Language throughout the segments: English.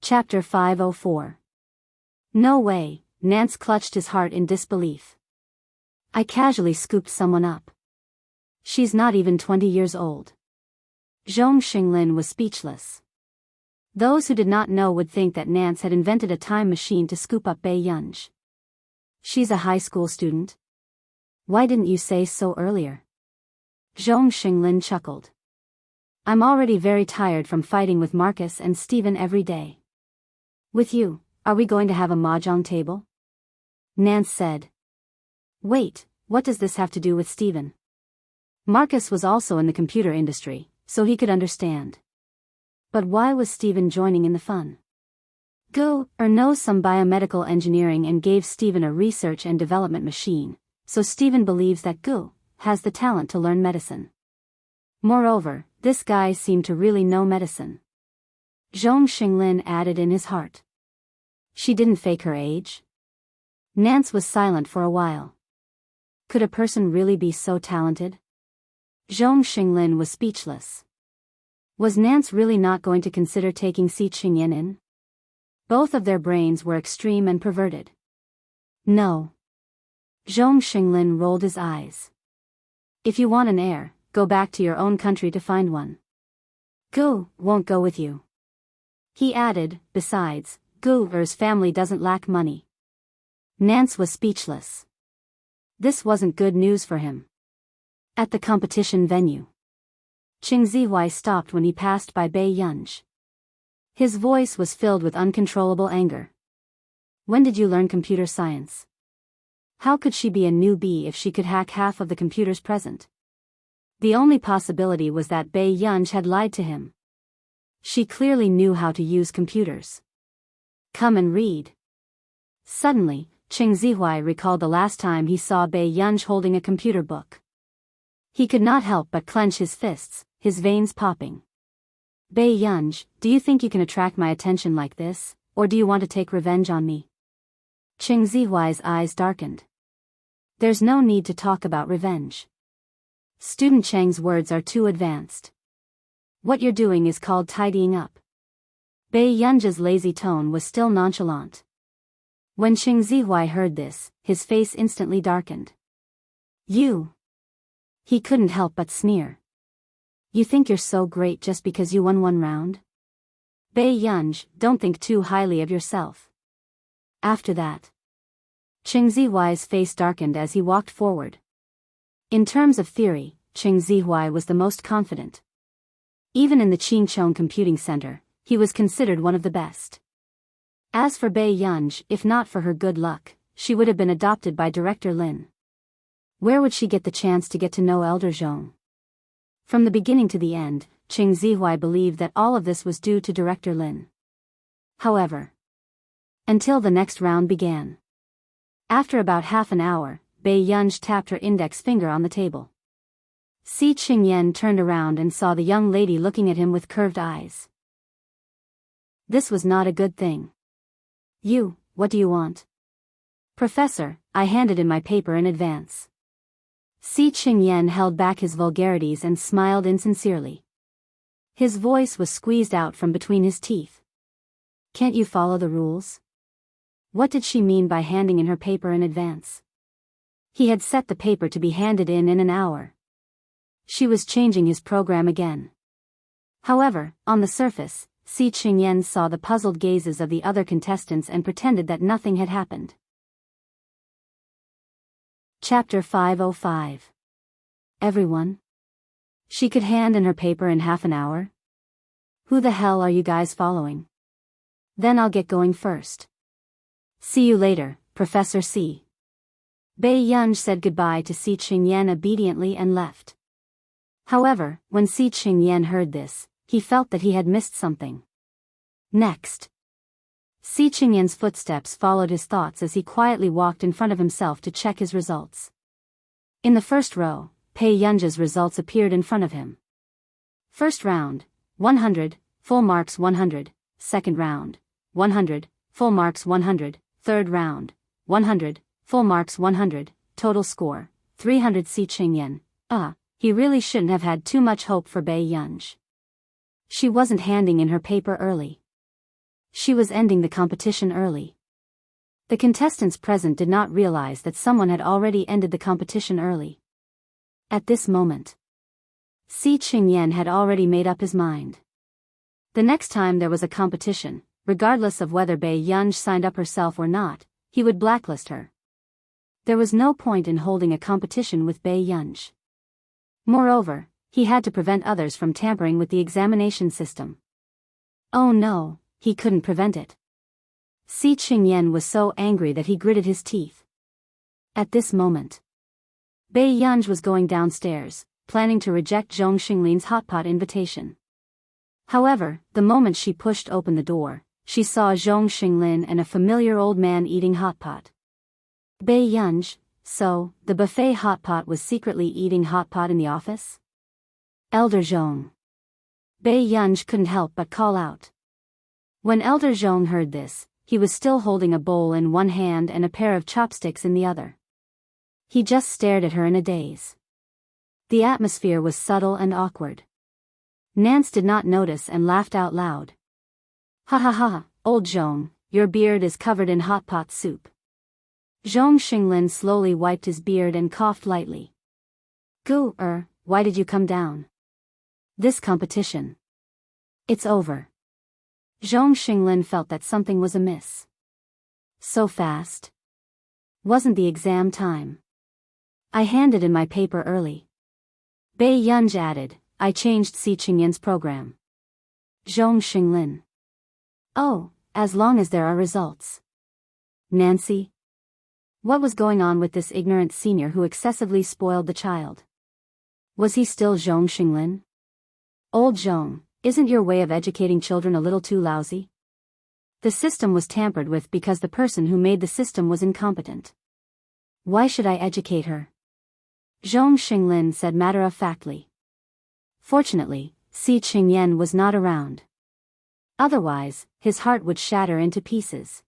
Chapter 504. No way, Nance clutched his heart in disbelief. I casually scooped someone up. She's not even 20 years old. Zhong Xinglin was speechless. Those who did not know would think that Nance had invented a time machine to scoop up Bei Yunj. She's a high school student. Why didn't you say so earlier? Zhong Xinglin chuckled. I'm already very tired from fighting with Marcus and Stephen every day. With you, are we going to have a mahjong table? Nance said. Wait, what does this have to do with Stephen? Marcus was also in the computer industry, so he could understand. But why was Stephen joining in the fun? Gu knows some biomedical engineering and gave Stephen a research and development machine, so Stephen believes that Gu has the talent to learn medicine. Moreover, this guy seemed to really know medicine. Zhong Xinglin added in his heart. She didn't fake her age? Nance was silent for a while. Could a person really be so talented? Zhong Xinglin was speechless. Was Nance really not going to consider taking Si Qingyan in? Both of their brains were extreme and perverted. No. Zhong Xinglin rolled his eyes. If you want an heir, go back to your own country to find one. Gu won't go with you. He added, besides, Gu's family doesn't lack money. Nance was speechless. This wasn't good news for him. At the competition venue, Qing Zihuai stopped when he passed by Bei Yunj. His voice was filled with uncontrollable anger. When did you learn computer science? How could she be a newbie if she could hack half of the computers present? The only possibility was that Bei Yunj had lied to him. She clearly knew how to use computers. Come and read. Suddenly, Qing Zihuai recalled the last time he saw Bei Yunj holding a computer book. He could not help but clench his fists, his veins popping. Bei Yunj, do you think you can attract my attention like this, or do you want to take revenge on me? Qing Zihuai's eyes darkened. There's no need to talk about revenge. Student Cheng's words are too advanced. What you're doing is called tidying up. Bei Yunj's lazy tone was still nonchalant. When Qing Zihuai heard this, his face instantly darkened. You. He couldn't help but sneer. You think you're so great just because you won one round? Bei Yunj, don't think too highly of yourself. After that, Qing Zihuai's face darkened as he walked forward. In terms of theory, Qing Zihuai was the most confident. Even in the Qingchong Computing Center, he was considered one of the best. As for Bei Yunj, if not for her good luck, she would have been adopted by Director Lin. Where would she get the chance to get to know Elder Zhong? From the beginning to the end, Qing Zihuai believed that all of this was due to Director Lin. However, until the next round began. After about half an hour, Bei Yunj tapped her index finger on the table. Si Qingyan turned around and saw the young lady looking at him with curved eyes. This was not a good thing. You, what do you want? Professor, I handed in my paper in advance. Si Qingyan held back his vulgarities and smiled insincerely. His voice was squeezed out from between his teeth. Can't you follow the rules? What did she mean by handing in her paper in advance? He had set the paper to be handed in an hour. She was changing his program again. However, on the surface, Si Qingyan saw the puzzled gazes of the other contestants and pretended that nothing had happened. Chapter 505. Everyone? She could hand in her paper in half an hour? Who the hell are you guys following? Then I'll get going first. See you later, Professor C. Bei Yunj said goodbye to Si Qingyan obediently and left. However, when Si Qingyan heard this, he felt that he had missed something. Next, Si Qingyan's footsteps followed his thoughts as he quietly walked in front of himself to check his results. In the first row, Bei Yunj's results appeared in front of him. First round, 100, full marks 100, second round, 100, full marks 100, third round, 100, full marks 100, total score, 300. Si Qingyan, he really shouldn't have had too much hope for Bei Yunj. She wasn't handing in her paper early. She was ending the competition early. The contestants present did not realize that someone had already ended the competition early. At this moment, Si Qingyan had already made up his mind. The next time there was a competition, regardless of whether Bai Yunj signed up herself or not, he would blacklist her. There was no point in holding a competition with Bai Yunj. Moreover, he had to prevent others from tampering with the examination system. Oh no, he couldn't prevent it. Si Qingyan was so angry that he gritted his teeth. At this moment, Bai Yunj was going downstairs, planning to reject Zhong Xinglin's hotpot invitation. However, the moment she pushed open the door, she saw Zhong Xinglin and a familiar old man eating hotpot. Bai Yunj, so, the buffet hotpot was secretly eating hotpot in the office? Elder Zhong. Bai Yunj couldn't help but call out. When Elder Zhong heard this, he was still holding a bowl in one hand and a pair of chopsticks in the other. He just stared at her in a daze. The atmosphere was subtle and awkward. Nance did not notice and laughed out loud. Ha ha ha, old Zhong, your beard is covered in hot pot soup. Zhong Xinglin slowly wiped his beard and coughed lightly. Why did you come down? This competition. It's over. Zhong Xinglin felt that something was amiss. So fast? Wasn't the exam time? I handed in my paper early. Bai Yunj added, I changed Si Qingyan's program. Zhong Xinglin. Oh, as long as there are results. Nancy? What was going on with this ignorant senior who excessively spoiled the child? Was he still Zhong Xinglin? Old Zhong, isn't your way of educating children a little too lousy? The system was tampered with because the person who made the system was incompetent. Why should I educate her? Zhong Xinglin said matter-of-factly. Fortunately, Si Qingyan was not around. Otherwise, his heart would shatter into pieces.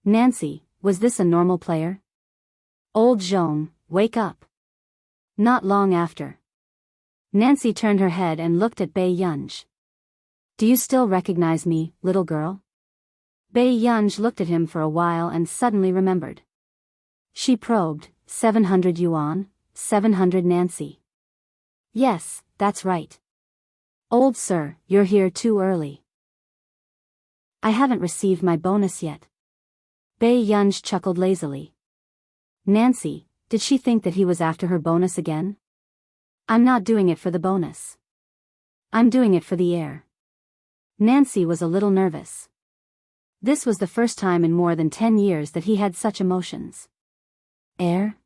Nancy, was this a normal player? Old Zhong, wake up. Not long after. Nancy turned her head and looked at Bai Yunj. Do you still recognize me, little girl? Bai Yunj looked at him for a while and suddenly remembered. She probed, 700 yuan, 700 Nancy. Yes, that's right. Old sir, you're here too early. I haven't received my bonus yet. Bai Yunj chuckled lazily. Nancy, did she think that he was after her bonus again? I'm not doing it for the bonus. I'm doing it for the air. Nancy was a little nervous. This was the first time in more than 10 years that he had such emotions. Air?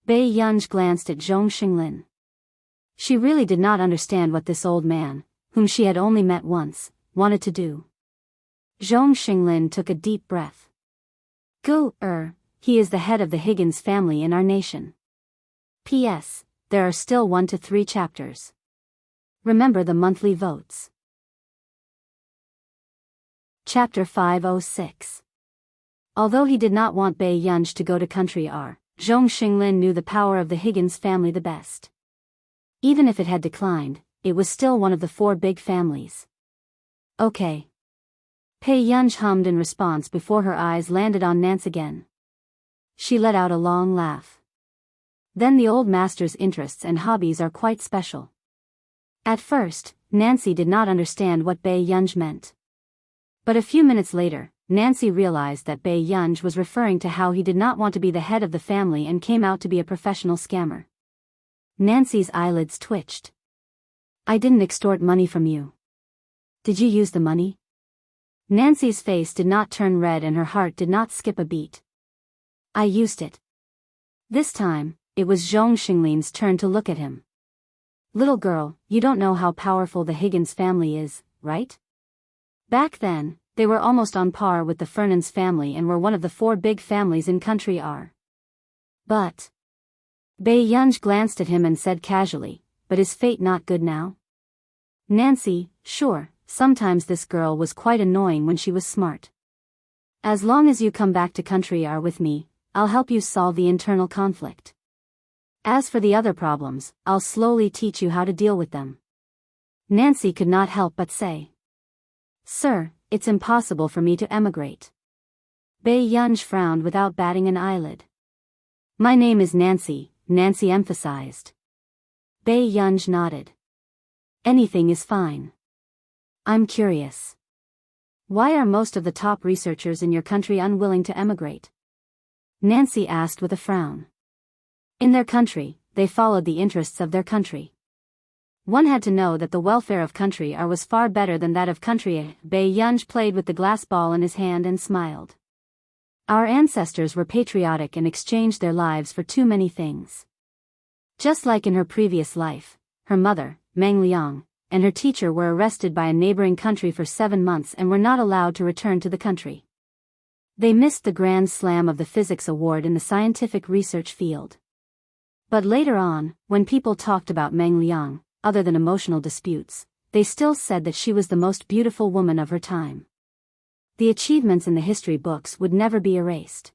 Bai Yunj glanced at Zhong Xinglin. She really did not understand what this old man, whom she had only met once, wanted to do. Zhong Xinglin took a deep breath. He is the head of the Higgins family in our nation. P.S. There are still 1 to 3 chapters. Remember the monthly votes. Chapter 506. Although he did not want Bai Yunj to go to Country R, Zhong Xinglin knew the power of the Higgins family the best. Even if it had declined, it was still one of the 4 big families. Okay. Bai Yunj hummed in response before her eyes landed on Nance again. She let out a long laugh. Then the old master's interests and hobbies are quite special. At first, Nancy did not understand what Bai Yunj meant. But a few minutes later, Nancy realized that Bai Yunj was referring to how he did not want to be the head of the family and came out to be a professional scammer. Nancy's eyelids twitched. I didn't extort money from you. Did you use the money? Nancy's face did not turn red and her heart did not skip a beat. I used it. This time, it was Zhong Xinglin's turn to look at him. Little girl, you don't know how powerful the Higgins family is, right? Back then, they were almost on par with the Fernandes family and were one of the 4 big families in Country R. But Bai Yunj glanced at him and said casually, but is fate not good now? Nancy, sure, sometimes this girl was quite annoying when she was smart. As long as you come back to Country R with me, I'll help you solve the internal conflict. As for the other problems, I'll slowly teach you how to deal with them. Nancy could not help but say. Sir, it's impossible for me to emigrate. Baiyang frowned without batting an eyelid. My name is Nancy, Nancy emphasized. Baiyang nodded. Anything is fine. I'm curious. Why are most of the top researchers in your country unwilling to emigrate? Nancy asked with a frown. In their country, they followed the interests of their country. One had to know that the welfare of country R was far better than that of country A. Baiyang played with the glass ball in his hand and smiled. Our ancestors were patriotic and exchanged their lives for too many things. Just like in her previous life, her mother, Meng Liang, and her teacher were arrested by a neighboring country for 7 months and were not allowed to return to the country. They missed the grand slam of the physics award in the scientific research field. But later on, when people talked about Meng Liang, other than emotional disputes, they still said that she was the most beautiful woman of her time. The achievements in the history books would never be erased.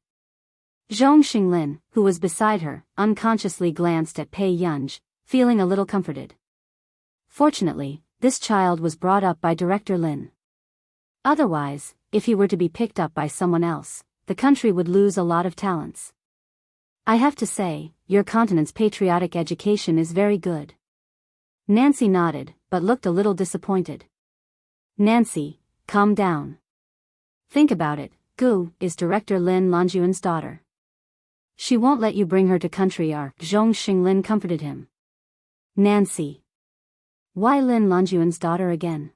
Zhong Xinglin, who was beside her, unconsciously glanced at Pei Yunj, feeling a little comforted. Fortunately, this child was brought up by Director Lin. Otherwise, if he were to be picked up by someone else, the country would lose a lot of talents. I have to say, your continent's patriotic education is very good. Nancy nodded, but looked a little disappointed. Nancy, calm down. Think about it, Gu is Director Lin Longyuan's daughter. She won't let you bring her to country R. Zhong Xinglin comforted him. Nancy. Why Lin Longyuan's daughter again?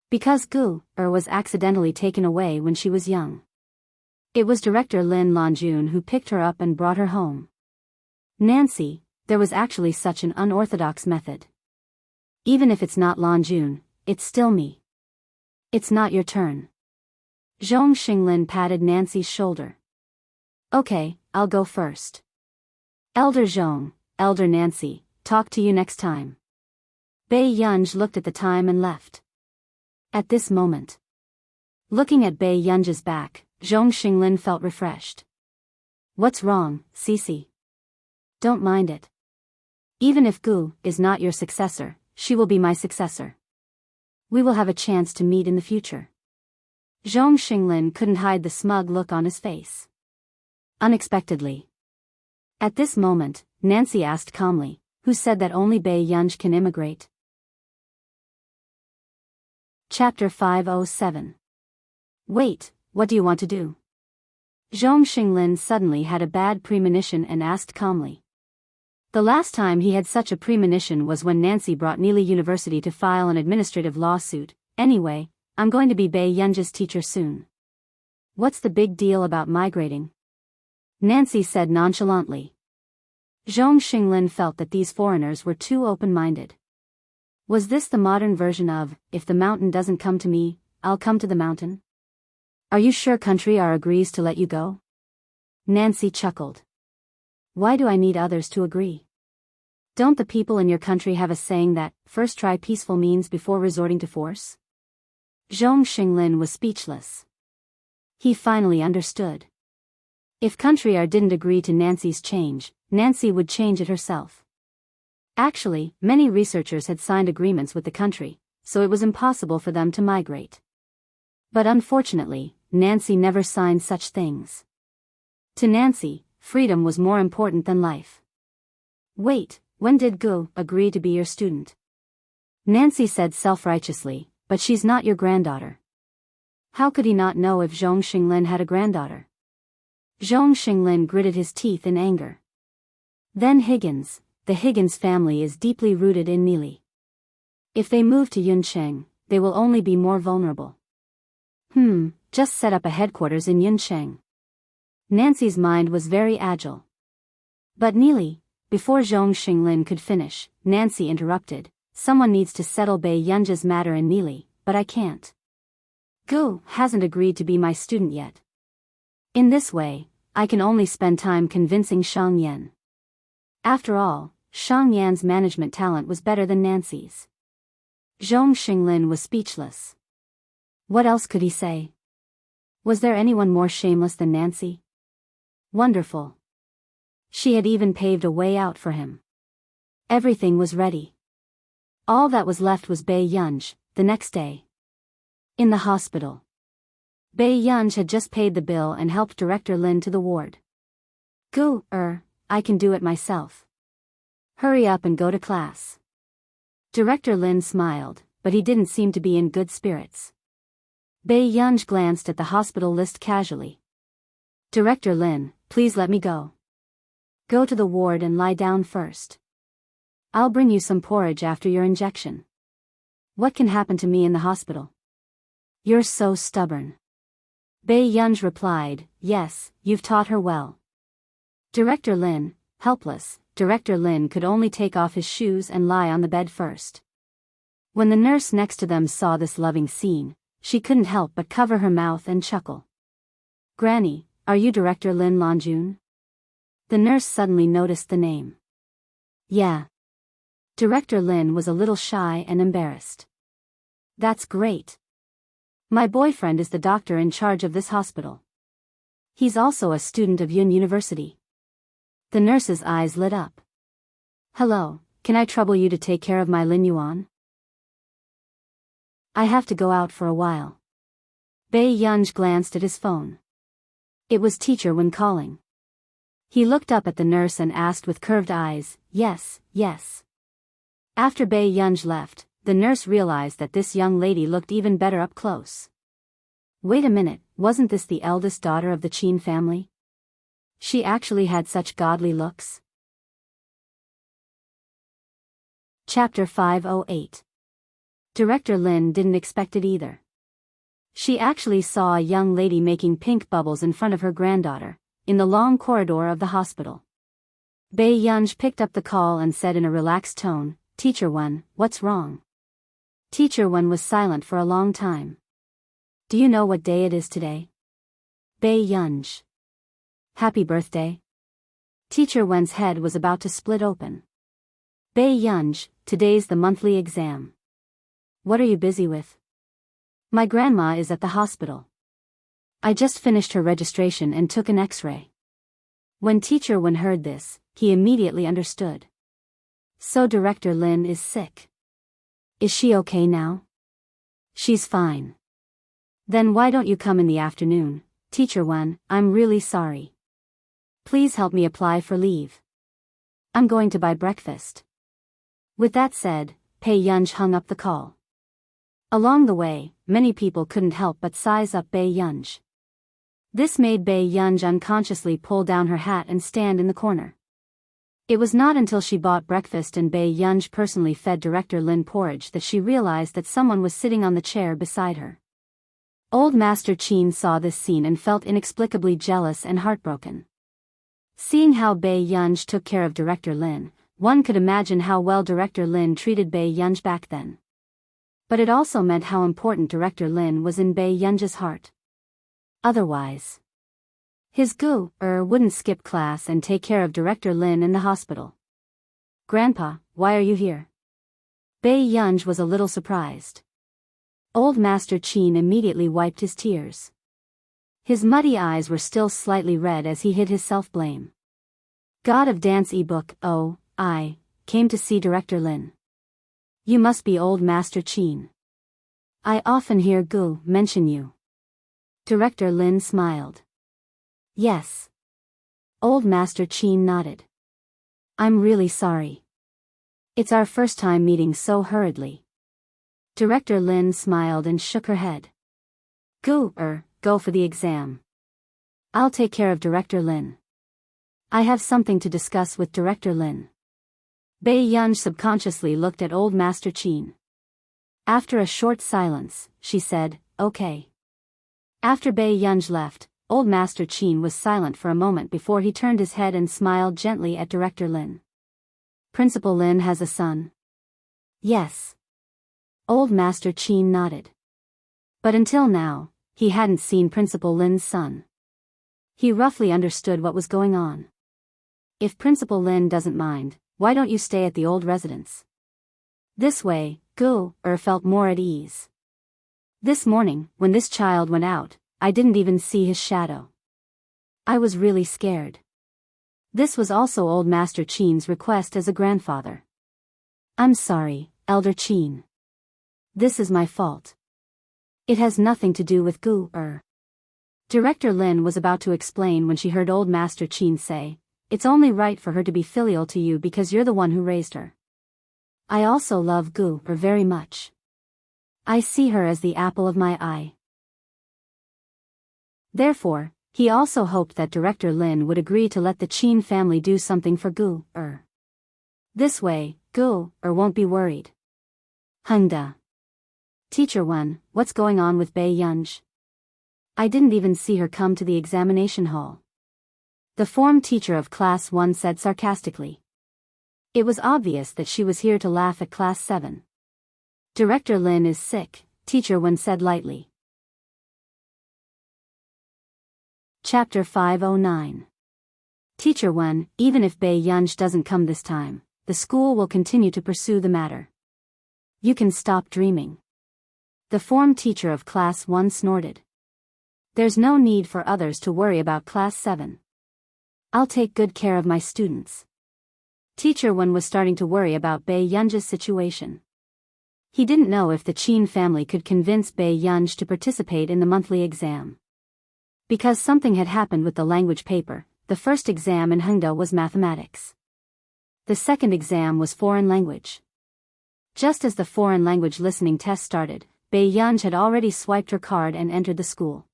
Because Gu was accidentally taken away when she was young. It was Director Lin Longyuan who picked her up and brought her home. Nancy, there was actually such an unorthodox method. Even if it's not Longyuan, it's still me. It's not your turn. Zhong Xinglin patted Nancy's shoulder. Okay, I'll go first. Elder Zhong, Elder Nancy, talk to you next time. Baiyang looked at the time and left. At this moment, looking at Baiyang's back, Zhong Xinglin felt refreshed. What's wrong, Cece? Don't mind it. Even if Gu is not your successor, she will be my successor. We will have a chance to meet in the future. Zhong Xinglin couldn't hide the smug look on his face. Unexpectedly. At this moment, Nancy asked calmly, who said that only Baiyang can immigrate? Chapter 507. Wait, what do you want to do? Zhong Xinglin suddenly had a bad premonition and asked calmly. The last time he had such a premonition was when Nancy brought Neely University to file an administrative lawsuit. Anyway, I'm going to be Baiyang's teacher soon. What's the big deal about migrating? Nancy said nonchalantly. Zhong Xinglin felt that these foreigners were too open-minded. Was this the modern version of, if the mountain doesn't come to me, I'll come to the mountain? Are you sure country R agrees to let you go? Nancy chuckled. Why do I need others to agree? Don't the people in your country have a saying that, first try peaceful means before resorting to force? Zhong Xinglin was speechless. He finally understood. If country R didn't agree to Nancy's change, Nancy would change it herself. Actually, many researchers had signed agreements with the country, so it was impossible for them to migrate. But unfortunately, Nancy never signed such things. To Nancy, freedom was more important than life. Wait, when did Gu agree to be your student? Nancy said self-righteously, but she's not your granddaughter. How could he not know if Zhong Xinglin had a granddaughter? Zhong Xinglin gritted his teeth in anger. Then Higgins, the Higgins family is deeply rooted in Neely. If they move to Yuncheng, they will only be more vulnerable. Just set up a headquarters in Yuncheng. Nancy's mind was very agile. But Neely, before Zhong Xinglin could finish, Nancy interrupted. Someone needs to settle Baiyang's matter in Neely, but I can't. Gu hasn't agreed to be my student yet. In this way, I can only spend time convincing Shang Yan. After all, Shang Yan's management talent was better than Nancy's. Zhong Xinglin was speechless. What else could he say? Was there anyone more shameless than Nancy? Wonderful. She had even paved a way out for him. Everything was ready. All that was left was Baiyang, the next day. In the hospital. Biyao had just paid the bill and helped Director Lin to the ward. I can do it myself. Hurry up and go to class. Director Lin smiled, but he didn't seem to be in good spirits. Biyao glanced at the hospital list casually. Director Lin, please let me go. Go to the ward and lie down first. I'll bring you some porridge after your injection. What can happen to me in the hospital? You're so stubborn. Biyao replied, yes, you've taught her well. Director Lin, helpless, Director Lin could only take off his shoes and lie on the bed first. When the nurse next to them saw this loving scene, she couldn't help but cover her mouth and chuckle. Granny, are you Director Lin Longjun? The nurse suddenly noticed the name. Yeah. Director Lin was a little shy and embarrassed. That's great. My boyfriend is the doctor in charge of this hospital. He's also a student of Yun University. The nurse's eyes lit up. Hello, can I trouble you to take care of my Lin Yuan? I have to go out for a while. Biyao glanced at his phone. It was Teacher Wen calling. He looked up at the nurse and asked with curved eyes, yes, yes. After Biyao left, the nurse realized that this young lady looked even better up close. Wait a minute, wasn't this the eldest daughter of the Qin family? She actually had such godly looks. Chapter 508. Director Lin didn't expect it either. She actually saw a young lady making pink bubbles in front of her granddaughter, in the long corridor of the hospital. Biyao picked up the call and said in a relaxed tone, Teacher Wen, what's wrong? Teacher Wen was silent for a long time. Do you know what day it is today? Biyao. Happy birthday. Teacher Wen's head was about to split open. Biyao, today's the monthly exam. What are you busy with? My grandma is at the hospital. I just finished her registration and took an X-ray. When Teacher Wen heard this, he immediately understood. So Director Lin is sick. Is she okay now? She's fine. Then why don't you come in the afternoon, Teacher Wen? I'm really sorry. Please help me apply for leave. I'm going to buy breakfast. With that said, Biyao hung up the call. Along the way, many people couldn't help but size up Biyao. This made Biyao unconsciously pull down her hat and stand in the corner. It was not until she bought breakfast and Biyao personally fed Director Lin porridge that she realized that someone was sitting on the chair beside her. Old Master Qin saw this scene and felt inexplicably jealous and heartbroken. Seeing how Biyao took care of Director Lin, one could imagine how well Director Lin treated Biyao back then. But it also meant how important Director Lin was in Biyao's heart. Otherwise, his wouldn't skip class and take care of Director Lin in the hospital. Grandpa, why are you here? Biyao was a little surprised. Old Master Qin immediately wiped his tears. His muddy eyes were still slightly red as he hid his self-blame. God of Dance ebook, I came to see Director Lin. You must be Old Master Qin. I often hear mention you. Director Lin smiled. Yes. Old Master Qin nodded. I'm really sorry. It's our first time meeting so hurriedly. Director Lin smiled and shook her head. Go for the exam. I'll take care of Director Lin. I have something to discuss with Director Lin. Biyao subconsciously looked at Old Master Qin. After a short silence, she said, okay. After Biyao left, Old Master Qin was silent for a moment before he turned his head and smiled gently at Director Lin. Principal Lin has a son? Yes. Old Master Qin nodded. But until now, he hadn't seen Principal Lin's son. He roughly understood what was going on. If Principal Lin doesn't mind, why don't you stay at the old residence? This way, felt more at ease. This morning, when this child went out, I didn't even see his shadow. I was really scared. This was also Old Master Qin's request as a grandfather. I'm sorry, Elder Qin. This is my fault. It has nothing to do with Gu. Director Lin was about to explain when she heard old Master Qin say, "It's only right for her to be filial to you because you're the one who raised her. I also love Gu very much. I see her as the apple of my eye." Therefore, he also hoped that Director Lin would agree to let the Qin family do something for Gu. This way, Gu won't be worried. Hengda. Teacher 1, what's going on with Bei Yunj? I didn't even see her come to the examination hall. The form teacher of Class 1 said sarcastically. It was obvious that she was here to laugh at Class 7. Director Lin is sick, Teacher 1 said lightly. Chapter 509. Teacher 1, even if Bei Yunj doesn't come this time, the school will continue to pursue the matter. You can stop dreaming. The form teacher of Class 1 snorted. There's no need for others to worry about Class 7. I'll take good care of my students. Teacher 1 was starting to worry about Bei Yunj's situation. He didn't know if the Qin family could convince Bei Yunj to participate in the monthly exam. Because something had happened with the language paper, the first exam in Hengda was mathematics. The second exam was foreign language. Just as the foreign language listening test started, Bei Yunj had already swiped her card and entered the school.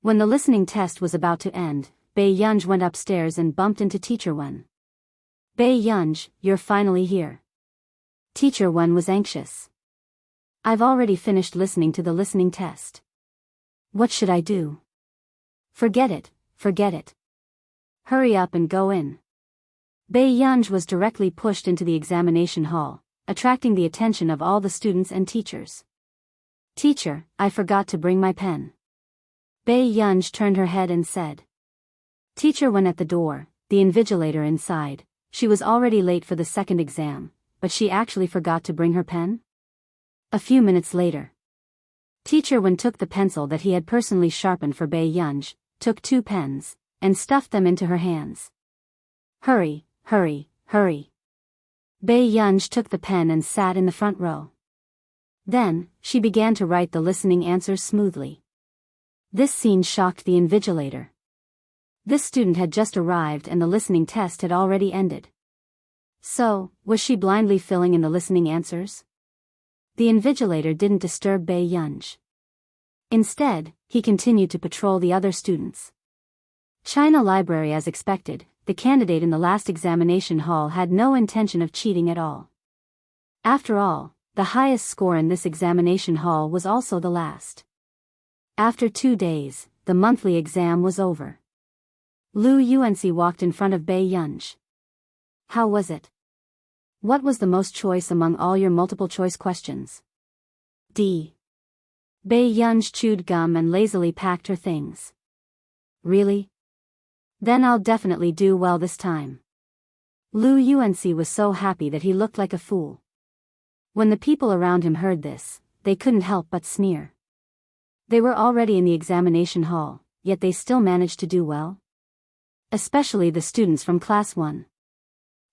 When the listening test was about to end, Bei Yunj went upstairs and bumped into Teacher 1. Bei Yunj, you're finally here. Teacher 1 was anxious. I've already finished listening to the listening test. What should I do? Forget it, forget it. Hurry up and go in. Bei Yunj was directly pushed into the examination hall, attracting the attention of all the students and teachers. Teacher, I forgot to bring my pen. Bei Yunj turned her head and said. Teacher went at the door, the invigilator inside. She was already late for the second exam, but she actually forgot to bring her pen? A few minutes later. Teacher Wen took the pencil that he had personally sharpened for Bei Yunj, took 2 pens, and stuffed them into her hands. Hurry, hurry, hurry. Bei Yunj took the pen and sat in the front row. Then, she began to write the listening answers smoothly. This scene shocked the invigilator. This student had just arrived and the listening test had already ended. So, was she blindly filling in the listening answers? The invigilator didn't disturb Bei Yunj. Instead, he continued to patrol the other students. China Library. As expected, the candidate in the last examination hall had no intention of cheating at all. After all, the highest score in this examination hall was also the last. After 2 days, the monthly exam was over. Lu Yuanxi walked in front of Bei Yunj. How was it? What was the most choice among all your multiple choice questions? D. Bei Yunj chewed gum and lazily packed her things. Really? Then I'll definitely do well this time. Lu Yuanxi was so happy that he looked like a fool. When the people around him heard this, they couldn't help but sneer. They were already in the examination hall, yet they still managed to do well. Especially the students from Class 1.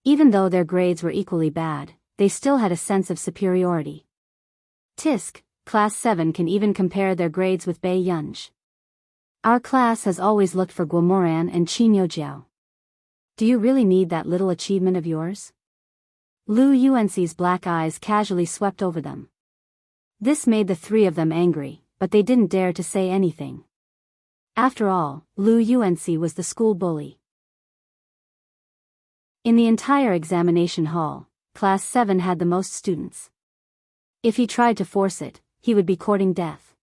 Even though their grades were equally bad, they still had a sense of superiority. Tisk, Class 7 can even compare their grades with Bei Yunj. Our class has always looked for Guomoran and Qinyojiao. Do you really need that little achievement of yours? Lu Yuanxi's black eyes casually swept over them. This made the 3 of them angry, but they didn't dare to say anything. After all, Lu Yuanxi was the school bully. In the entire examination hall, Class 7 had the most students. If he tried to force it, he would be courting death.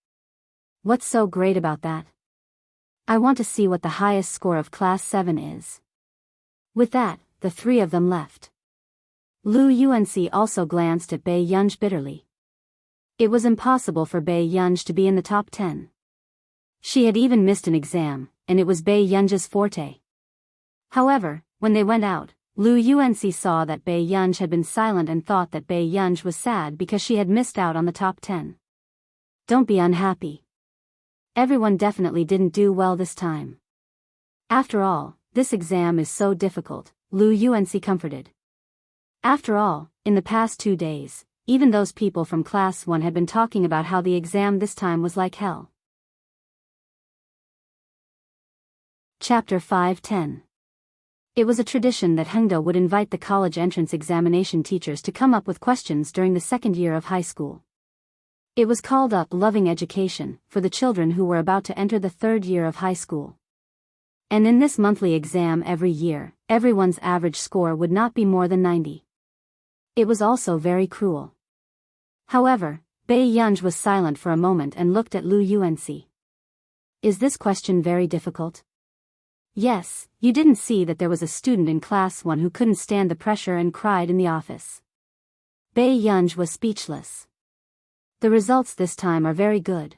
What's so great about that? I want to see what the highest score of Class 7 is. With that, the 3 of them left. Lu Yuanxi also glanced at Bei Yunj bitterly. It was impossible for Bei Yunj to be in the top 10. She had even missed an exam, and it was Bei Yunj's forte. However, when they went out, Lu Yuanxi saw that Bei Yunj had been silent and thought that Bei Yunj was sad because she had missed out on the top 10. Don't be unhappy. Everyone definitely didn't do well this time. After all, this exam is so difficult, Lu Yuanxi comforted. After all, in the past 2 days, even those people from class 1 had been talking about how the exam this time was like hell. Chapter 5:10. It was a tradition that Hengda would invite the college entrance examination teachers to come up with questions during the second year of high school. It was called up Loving Education, for the children who were about to enter the third year of high school. And in this monthly exam every year, everyone's average score would not be more than 90. It was also very cruel. However, Bei Yunj was silent for a moment and looked at Lu Yuanxi. Is this question very difficult? Yes, you didn't see that there was a student in class 1 who couldn't stand the pressure and cried in the office. Bei Yunj was speechless. The results this time are very good.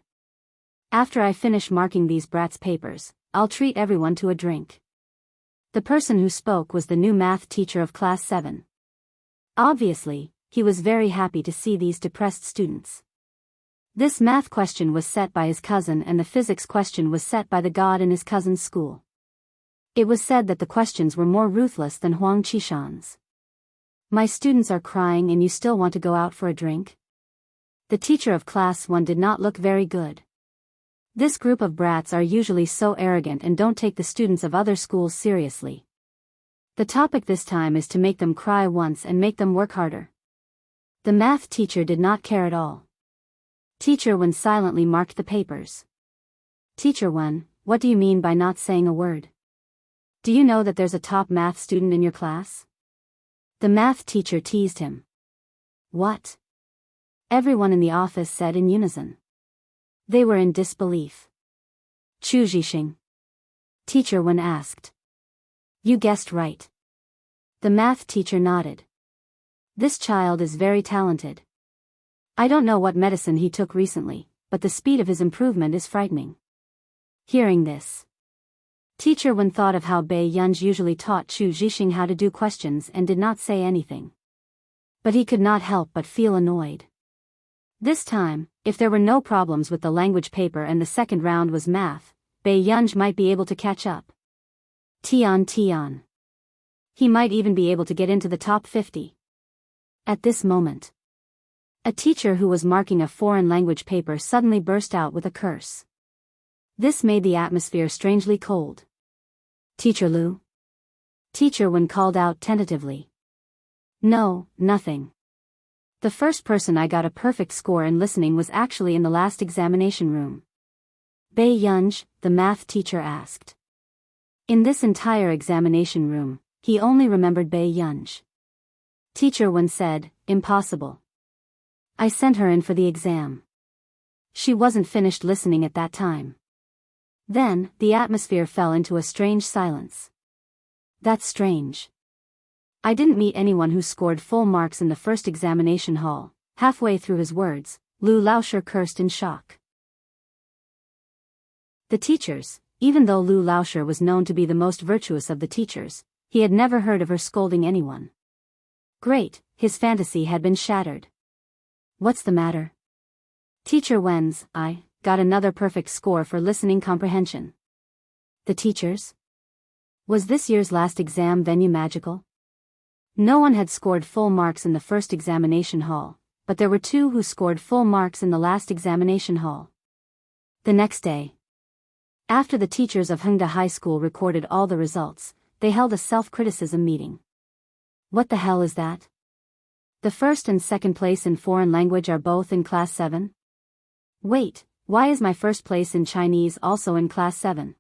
After I finish marking these brats' papers, I'll treat everyone to a drink. The person who spoke was the new math teacher of class 7. Obviously, he was very happy to see these depressed students. This math question was set by his cousin and the physics question was set by the god in his cousin's school. It was said that the questions were more ruthless than Huang Qishan's. My students are crying and you still want to go out for a drink? The teacher of class 1 did not look very good. This group of brats are usually so arrogant and don't take the students of other schools seriously. The topic this time is to make them cry once and make them work harder. The math teacher did not care at all. Teacher Wen silently marked the papers. Teacher Wen, what do you mean by not saying a word? Do you know that there's a top math student in your class? The math teacher teased him. What? Everyone in the office said in unison. They were in disbelief. Chu Zhixing? Teacher Wen asked. You guessed right. The math teacher nodded. This child is very talented. I don't know what medicine he took recently, but the speed of his improvement is frightening. Hearing this, Teacher Wen thought of how Bei Yunj usually taught Chu Zhixing how to do questions and did not say anything. But he could not help but feel annoyed. This time, if there were no problems with the language paper and the second round was math, Bei Yunj might be able to catch up. Tian. He might even be able to get into the top 50. At this moment, a teacher who was marking a foreign language paper suddenly burst out with a curse. This made the atmosphere strangely cold. Teacher Lu? Teacher Wen called out tentatively. No, nothing. The first person I got a perfect score in listening was actually in the last examination room. Bei Yunj, the math teacher asked. In this entire examination room, he only remembered Bei Yunj. Teacher Wen said, impossible. I sent her in for the exam. She wasn't finished listening at that time. Then, the atmosphere fell into a strange silence. That's strange. I didn't meet anyone who scored full marks in the first examination hall. Halfway through his words, Lu Laoshi cursed in shock. The teachers, even though Lu Laoshi was known to be the most virtuous of the teachers, he had never heard of her scolding anyone. Great, his fantasy had been shattered. What's the matter? Teacher Wen's, I got another perfect score for listening comprehension. The teachers? Was this year's last exam venue magical? No one had scored full marks in the first examination hall, but there were two who scored full marks in the last examination hall. The next day, after the teachers of Hengda High School recorded all the results, they held a self-criticism meeting. What the hell is that? The first and second place in foreign language are both in class 7? Wait, why is my first place in Chinese also in class 7?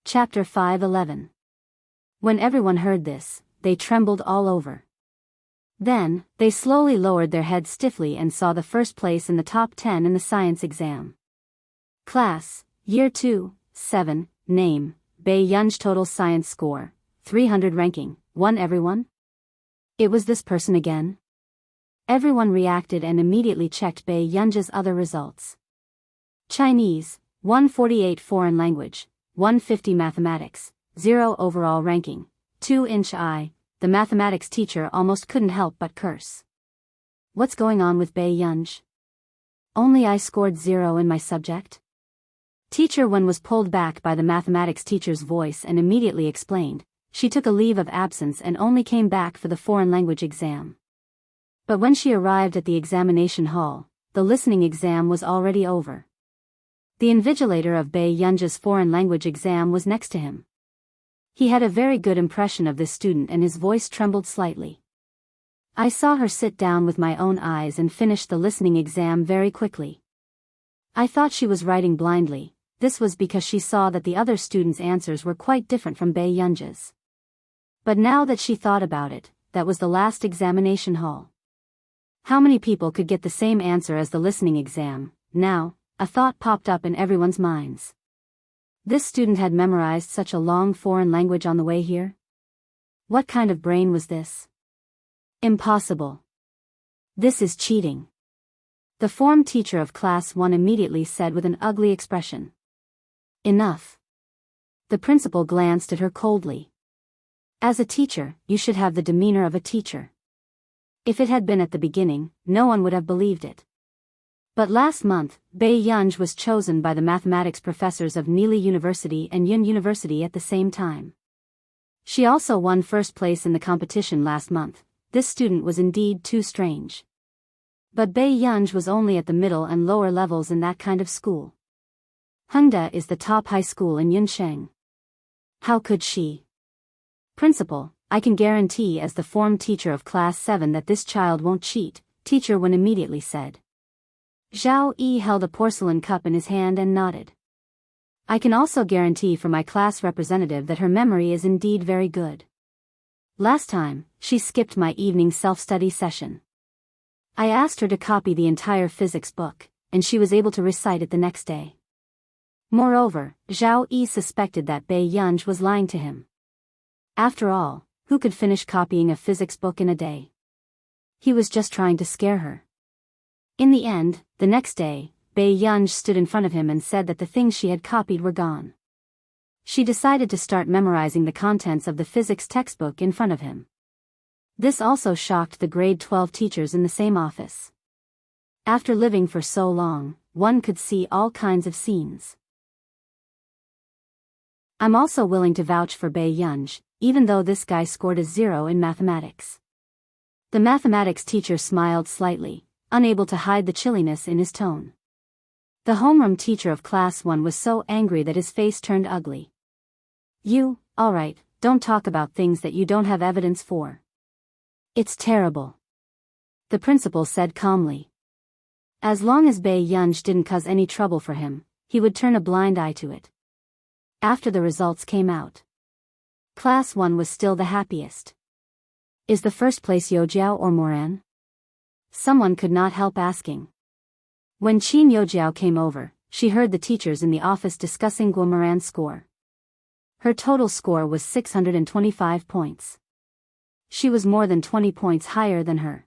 Chapter 5:11. When everyone heard this, they trembled all over. Then, they slowly lowered their heads stiffly and saw the first place in the top 10 in the science exam. Class, Year 2, 7, Name, Bei Yunj total science score, 300 ranking, 1 everyone? It was this person again? Everyone reacted and immediately checked Bei Yunj's other results. Chinese, 148 foreign language, 150 mathematics, 0 overall ranking, 2-inch eye. The mathematics teacher almost couldn't help but curse. What's going on with Bei Yunj? Only I scored 0 in my subject? Teacher Wen was pulled back by the mathematics teacher's voice and immediately explained, she took a leave of absence and only came back for the foreign language exam. But when she arrived at the examination hall, the listening exam was already over. The invigilator of Bei Yunja's foreign language exam was next to him. He had a very good impression of this student and his voice trembled slightly. I saw her sit down with my own eyes and finish the listening exam very quickly. I thought she was writing blindly. This was because she saw that the other students' answers were quite different from Bei Yunja's. But now that she thought about it, that was the last examination hall. How many people could get the same answer as the listening exam? Now, a thought popped up in everyone's minds. This student had memorized such a long foreign language on the way here? What kind of brain was this? Impossible. This is cheating. The form teacher of class 1 immediately said with an ugly expression. Enough. The principal glanced at her coldly. As a teacher, you should have the demeanor of a teacher. If it had been at the beginning, no one would have believed it. But last month, Bei Yunj was chosen by the mathematics professors of Nili University and Yun University at the same time. She also won first place in the competition last month. This student was indeed too strange. But Bei Yunj was only at the middle and lower levels in that kind of school. Hengda is the top high school in Yunsheng. How could she? Principal, I can guarantee as the form teacher of class 7 that this child won't cheat, Teacher Wen immediately said. Zhao Yi held a porcelain cup in his hand and nodded. I can also guarantee for my class representative that her memory is indeed very good. Last time, she skipped my evening self-study session. I asked her to copy the entire physics book, and she was able to recite it the next day. Moreover, Zhao Yi suspected that Bei Yunj was lying to him. After all, who could finish copying a physics book in a day? He was just trying to scare her. In the end, the next day, Bei Yunj stood in front of him and said that the things she had copied were gone. She decided to start memorizing the contents of the physics textbook in front of him. This also shocked the grade 12 teachers in the same office. After living for so long, one could see all kinds of scenes. I'm also willing to vouch for Bei Yunj, even though this guy scored a 0 in mathematics. The mathematics teacher smiled slightly, unable to hide the chilliness in his tone. The homeroom teacher of class 1 was so angry that his face turned ugly. You, alright, don't talk about things that you don't have evidence for. It's terrible. The principal said calmly. As long as Bei Yunj didn't cause any trouble for him, he would turn a blind eye to it. After the results came out, class 1 was still the happiest. Is the first place Youjiao or Moran? Someone could not help asking. When Qin Youjiao came over, she heard the teachers in the office discussing Guo Moran's score. Her total score was 625 points. She was more than 20 points higher than her.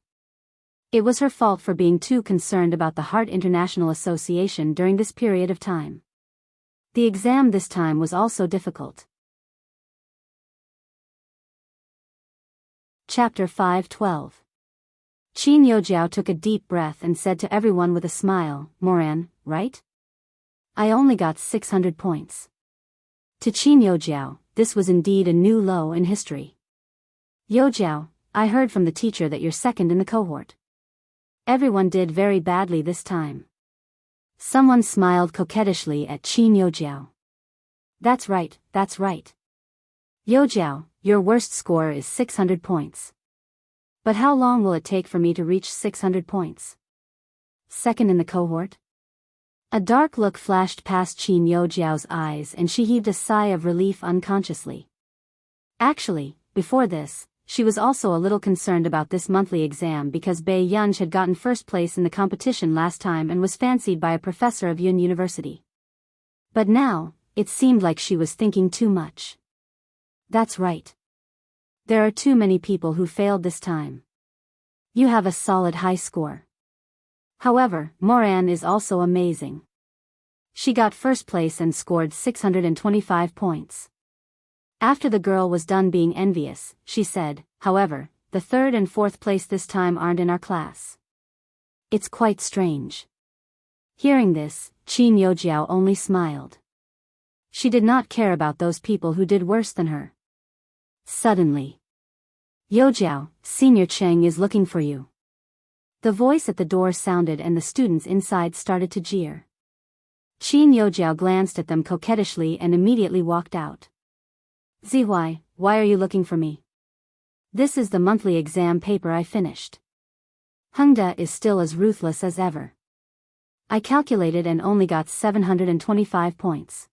It was her fault for being too concerned about the Heart International Association during this period of time. The exam this time was also difficult. Chapter 5:12. Qin Youjiao took a deep breath and said to everyone with a smile, Moran, right? I only got 600 points. To Qin Youjiao, this was indeed a new low in history. Youjiao, I heard from the teacher that you're second in the cohort. Everyone did very badly this time. Someone smiled coquettishly at Qin Youjiao. That's right, that's right. Youjiao, your worst score is 600 points. But how long will it take for me to reach 600 points? Second in the cohort? A dark look flashed past Qin Youjiao's eyes and she heaved a sigh of relief unconsciously. Actually, before this, she was also a little concerned about this monthly exam because Bei Yunj had gotten first place in the competition last time and was fancied by a professor of Yun University. But now, it seemed like she was thinking too much. That's right. There are too many people who failed this time. You have a solid high score. However, Moran is also amazing. She got first place and scored 625 points. After the girl was done being envious, she said, however, the third and fourth place this time aren't in our class. It's quite strange. Hearing this, Qin Youjiao only smiled. She did not care about those people who did worse than her. Suddenly. Yojiao, Senior Cheng is looking for you. The voice at the door sounded and the students inside started to jeer. Qin Yojiao glanced at them coquettishly and immediately walked out. Zihuai, why are you looking for me? This is the monthly exam paper I finished. Hengda is still as ruthless as ever. I calculated and only got 725 points.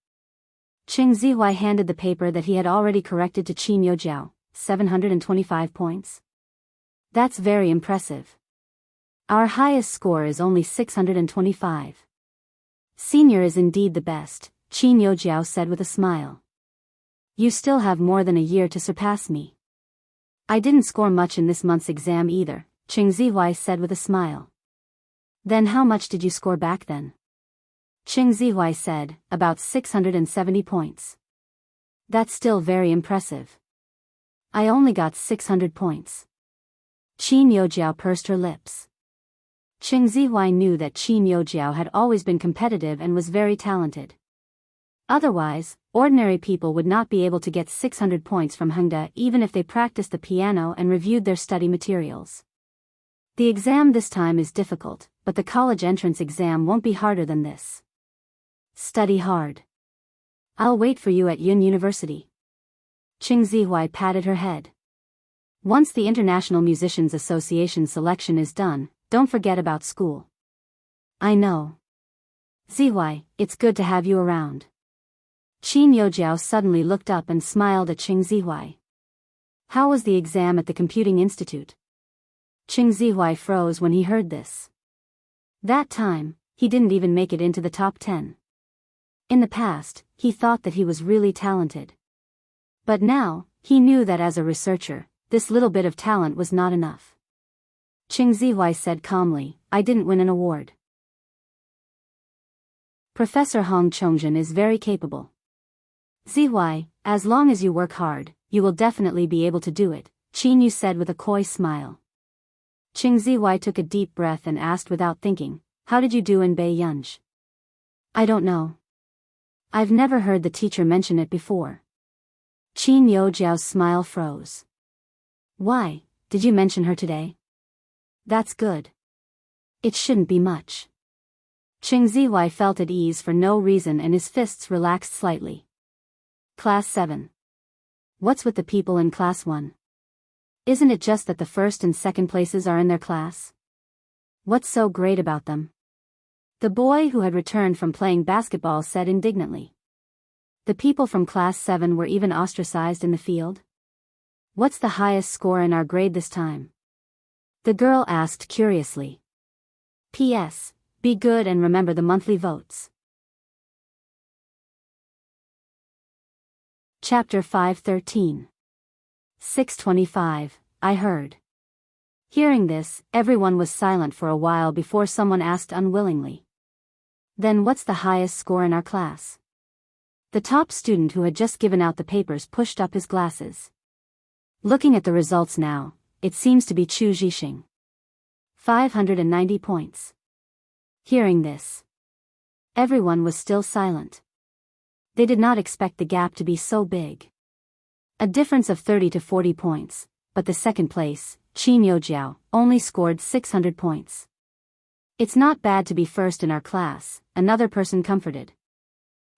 Qing Zihuai handed the paper that he had already corrected to Qin Yojiao. 725 points? That's very impressive. Our highest score is only 625. Senior is indeed the best, Qin Yojiao said with a smile. You still have more than a year to surpass me. I didn't score much in this month's exam either, Qing Zihuai said with a smile. Then how much did you score back then? Qing Zihuai said, about 670 points. That's still very impressive. I only got 600 points. Qin Yojiao pursed her lips. Qing Zihuai knew that Qin Yojiao had always been competitive and was very talented. Otherwise, ordinary people would not be able to get 600 points from Hengda even if they practiced the piano and reviewed their study materials. The exam this time is difficult, but the college entrance exam won't be harder than this. Study hard. I'll wait for you at Yun University. Qing Zihuai patted her head. Once the International Musicians Association selection is done, don't forget about school. I know. Zihuai, it's good to have you around. Qin Yojiao suddenly looked up and smiled at Qing Zihuai. How was the exam at the Computing Institute? Qing Zihuai froze when he heard this. That time, he didn't even make it into the top 10. In the past, he thought that he was really talented. But now, he knew that as a researcher, this little bit of talent was not enough. Qing Zihuai said calmly, I didn't win an award. Professor Hong Chongjin is very capable. Zihuai, as long as you work hard, you will definitely be able to do it, Qin Yu said with a coy smile. Qing Zihuai took a deep breath and asked without thinking, how did you do in Beiyang? I don't know. I've never heard the teacher mention it before. Qin Yojiao's smile froze. Why, did you mention her today? That's good. It shouldn't be much. Qing Zihuai felt at ease for no reason and his fists relaxed slightly. Class 7. What's with the people in Class 1? Isn't it just that the first and second places are in their class? What's so great about them? The boy who had returned from playing basketball said indignantly. The people from Class 7 were even ostracized in the field? What's the highest score in our grade this time? The girl asked curiously. P.S. Be good and remember the monthly votes. Chapter 5:13. 625, I heard. Hearing this, everyone was silent for a while before someone asked unwillingly. Then what's the highest score in our class? The top student who had just given out the papers pushed up his glasses. Looking at the results now, it seems to be Chu Zhixing. 590 points. Hearing this, everyone was still silent. They did not expect the gap to be so big. A difference of 30 to 40 points, but the second place, Qin Yojiao, only scored 600 points. It's not bad to be first in our class, another person comforted.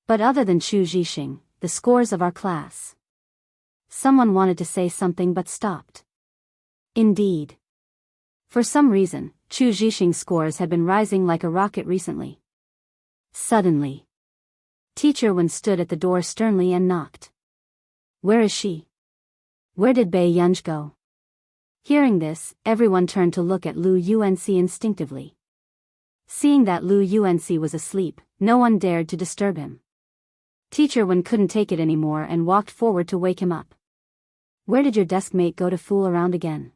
But other than Chu Zhixing, the scores of our class. Someone wanted to say something but stopped. Indeed. For some reason, Chu Zhixing's scores had been rising like a rocket recently. Suddenly, Teacher Wen stood at the door sternly and knocked. Where is she? Where did Beiyang go? Hearing this, everyone turned to look at Lu Yuanci instinctively. Seeing that Lu Yuanci was asleep, no one dared to disturb him. Teacher Wen couldn't take it anymore and walked forward to wake him up. Where did your deskmate go to fool around again?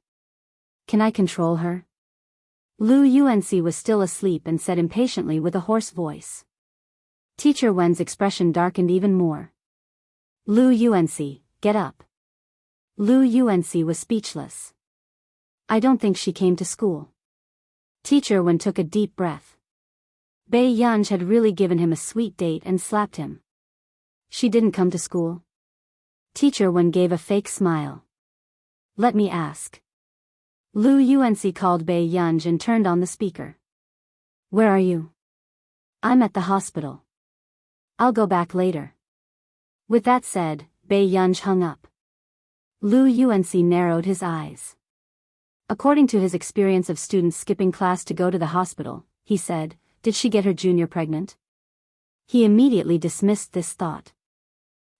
Can I control her? Lu Yuanci was still asleep and said impatiently with a hoarse voice. Teacher Wen's expression darkened even more. Lu Yuanci, get up. Lu Yuanci was speechless. I don't think she came to school. Teacher Wen took a deep breath. Beiyang had really given him a sweet date and slapped him. She didn't come to school. Teacher Wen gave a fake smile. Let me ask. Lu Yuanci called Bei Yunj and turned on the speaker. Where are you? I'm at the hospital. I'll go back later. With that said, Bei Yunj hung up. Lu Yuanci narrowed his eyes. According to his experience of students skipping class to go to the hospital, he said, did she get her junior pregnant? He immediately dismissed this thought.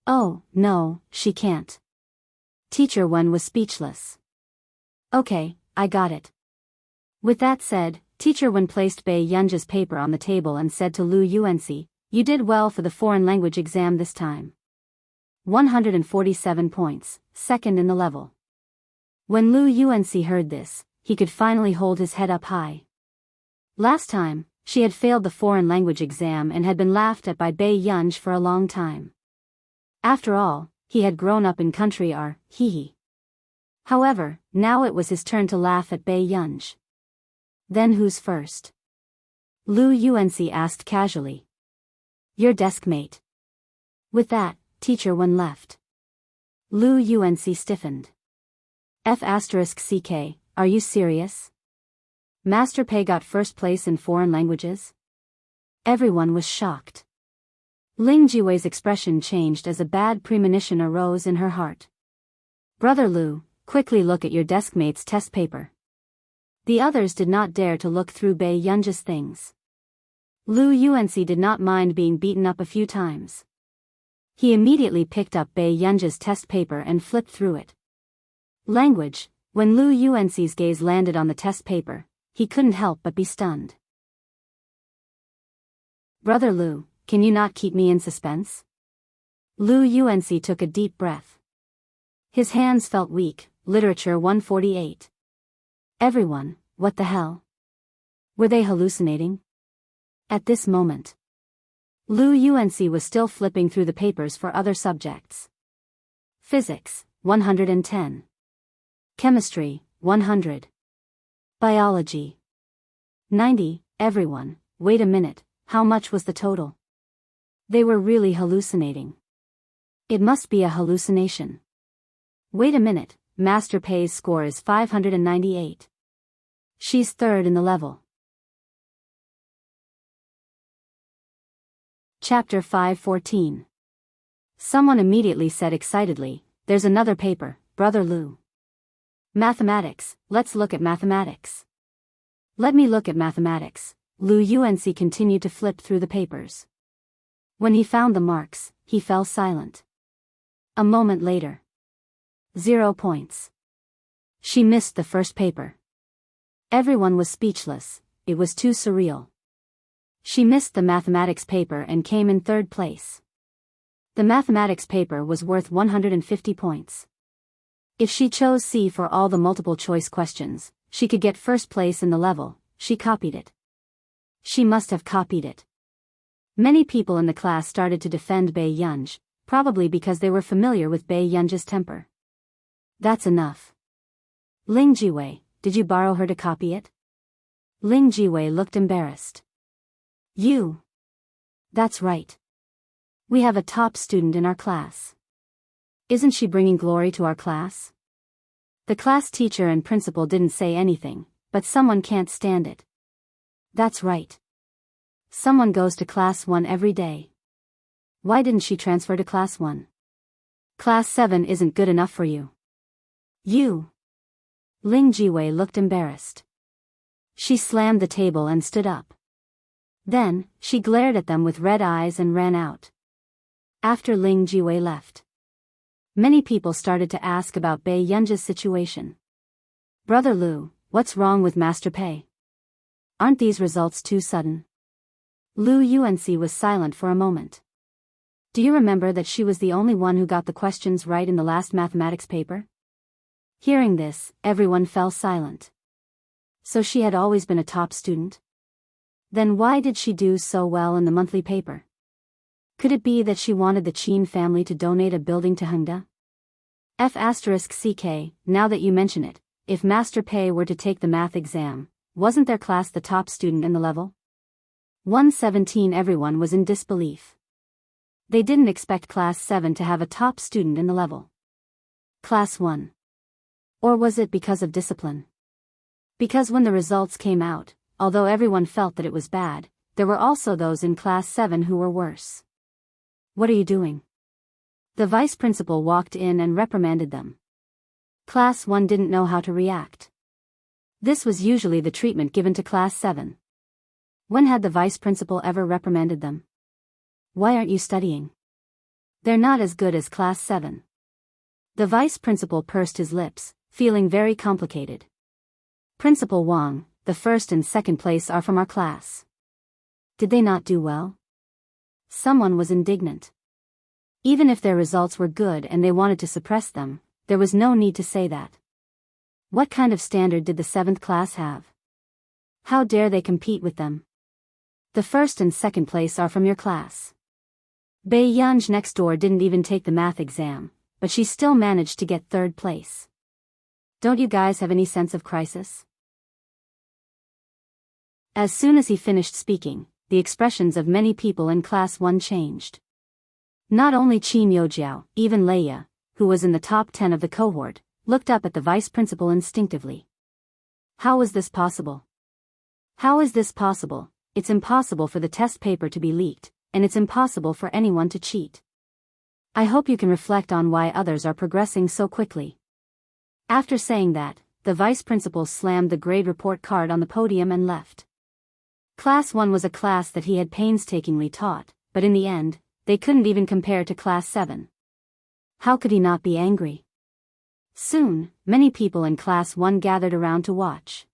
Oh, no, she can't. Teacher Wen was speechless. Okay, I got it. With that said, Teacher Wen placed Bei Yunj's paper on the table and said to Lu Yuanci, you did well for the foreign language exam this time. 147 points, second in the level. When Lu Yuanci heard this, he could finally hold his head up high. Last time, she had failed the foreign language exam and had been laughed at by Bei Yunj for a long time. After all, he had grown up in country hee. However, now it was his turn to laugh at Bei Yunj. Then who's first? Lu Yuanci asked casually. Your desk mate. With that, Teacher Wen left. Lu Yuanci stiffened. F***ck, are you serious? Master Pei got first place in foreign languages? Everyone was shocked. Ling Jiwei's expression changed as a bad premonition arose in her heart. Brother Lu, quickly look at your deskmate's test paper. The others did not dare to look through Bei Yunj's things. Lu Yuanci did not mind being beaten up a few times. He immediately picked up Bei Yunj's test paper and flipped through it. Language, when Lu Yuanci's gaze landed on the test paper, he couldn't help but be stunned. Brother Lu, can you not keep me in suspense? Lu Yuanci took a deep breath. His hands felt weak. Literature 148. Everyone, what the hell? Were they hallucinating? At this moment, Lu Yuanci was still flipping through the papers for other subjects. Physics, 110. Chemistry, 100. Biology, 90. Everyone, wait a minute, how much was the total? They were really hallucinating. It must be a hallucination. Wait a minute, Master Pei's score is 598. She's third in the level. Chapter 514. Someone immediately said excitedly, there's another paper, Brother Lu. Mathematics, let's look at mathematics. Let me look at mathematics. Lu Yuanci continued to flip through the papers. When he found the marks, he fell silent. A moment later. 0 points. She missed the first paper. Everyone was speechless, it was too surreal. She missed the mathematics paper and came in third place. The mathematics paper was worth 150 points. If she chose C for all the multiple choice questions, she could get first place in the level. She copied it. She must have copied it. Many people in the class started to defend Bei Yunj, probably because they were familiar with Bei Yunj's temper. That's enough. Ling Jiwei, did you borrow her to copy it? Ling Jiwei looked embarrassed. You. That's right. We have a top student in our class. Isn't she bringing glory to our class? The class teacher and principal didn't say anything, but someone can't stand it. That's right. Someone goes to class 1 every day. Why didn't she transfer to class 1? Class 7 isn't good enough for you. You. Ling Jiwei looked embarrassed. She slammed the table and stood up. Then, she glared at them with red eyes and ran out. After Ling Jiwei left, many people started to ask about Bei Yunj's situation. Brother Lu, what's wrong with Master Pei? Aren't these results too sudden? Lu Yuanci was silent for a moment. Do you remember that she was the only one who got the questions right in the last mathematics paper? Hearing this, everyone fell silent. So she had always been a top student? Then why did she do so well in the monthly paper? Could it be that she wanted the Qin family to donate a building to Hengda? F***ck, now that you mention it, if Master Pei were to take the math exam, wasn't their class the top student in the level? 117. Everyone was in disbelief. They didn't expect Class 7 to have a top student in the level. Class 1. Or was it because of discipline? Because when the results came out, although everyone felt that it was bad, there were also those in Class 7 who were worse. What are you doing? The vice principal walked in and reprimanded them. Class 1 didn't know how to react. This was usually the treatment given to Class 7. When had the vice principal ever reprimanded them? Why aren't you studying? They're not as good as Class 7. The vice principal pursed his lips, feeling very complicated. Principal Wang, the first and second place are from our class. Did they not do well? Someone was indignant. Even if their results were good and they wanted to suppress them, there was no need to say that. What kind of standard did the 7th class have? How dare they compete with them? The first and second place are from your class. Biyao next door didn't even take the math exam, but she still managed to get 3rd place. Don't you guys have any sense of crisis? As soon as he finished speaking, the expressions of many people in Class 1 changed. Not only Qin Youjiao, even Leia, who was in the top 10 of the cohort, looked up at the vice principal instinctively. How was this possible? How is this possible? It's impossible for the test paper to be leaked, and it's impossible for anyone to cheat. I hope you can reflect on why others are progressing so quickly. After saying that, the vice principal slammed the grade report card on the podium and left. Class 1 was a class that he had painstakingly taught, but in the end, they couldn't even compare to Class 7. How could he not be angry? Soon, many people in Class 1 gathered around to watch.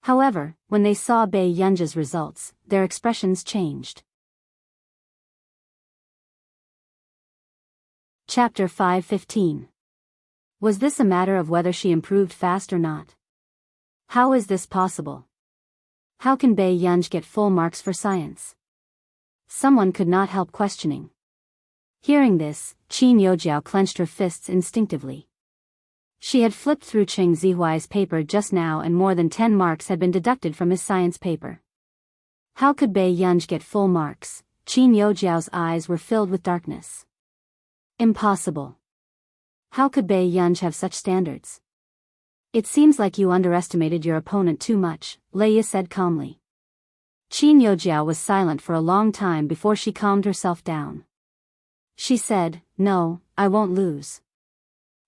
However, when they saw Biyao's results, their expressions changed. Chapter 5:15. Was this a matter of whether she improved fast or not? How is this possible? How can Biyao get full marks for science? Someone could not help questioning. Hearing this, Qin Youjiao clenched her fists instinctively. She had flipped through Cheng Zihuai's paper just now and more than 10 marks had been deducted from his science paper. How could Biyao get full marks? Qin Youjiao's eyes were filled with darkness. Impossible. How could Biyao have such standards? It seems like you underestimated your opponent too much, Leia said calmly. Qin Youjiao was silent for a long time before she calmed herself down. She said, "No, I won't lose."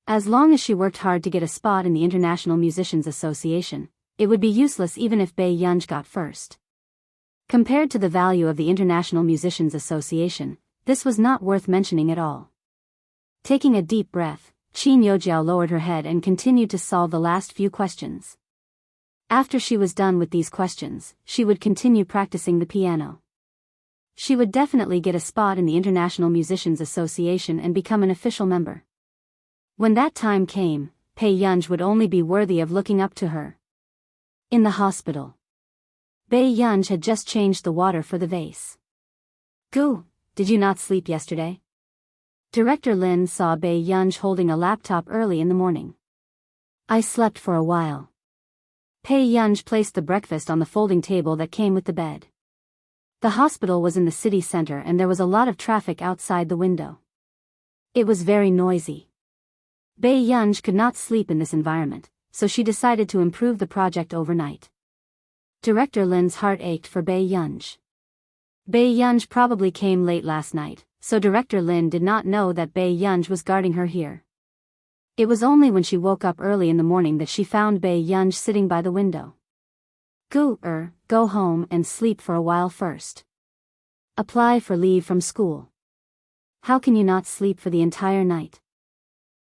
As long as she worked hard to get a spot in the International Musicians Association, it would be useless even if Biyao got first. Compared to the value of the International Musicians Association, this was not worth mentioning at all. Taking a deep breath, Qin Youjiao lowered her head and continued to solve the last few questions. After she was done with these questions, she would continue practicing the piano. She would definitely get a spot in the International Musicians Association and become an official member. When that time came, Biyao would only be worthy of looking up to her. In the hospital, Biyao had just changed the water for the vase. "Gu, did you not sleep yesterday?" Director Lin saw Biyao holding a laptop early in the morning. "I slept for a while." Biyao placed the breakfast on the folding table that came with the bed. The hospital was in the city center and there was a lot of traffic outside the window. It was very noisy. Biyao could not sleep in this environment, so she decided to improve the project overnight. Director Lin's heart ached for Biyao. Biyao probably came late last night, so Director Lin did not know that Biyao was guarding her here. It was only when she woke up early in the morning that she found Biyao sitting by the window. Go home and sleep for a while first. Apply for leave from school. How can you not sleep for the entire night?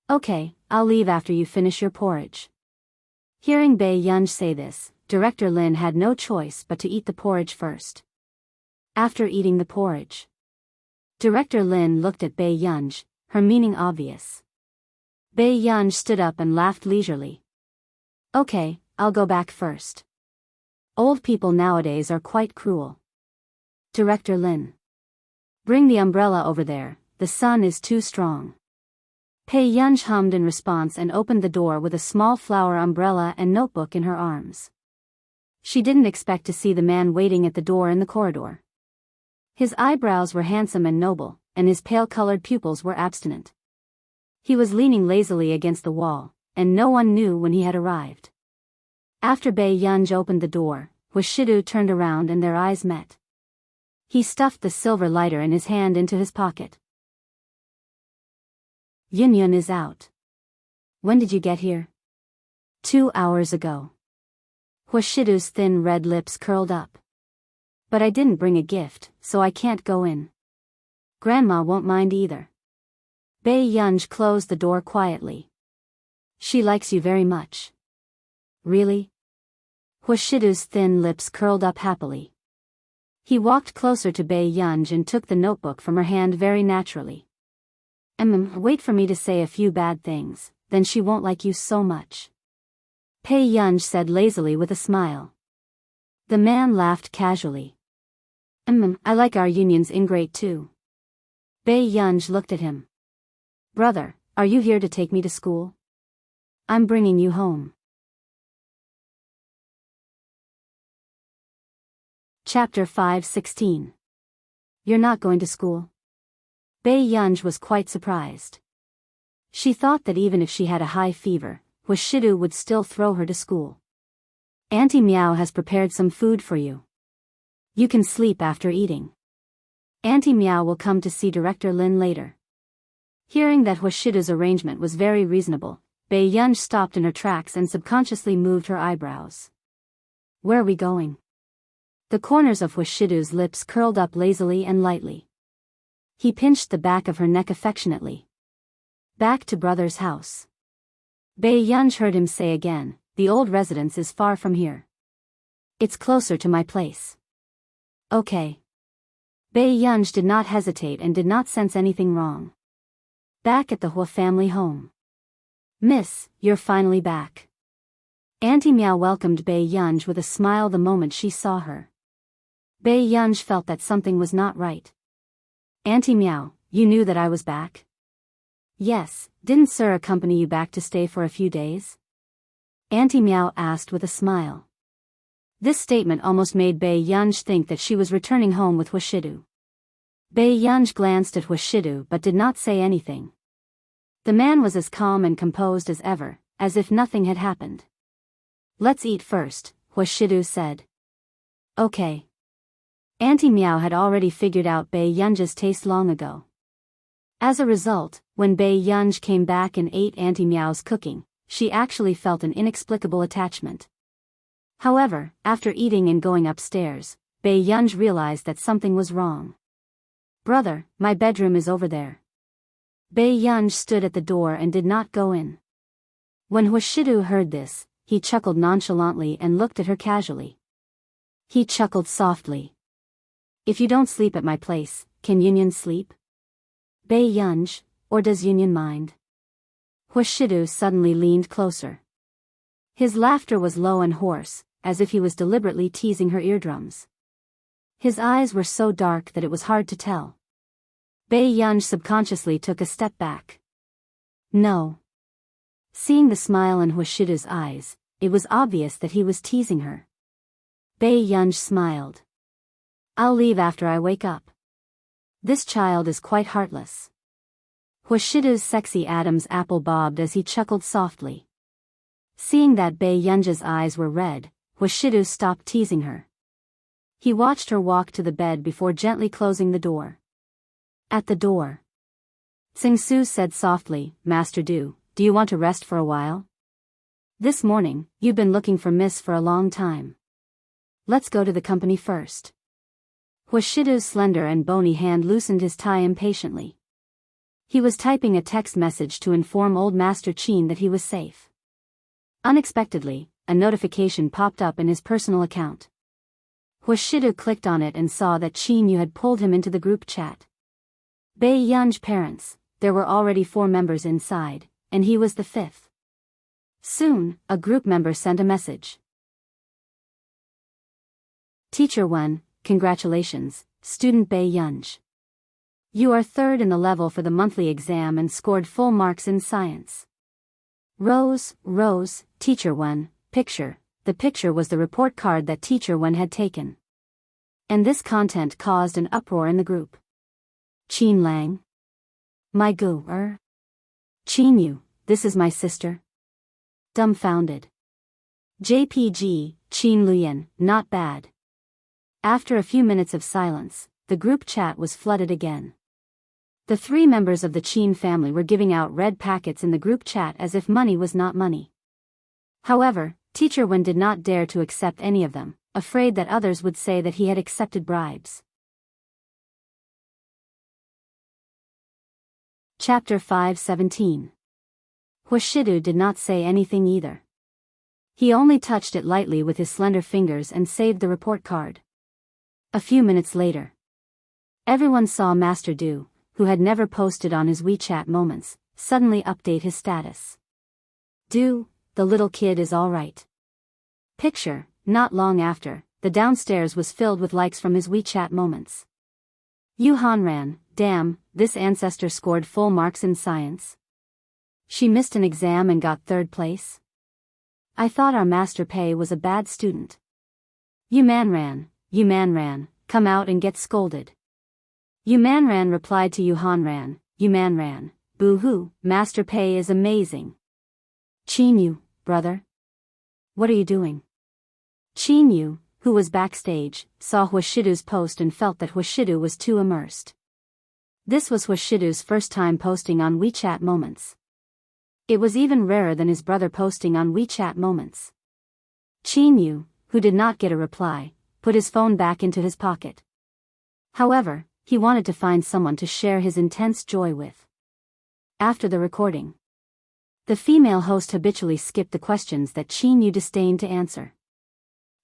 Okay, I'll leave after you finish your porridge. Hearing Biyao say this, Director Lin had no choice but to eat the porridge first. After eating the porridge, Director Lin looked at Biyao, her meaning obvious. Biyao stood up and laughed leisurely. Okay, I'll go back first. Old people nowadays are quite cruel. Director Lin. Bring the umbrella over there, the sun is too strong. Biyao hummed in response and opened the door with a small flower umbrella and notebook in her arms. She didn't expect to see the man waiting at the door in the corridor. His eyebrows were handsome and noble, and his pale-colored pupils were abstinent. He was leaning lazily against the wall, and no one knew when he had arrived. After Bei Yunj opened the door, Huashidu turned around and their eyes met. He stuffed the silver lighter in his hand into his pocket. Yunyun is out. When did you get here? 2 hours ago. Huashidu's thin red lips curled up. But I didn't bring a gift, so I can't go in. Grandma won't mind either. Bei Yunj closed the door quietly. She likes you very much. Really? Huashidu's thin lips curled up happily. He walked closer to Bei Yunj and took the notebook from her hand very naturally. Wait for me to say a few bad things, then she won't like you so much. Bei Yunj said lazily with a smile. The man laughed casually. I like our Yunyun's ingrate too. Bei Yunj looked at him. Brother, are you here to take me to school? I'm bringing you home. Chapter 5:16. You're not going to school? Bei Yunj was quite surprised. She thought that even if she had a high fever, Huashidu would still throw her to school. Auntie Miao has prepared some food for you. You can sleep after eating. Auntie Miao will come to see Director Lin later. Hearing that Huashidu's arrangement was very reasonable, Bei Yunj stopped in her tracks and subconsciously moved her eyebrows. Where are we going? The corners of Huashidu's lips curled up lazily and lightly. He pinched the back of her neck affectionately. Back to brother's house. Bei Yunj heard him say again, the old residence is far from here. It's closer to my place. Okay. Bei Yunj did not hesitate and did not sense anything wrong. Back at the Hua family home. Miss, you're finally back. Auntie Miao welcomed Bei Yunj with a smile the moment she saw her. Bei Yunj felt that something was not right. Auntie Miao, you knew that I was back? Yes, didn't Sir accompany you back to stay for a few days? Auntie Miao asked with a smile. This statement almost made Bei Yunj think that she was returning home with Huashidu. Bei Yunj glanced at Huashidu but did not say anything. The man was as calm and composed as ever, as if nothing had happened. Let's eat first, Huashidu said. Okay. Auntie Miao had already figured out Bei Yunj's taste long ago. As a result, when Bei Yunj came back and ate Auntie Miao's cooking, she actually felt an inexplicable attachment. However, after eating and going upstairs, Bei Yunj realized that something was wrong. Brother, my bedroom is over there. Bei Yunj stood at the door and did not go in. When Huashidu heard this, he chuckled nonchalantly and looked at her casually. He chuckled softly. If you don't sleep at my place, can Yunyun sleep? Bei Yunj, or does Yunyun mind? Huashidu suddenly leaned closer. His laughter was low and hoarse, as if he was deliberately teasing her eardrums. His eyes were so dark that it was hard to tell. Bei Yunj subconsciously took a step back. No. Seeing the smile in Huashidu's eyes, it was obvious that he was teasing her. Bei Yunj smiled. I'll leave after I wake up. This child is quite heartless. Huashidu's sexy Adam's apple bobbed as he chuckled softly. Seeing that Bei Yunj's eyes were red, Huashidu stopped teasing her. He watched her walk to the bed before gently closing the door. At the door, Tsingsu said softly, Master Du, do you want to rest for a while? This morning, you've been looking for Miss for a long time. Let's go to the company first. Huashidu's slender and bony hand loosened his tie impatiently. He was typing a text message to inform old Master Qin that he was safe. Unexpectedly, a notification popped up in his personal account. Huashidu clicked on it and saw that Qin Yu had pulled him into the group chat. Bei Yunj parents, there were already 4 members inside, and he was the 5th. Soon, a group member sent a message. Teacher 1, congratulations, student Bei Yunj. You are 3rd in the level for the monthly exam and scored full marks in science. Rose, Teacher 1, picture. The picture was the report card that Teacher 1 had taken. And this content caused an uproar in the group. Qin Lang? My gu. Qin Yu, this is my sister. Dumbfounded. JPG, Qin Luyan, not bad. After a few minutes of silence, the group chat was flooded again. The three members of the Qin family were giving out red packets in the group chat as if money was not money. However, Teacher Wen did not dare to accept any of them, afraid that others would say that he had accepted bribes. Chapter 5:17. Huashidu did not say anything either. He only touched it lightly with his slender fingers and saved the report card. A few minutes later, everyone saw Master Du, who had never posted on his WeChat moments, suddenly update his status. Du, the little kid is all right. Picture, not long after, the downstairs was filled with likes from his WeChat moments. Yu Hanran, damn, this ancestor scored full marks in science. She missed an exam and got 3rd place. I thought our Master Pei was a bad student. Yu Manran, come out and get scolded. Yu Manran replied to Yu Hanran, Yu Manran, boo-hoo, Master Pei is amazing. Qin Yu, brother. What are you doing? Qin Yu, who was backstage, saw Huashidu's post and felt that Huashidu was too immersed. This was Huashidu's first time posting on WeChat moments. It was even rarer than his brother posting on WeChat moments. Qin Yu, who did not get a reply, put his phone back into his pocket. However, he wanted to find someone to share his intense joy with. After the recording, the female host habitually skipped the questions that Qin Yu disdained to answer.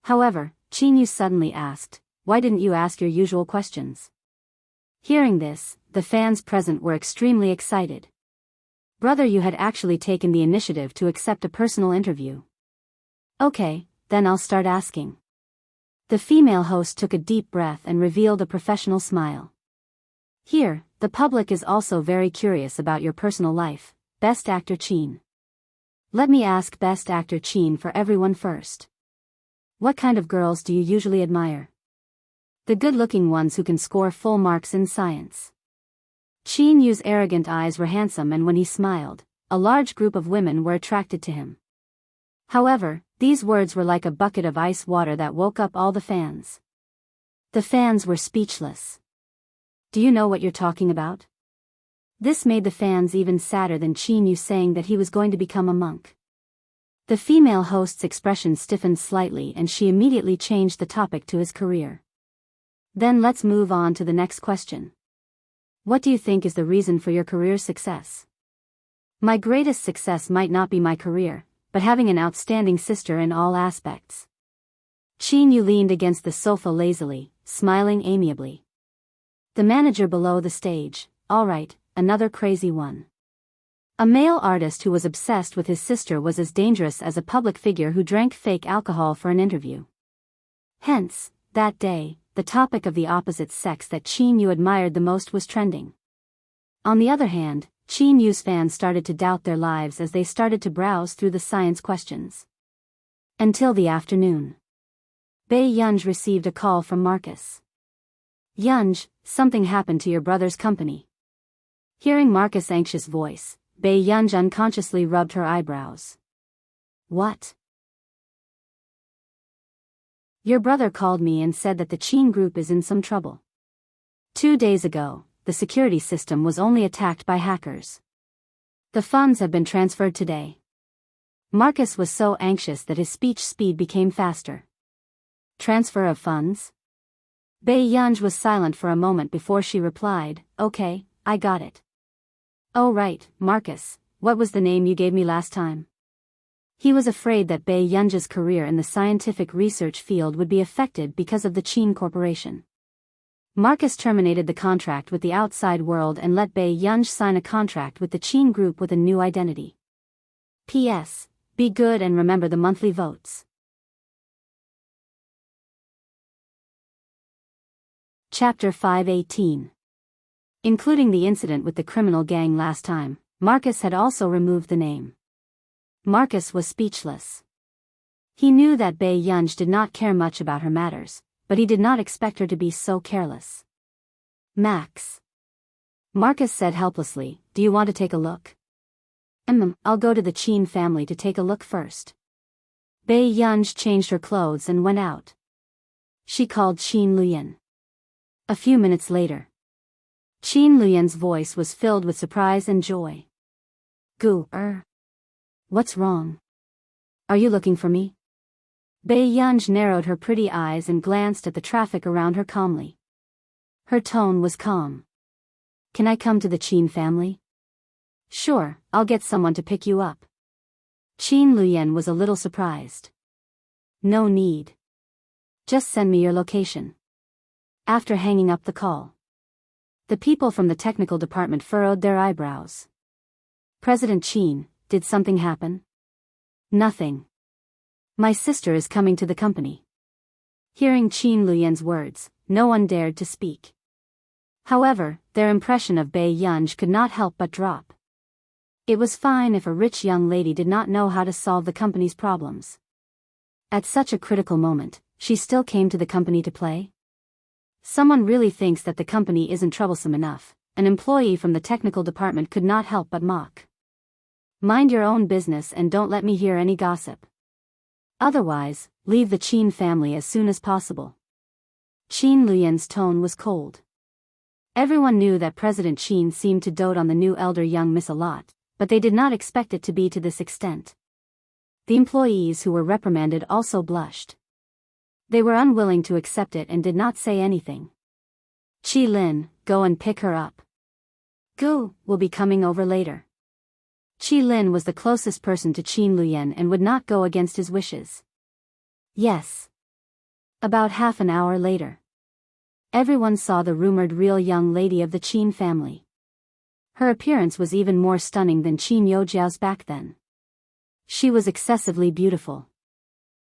However, Qin Yu suddenly asked, why didn't you ask your usual questions? Hearing this, the fans present were extremely excited. Brother Yu had actually taken the initiative to accept a personal interview. Okay, then I'll start asking. The female host took a deep breath and revealed a professional smile. Here, the public is also very curious about your personal life, Best Actor Qin. Let me ask Best Actor Qin for everyone first. What kind of girls do you usually admire? The good-looking ones who can score full marks in science. Qin Yu's arrogant eyes were handsome, and when he smiled, a large group of women were attracted to him. However, these words were like a bucket of ice water that woke up all the fans. The fans were speechless. Do you know what you're talking about? This made the fans even sadder than Qin Yu saying that he was going to become a monk. The female host's expression stiffened slightly and she immediately changed the topic to his career. Then let's move on to the next question. What do you think is the reason for your career success? My greatest success might not be my career, but having an outstanding sister in all aspects. Qin Yu leaned against the sofa lazily, smiling amiably. The manager below the stage, all right, another crazy one. A male artist who was obsessed with his sister was as dangerous as a public figure who drank fake alcohol for an interview. Hence, that day, the topic of the opposite sex that Qin Yu admired the most was trending. On the other hand, Qin Yu's fans started to doubt their lives as they started to browse through the science questions. Until the afternoon. Bei Yunj received a call from Marcus. Yunj, something happened to your brother's company. Hearing Marcus' anxious voice, Bei Yunj unconsciously rubbed her eyebrows. What? Your brother called me and said that the Qin group is in some trouble. 2 days ago, the security system was only attacked by hackers. The funds have been transferred today. Marcus was so anxious that his speech speed became faster. Transfer of funds? Bei Yunj was silent for a moment before she replied, okay, I got it. Oh right, Marcus, what was the name you gave me last time? He was afraid that Bei Yunj's career in the scientific research field would be affected because of the Qin Corporation. Marcus terminated the contract with the outside world and let Bei Yunj sign a contract with the Qin group with a new identity. P.S. Be good and remember the monthly votes. Chapter 5:18. Including the incident with the criminal gang last time, Marcus had also removed the name. Marcus was speechless. He knew that Bei Yunj did not care much about her matters, but he did not expect her to be so careless. Max. Marcus said helplessly, do you want to take a look? I'll go to the Qin family to take a look first. Bei Yunj changed her clothes and went out. She called Qin Luyan. A few minutes later, Qin Luyan's voice was filled with surprise and joy. What's wrong? Are you looking for me? Bei Yunj narrowed her pretty eyes and glanced at the traffic around her calmly. Her tone was calm. Can I come to the Qin family? Sure, I'll get someone to pick you up. Qin Luyan was a little surprised. No need. Just send me your location. After hanging up the call, the people from the technical department furrowed their eyebrows. President Qin, did something happen? Nothing. My sister is coming to the company. Hearing Qin Luyan's words, no one dared to speak. However, their impression of Bei Yunj could not help but drop. It was fine if a rich young lady did not know how to solve the company's problems. At such a critical moment, she still came to the company to play? Someone really thinks that the company isn't troublesome enough. An employee from the technical department could not help but mock. Mind your own business and don't let me hear any gossip. Otherwise, leave the Qin family as soon as possible. Qin Luyan's tone was cold. Everyone knew that President Qin seemed to dote on the new elder young miss a lot, but they did not expect it to be to this extent. The employees who were reprimanded also blushed. They were unwilling to accept it and did not say anything. Qi Lin, go and pick her up. Gu will be coming over later. Qi Lin was the closest person to Qin Luyan and would not go against his wishes. Yes. About half an hour later, everyone saw the rumored real young lady of the Qin family. Her appearance was even more stunning than Qin Youjiao's back then. She was excessively beautiful.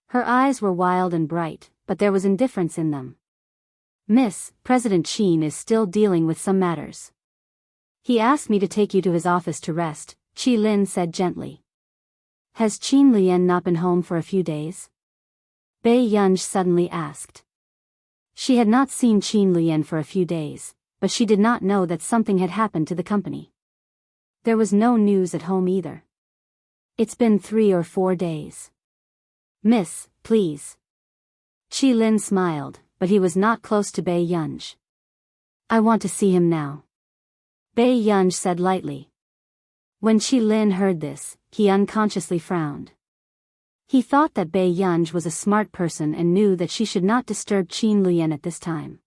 Her eyes were wild and bright, but there was indifference in them. Miss, President Qin is still dealing with some matters. He asked me to take you to his office to rest, Qi Lin said gently. Has Qin Luyan not been home for a few days? Bei Yunj suddenly asked. She had not seen Qin Luyan for a few days, but she did not know that something had happened to the company. There was no news at home either. It's been 3 or 4 days. Miss, please. Qi Lin smiled, but he was not close to Bei Yunj. I want to see him now. Bei Yunj said lightly. When Qi Lin heard this, he unconsciously frowned. He thought that Bei Yunj was a smart person and knew that she should not disturb Qin Luyan at this time.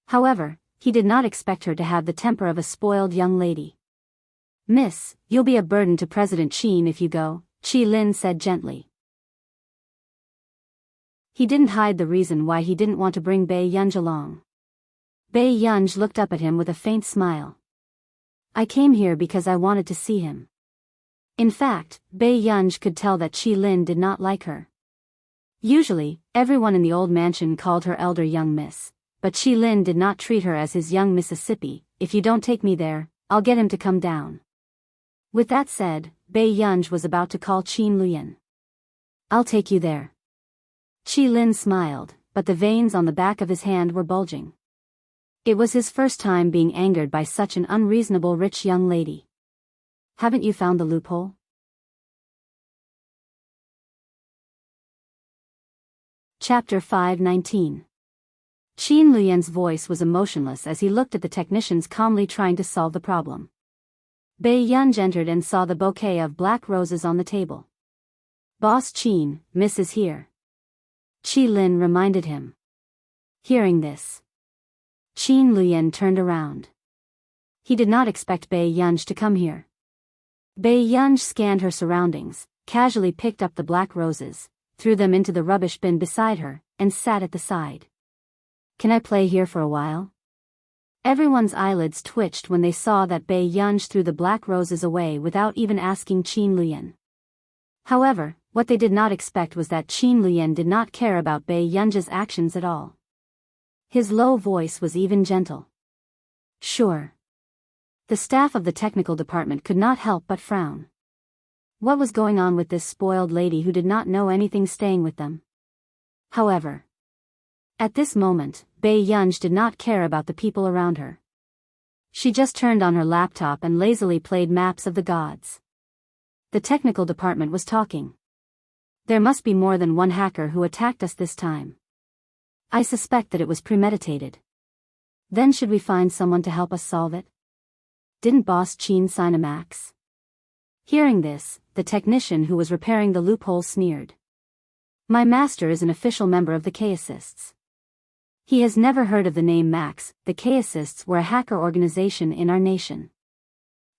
However, he did not expect her to have the temper of a spoiled young lady. Miss, you'll be a burden to President Qin if you go, Qi Lin said gently. He didn't hide the reason why he didn't want to bring Bei Yunj along. Bei Yunj looked up at him with a faint smile. I came here because I wanted to see him. In fact, Bei Yunj could tell that Qi Lin did not like her. Usually, everyone in the old mansion called her elder young miss, but Qi Lin did not treat her as his young Mississippi. If you don't take me there, I'll get him to come down. With that said, Bei Yunj was about to call Qin Luyan. I'll take you there. Qi Lin smiled, but the veins on the back of his hand were bulging. It was his first time being angered by such an unreasonable rich young lady. Haven't you found the loophole? Chapter 5:19. Qin Luyan's voice was emotionless as he looked at the technicians calmly trying to solve the problem. Bei Yunj entered and saw the bouquet of black roses on the table. Boss Qin, Miss is here. Qi Lin reminded him. Hearing this, Qin Luyan turned around. He did not expect Bei Yunj to come here. Bei Yunj scanned her surroundings, casually picked up the black roses, threw them into the rubbish bin beside her, and sat at the side. Can I play here for a while? Everyone's eyelids twitched when they saw that Bei Yunj threw the black roses away without even asking Qin Luyan. However, what they did not expect was that Qin Luyan did not care about Bei Yunj's actions at all. His low voice was even gentle. Sure. The staff of the technical department could not help but frown. What was going on with this spoiled lady who did not know anything staying with them? However, at this moment, Bei Yunj did not care about the people around her. She just turned on her laptop and lazily played maps of the gods. The technical department was talking. There must be more than one hacker who attacked us this time. I suspect that it was premeditated. Then should we find someone to help us solve it? Didn't Boss Chin sign a max? Hearing this, the technician who was repairing the loophole sneered. My master is an official member of the K-Assists. He has never heard of the name Max. The K-Assists were a hacker organization in our nation.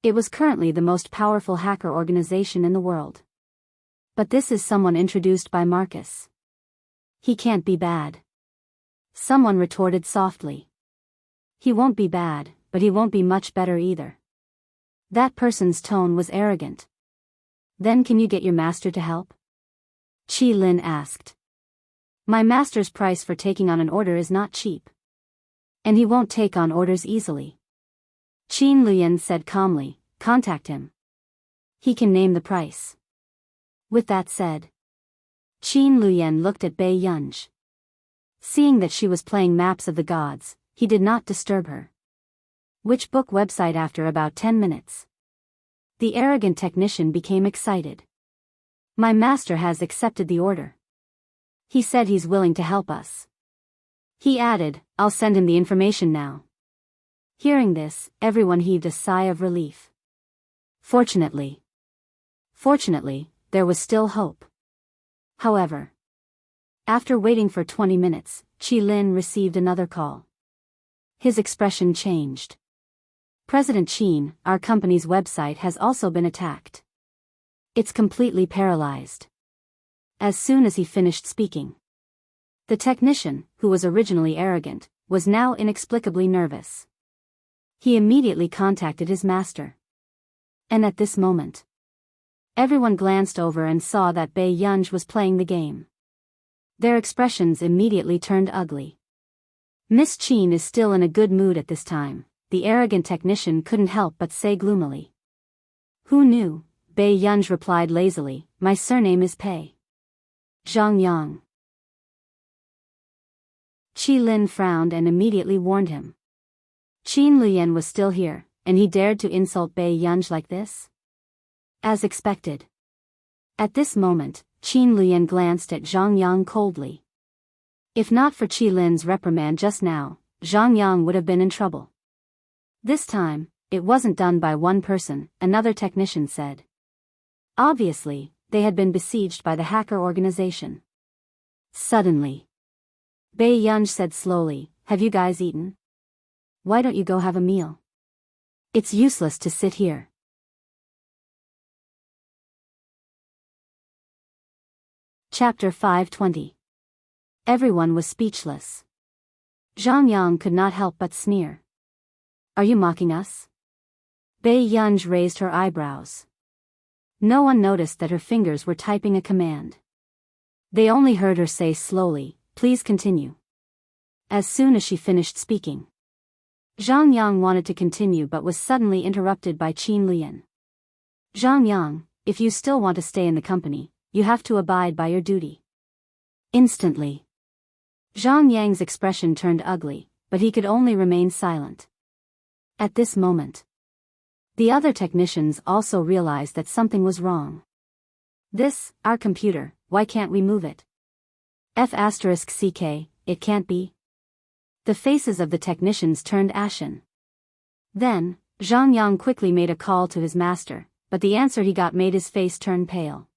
It was currently the most powerful hacker organization in the world. But this is someone introduced by Marcus. He can't be bad. Someone retorted softly. He won't be bad, but he won't be much better either. That person's tone was arrogant. Then can you get your master to help? Qi Lin asked. My master's price for taking on an order is not cheap. And he won't take on orders easily. Qin Luyan said calmly, contact him. He can name the price. With that said, Qin Luyan looked at Bei Yunj. Seeing that she was playing maps of the gods, he did not disturb her. Which book website? After about 10 minutes. The arrogant technician became excited. My master has accepted the order. He said he's willing to help us. He added, I'll send him the information now. Hearing this, everyone heaved a sigh of relief. Fortunately, there was still hope. However, after waiting for 20 minutes, Qi Lin received another call. His expression changed. President Qin, our company's website has also been attacked. It's completely paralyzed. As soon as he finished speaking, the technician, who was originally arrogant, was now inexplicably nervous. He immediately contacted his master. And at this moment, everyone glanced over and saw that Bei Yunj was playing the game. Their expressions immediately turned ugly. Miss Qin is still in a good mood at this time, the arrogant technician couldn't help but say gloomily. Who knew? Bei Yunj replied lazily, my surname is Pei. Zhang Yang. Qi Lin frowned and immediately warned him. Qin Luyan was still here, and he dared to insult Bei Yunj like this? As expected. At this moment, Qin Luyan glanced at Zhang Yang coldly. If not for Qi Lin's reprimand just now, Zhang Yang would have been in trouble. This time, it wasn't done by one person, another technician said. Obviously, they had been besieged by the hacker organization. Suddenly, Bei Yunj said slowly, have you guys eaten? Why don't you go have a meal? It's useless to sit here. Chapter 520. Everyone was speechless. Zhang Yang could not help but sneer. Are you mocking us? Bei Yunj raised her eyebrows. No one noticed that her fingers were typing a command. They only heard her say slowly, please continue. As soon as she finished speaking, Zhang Yang wanted to continue but was suddenly interrupted by Qin Luyan. Zhang Yang, if you still want to stay in the company, you have to abide by your duty. Instantly, Zhang Yang's expression turned ugly, but he could only remain silent. At this moment, the other technicians also realized that something was wrong. This, our computer, why can't we move it? F***ck, it can't be. The faces of the technicians turned ashen. Then, Zhang Yang quickly made a call to his master, but the answer he got made his face turn pale.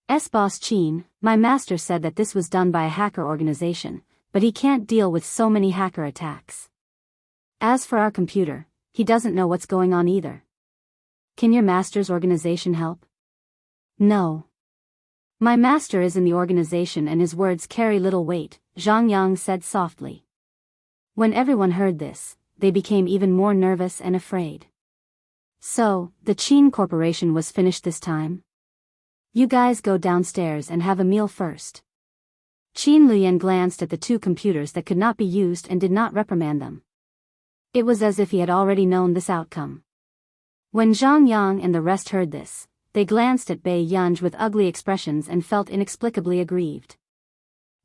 Boss Qin, my master said that this was done by a hacker organization, but he can't deal with so many hacker attacks. As for our computer, he doesn't know what's going on either. Can your master's organization help? No. My master is in the organization and his words carry little weight, Zhang Yang said softly. When everyone heard this, they became even more nervous and afraid. So, the Qin Corporation was finished this time? You guys go downstairs and have a meal first. Qin Luyan glanced at the two computers that could not be used and did not reprimand them. It was as if he had already known this outcome. When Zhang Yang and the rest heard this, they glanced at Bei Yunj with ugly expressions and felt inexplicably aggrieved.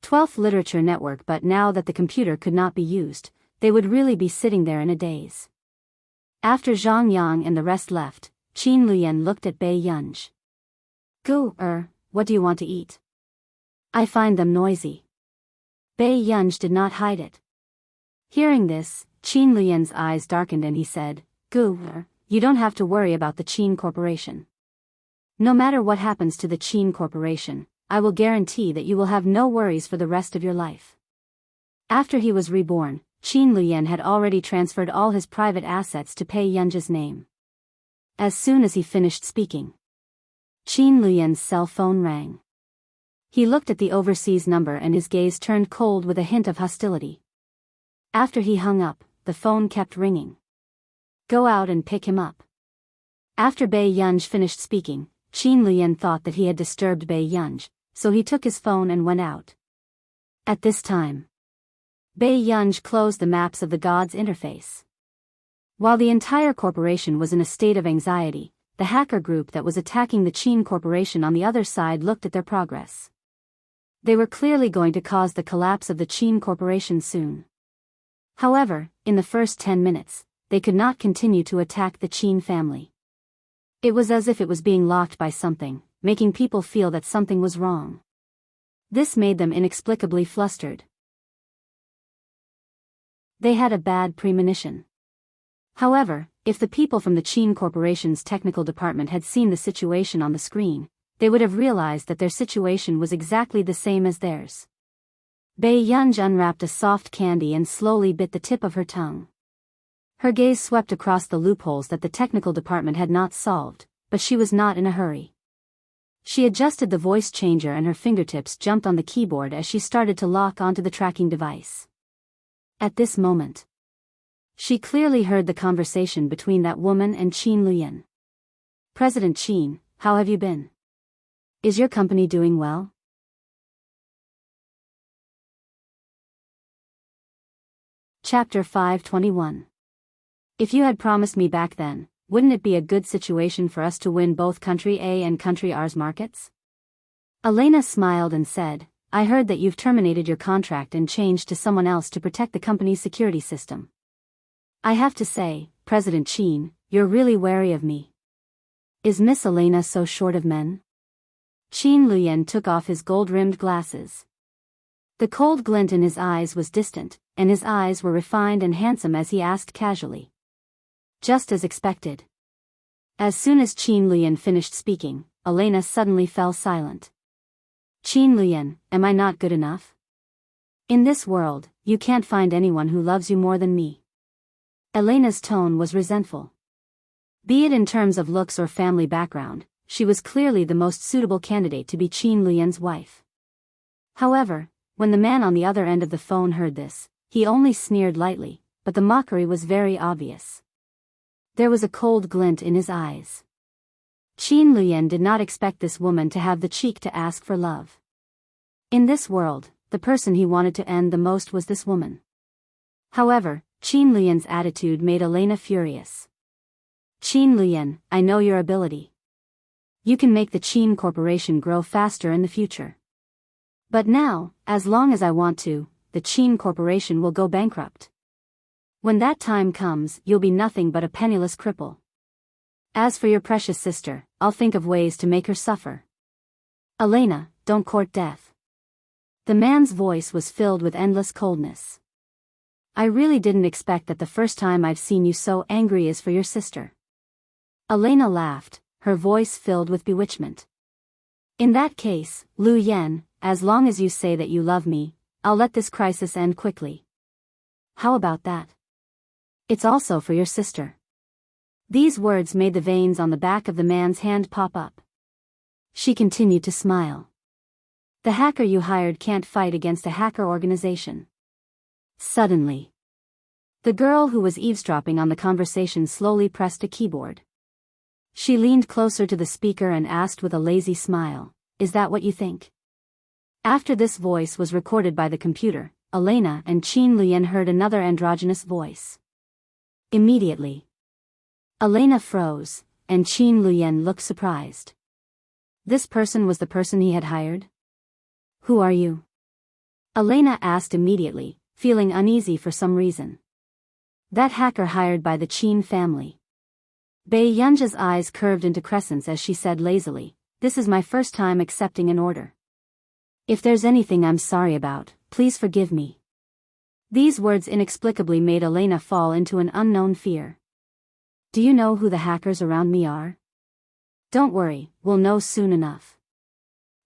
12th Literature Network, but now that the computer could not be used, they would really be sitting there in a daze. After Zhang Yang and the rest left, Qin Luyan looked at Bei Yunj. What do you want to eat? I find them noisy. Bei Yunj did not hide it. Hearing this, Qin Luyan's eyes darkened and he said, You don't have to worry about the Qin Corporation. No matter what happens to the Qin Corporation, I will guarantee that you will have no worries for the rest of your life. After he was reborn, Qin Luyan had already transferred all his private assets to Bei Yunj's name. As soon as he finished speaking, Qin Luyan's cell phone rang. He looked at the overseas number and his gaze turned cold with a hint of hostility. After he hung up, the phone kept ringing. Go out and pick him up. After Bei Yunj finished speaking, Qin Luyan thought that he had disturbed Bei Yunj, so he took his phone and went out. At this time, Bei Yunj closed the Maps of the Gods interface. While the entire corporation was in a state of anxiety, the hacker group that was attacking the Qin Corporation on the other side looked at their progress. They were clearly going to cause the collapse of the Qin Corporation soon. However, in the first 10 minutes, they could not continue to attack the Qin family. It was as if it was being locked by something, making people feel that something was wrong. This made them inexplicably flustered. They had a bad premonition. However, if the people from the Qin Corporation's technical department had seen the situation on the screen, they would have realized that their situation was exactly the same as theirs. Bei Yunj unwrapped a soft candy and slowly bit the tip of her tongue. Her gaze swept across the loopholes that the technical department had not solved, but she was not in a hurry. She adjusted the voice changer and her fingertips jumped on the keyboard as she started to lock onto the tracking device. At this moment, she clearly heard the conversation between that woman and Qin Luyan. President Qin, how have you been? Is your company doing well? Chapter 521. If you had promised me back then, wouldn't it be a good situation for us to win both Country A and Country R's markets? Elena smiled and said, I heard that you've terminated your contract and changed to someone else to protect the company's security system. I have to say, President Qin, you're really wary of me. Is Miss Elena so short of men? Qin Luyan took off his gold-rimmed glasses. The cold glint in his eyes was distant, and his eyes were refined and handsome as he asked casually. Just as expected. As soon as Qin Luyan finished speaking, Elena suddenly fell silent. Qin Luyan, am I not good enough? In this world, you can't find anyone who loves you more than me. Elena's tone was resentful. Be it in terms of looks or family background, she was clearly the most suitable candidate to be Qin Luyan's wife. However, when the man on the other end of the phone heard this, he only sneered lightly, but the mockery was very obvious. There was a cold glint in his eyes. Qin Luyan did not expect this woman to have the cheek to ask for love. In this world, the person he wanted to end the most was this woman. However, Qin Luyan's attitude made Elena furious. Qin Luyan, I know your ability. You can make the Qin Corporation grow faster in the future. But now, as long as I want to, the Qin Corporation will go bankrupt. When that time comes, you'll be nothing but a penniless cripple. As for your precious sister, I'll think of ways to make her suffer. Elena, don't court death. The man's voice was filled with endless coldness. I really didn't expect that the first time I've seen you so angry is for your sister. Elena laughed, her voice filled with bewitchment. In that case, Lu Yan, as long as you say that you love me, I'll let this crisis end quickly. How about that? It's also for your sister. These words made the veins on the back of the man's hand pop up. She continued to smile. The hacker you hired can't fight against a hacker organization. Suddenly, the girl who was eavesdropping on the conversation slowly pressed a keyboard. She leaned closer to the speaker and asked with a lazy smile, Is that what you think? After this voice was recorded by the computer, Elena and Qin Luyan heard another androgynous voice. Immediately, Elena froze, and Qin Luyan looked surprised. This person was the person he had hired? Who are you? Elena asked immediately, feeling uneasy for some reason. That hacker hired by the Qin family. Bei Yunja's eyes curved into crescents as she said lazily, "This is my first time accepting an order. If there's anything I'm sorry about, please forgive me." These words inexplicably made Elena fall into an unknown fear. "Do you know who the hackers around me are?" "Don't worry, we'll know soon enough."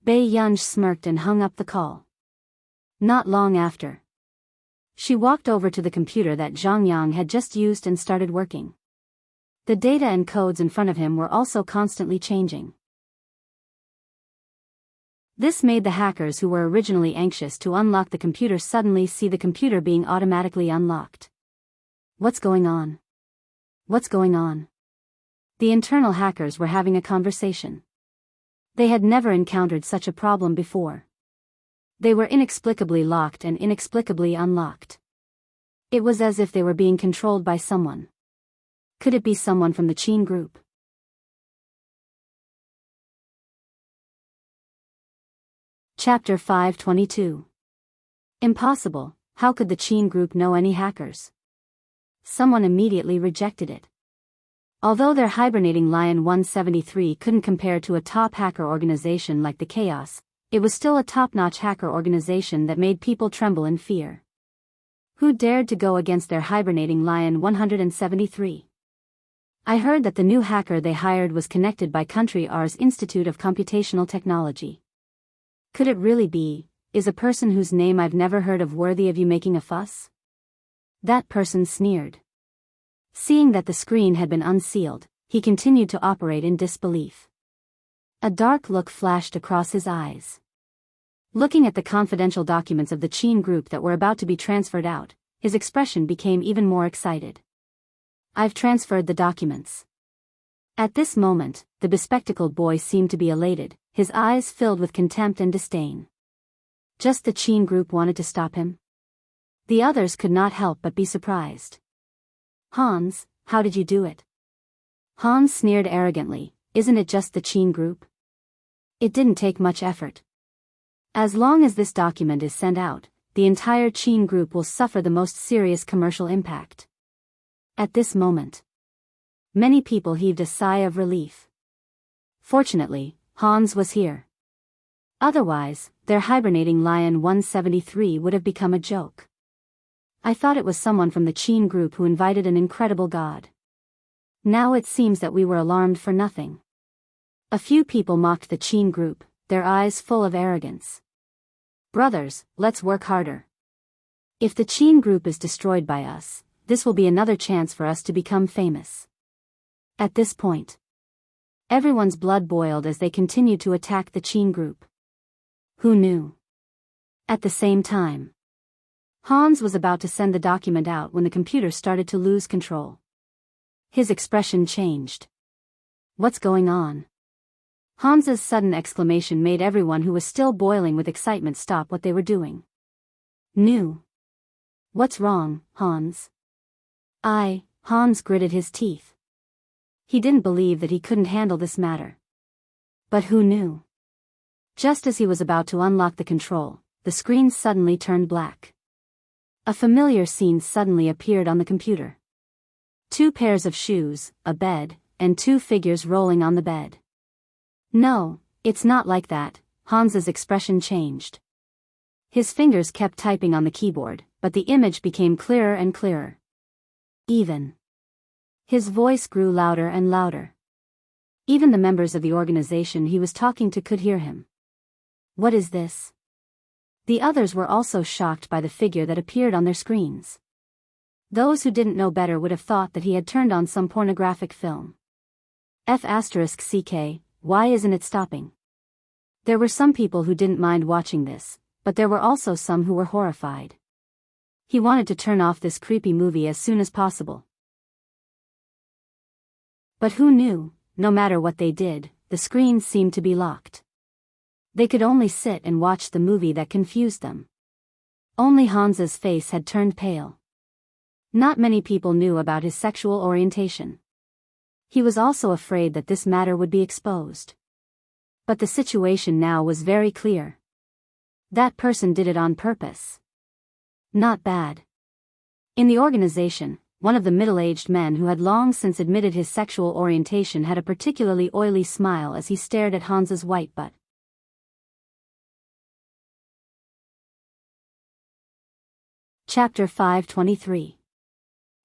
Bei Yunj smirked and hung up the call. Not long after, she walked over to the computer that Zhang Yang had just used and started working. The data and codes in front of him were also constantly changing. This made the hackers who were originally anxious to unlock the computer suddenly see the computer being automatically unlocked. What's going on? What's going on? The internal hackers were having a conversation. They had never encountered such a problem before. They were inexplicably locked and inexplicably unlocked. It was as if they were being controlled by someone. Could it be someone from the Qin group? Chapter 522. Impossible, how could the Qin group know any hackers? Someone immediately rejected it. Although their hibernating Lion 173 couldn't compare to a top hacker organization like the Chaos, it was still a top-notch hacker organization that made people tremble in fear. Who dared to go against their hibernating Lion 173? I heard that the new hacker they hired was connected by Country R's Institute of Computational Technology. Could it really be, is a person whose name I've never heard of worthy of you making a fuss? That person sneered. Seeing that the screen had been unsealed, he continued to operate in disbelief. A dark look flashed across his eyes. Looking at the confidential documents of the Qin group that were about to be transferred out, his expression became even more excited. "I've transferred the documents." At this moment, the bespectacled boy seemed to be elated, his eyes filled with contempt and disdain. Just the Qin group wanted to stop him? The others could not help but be surprised. "Hans, how did you do it?" Hans sneered arrogantly, "Isn't it just the Qin group? It didn't take much effort. As long as this document is sent out, the entire Qin group will suffer the most serious commercial impact." At this moment, many people heaved a sigh of relief. Fortunately, Hans was here. Otherwise, their hibernating Lion 173 would have become a joke. "I thought it was someone from the Qin group who invited an incredible god. Now it seems that we were alarmed for nothing." A few people mocked the Qin group, their eyes full of arrogance. "Brothers, let's work harder. If the Qin group is destroyed by us, this will be another chance for us to become famous." At this point, everyone's blood boiled as they continued to attack the Qin group. Who knew? At the same time, Hans was about to send the document out when the computer started to lose control. His expression changed. "What's going on?" Hans's sudden exclamation made everyone who was still boiling with excitement stop what they were doing. "New? What's wrong, Hans?" Hans gritted his teeth. He didn't believe that he couldn't handle this matter. But who knew? Just as he was about to unlock the control, the screen suddenly turned black. A familiar scene suddenly appeared on the computer. 2 pairs of shoes, a bed, and 2 figures rolling on the bed. "No, it's not like that," Hans's expression changed. His fingers kept typing on the keyboard, but the image became clearer and clearer. His voice grew louder and louder. Even the members of the organization he was talking to could hear him. "What is this?" The others were also shocked by the figure that appeared on their screens. Those who didn't know better would have thought that he had turned on some pornographic film. F***ck, why isn't it stopping? There were some people who didn't mind watching this, but there were also some who were horrified. He wanted to turn off this creepy movie as soon as possible. But who knew, no matter what they did, the screens seemed to be locked. They could only sit and watch the movie that confused them. Only Hans's face had turned pale. Not many people knew about his sexual orientation. He was also afraid that this matter would be exposed. But the situation now was very clear. That person did it on purpose. Not bad. In the organization, one of the middle-aged men who had long since admitted his sexual orientation had a particularly oily smile as he stared at Hans's white butt. Chapter 523.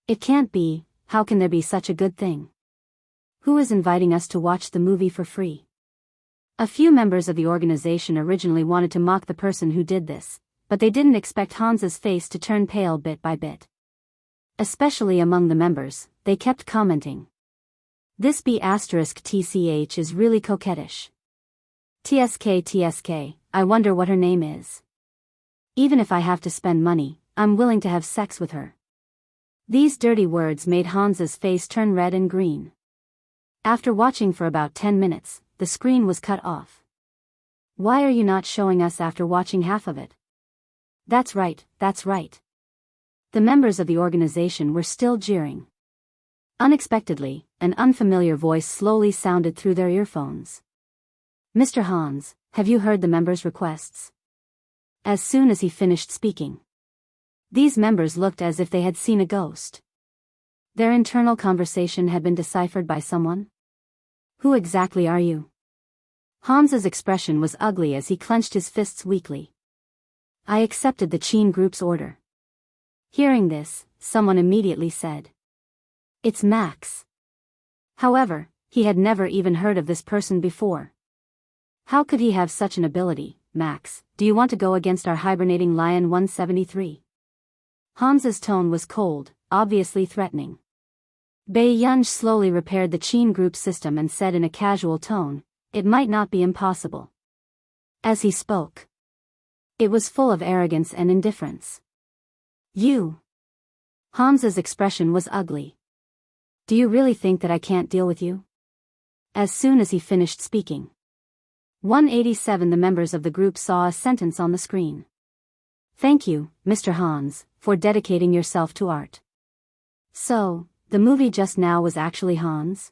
It can't be, how can there be such a good thing? Who is inviting us to watch the movie for free? A few members of the organization originally wanted to mock the person who did this, but they didn't expect Hans's face to turn pale bit by bit. Especially among the members, they kept commenting. This B***TCH is really coquettish. TSK, I wonder what her name is. Even if I have to spend money, I'm willing to have sex with her. These dirty words made Hans's face turn red and green. After watching for about 10 minutes, the screen was cut off. Why are you not showing us after watching half of it? That's right, that's right. The members of the organization were still jeering. Unexpectedly, an unfamiliar voice slowly sounded through their earphones. Mr. Hans, have you heard the members' requests? As soon as he finished speaking, these members looked as if they had seen a ghost. Their internal conversation had been deciphered by someone? Who exactly are you? Hans's expression was ugly as he clenched his fists weakly. I accepted the Qin group's order. Hearing this, someone immediately said. It's Max. However, he had never even heard of this person before. How could he have such an ability? Max, do you want to go against our hibernating lion 173? Hans's tone was cold, obviously threatening. Biyao slowly repaired the Qin group system and said in a casual tone, it might not be impossible. As he spoke, it was full of arrogance and indifference. You. Hans's expression was ugly. Do you really think that I can't deal with you? As soon as he finished speaking, 187 the members of the group saw a sentence on the screen. Thank you, Mr. Hans, for dedicating yourself to art. So, the movie just now was actually Hans?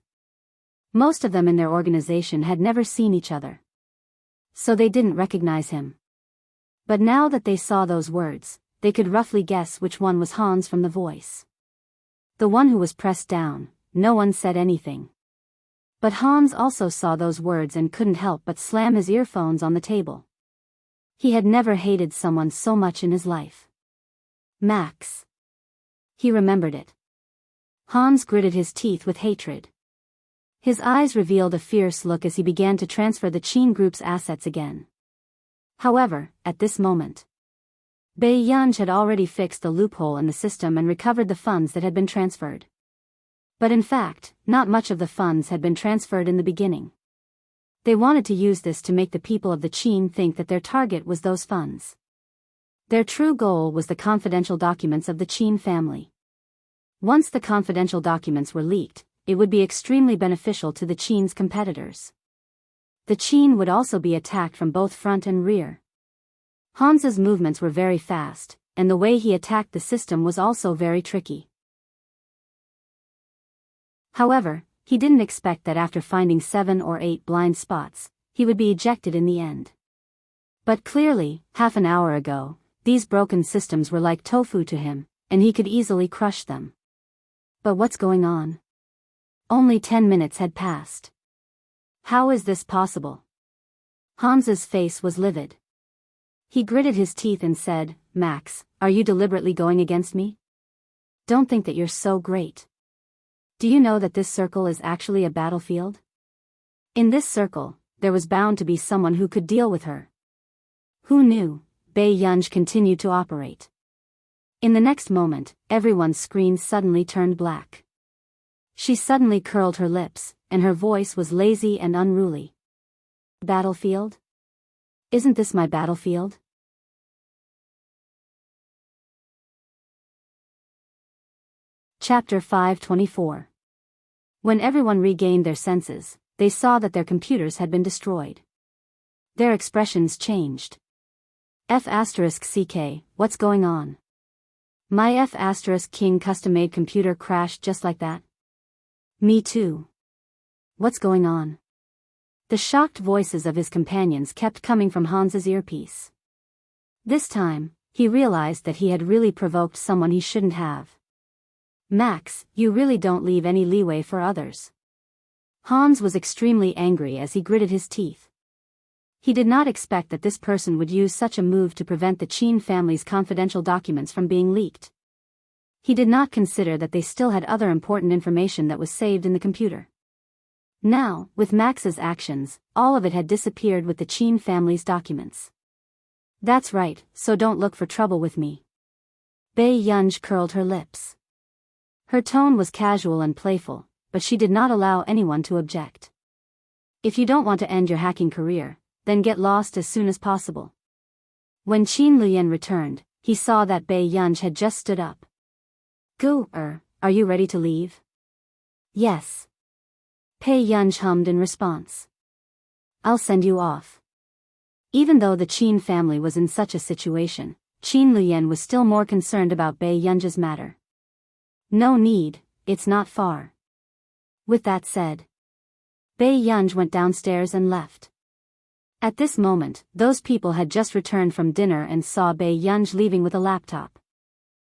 Most of them in their organization had never seen each other, so they didn't recognize him. But now that they saw those words, they could roughly guess which one was Hans from the voice. The one who was pressed down. No one said anything. But Hans also saw those words and couldn't help but slam his earphones on the table. He had never hated someone so much in his life. Max. He remembered it. Hans gritted his teeth with hatred. His eyes revealed a fierce look as he began to transfer the Qin group's assets again. However, at this moment, Biyao had already fixed the loophole in the system and recovered the funds that had been transferred. But in fact, not much of the funds had been transferred in the beginning. They wanted to use this to make the people of the Qin think that their target was those funds. Their true goal was the confidential documents of the Qin family. Once the confidential documents were leaked, it would be extremely beneficial to the Qin's competitors. The Qin would also be attacked from both front and rear. Hans's movements were very fast, and the way he attacked the system was also very tricky. However, he didn't expect that after finding 7 or 8 blind spots, he would be ejected in the end. But clearly, half an hour ago, these broken systems were like tofu to him, and he could easily crush them. But what's going on? Only 10 minutes had passed. How is this possible? Hans's face was livid. He gritted his teeth and said, Max, are you deliberately going against me? Don't think that you're so great. Do you know that this circle is actually a battlefield? In this circle, there was bound to be someone who could deal with her. Who knew? Biyao continued to operate. In the next moment, everyone's screen suddenly turned black. She suddenly curled her lips, and her voice was lazy and unruly. Battlefield? Isn't this my battlefield? Chapter 524. When everyone regained their senses, they saw that their computers had been destroyed. Their expressions changed. F***CK, what's going on? My F***King custom-made computer crashed just like that? Me too. What's going on? The shocked voices of his companions kept coming from Hans's earpiece. This time, he realized that he had really provoked someone he shouldn't have. Max, you really don't leave any leeway for others. Hans was extremely angry as he gritted his teeth. He did not expect that this person would use such a move to prevent the Qin family's confidential documents from being leaked. He did not consider that they still had other important information that was saved in the computer. Now, with Max's actions, all of it had disappeared with the Qin family's documents. That's right, so don't look for trouble with me. Bei Yunj curled her lips. Her tone was casual and playful, but she did not allow anyone to object. If you don't want to end your hacking career, then get lost as soon as possible. When Qin Luyan returned, he saw that Bei Yunj had just stood up. Are you ready to leave? Yes. Bei Yunj hummed in response. I'll send you off. Even though the Qin family was in such a situation, Qin Luyan was still more concerned about Bei Yunj's matter. No need, it's not far. With that said, Bei Yunj went downstairs and left. At this moment, those people had just returned from dinner and saw Bei Yunj leaving with a laptop.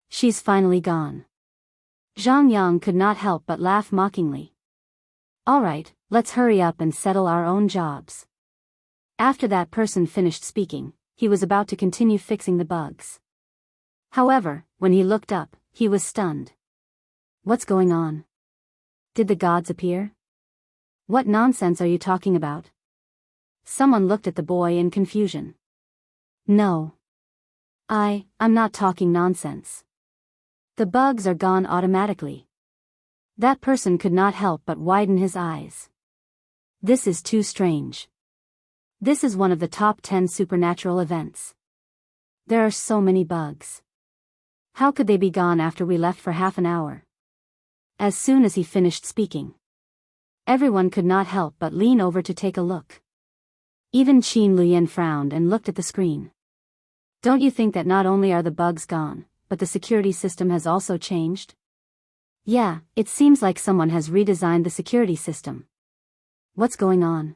She's finally gone. Zhang Yang could not help but laugh mockingly. Alright, let's hurry up and settle our own jobs. After that person finished speaking, he was about to continue fixing the bugs. However, when he looked up, he was stunned. What's going on? Did the gods appear? What nonsense are you talking about? Someone looked at the boy in confusion. No. I'm not talking nonsense. The bugs are gone automatically. That person could not help but widen his eyes. This is too strange. This is one of the top 10 supernatural events. There are so many bugs. How could they be gone after we left for half an hour? As soon as he finished speaking, everyone could not help but lean over to take a look. Even Qin Luyan frowned and looked at the screen. Don't you think that not only are the bugs gone, but the security system has also changed? Yeah, it seems like someone has redesigned the security system. What's going on?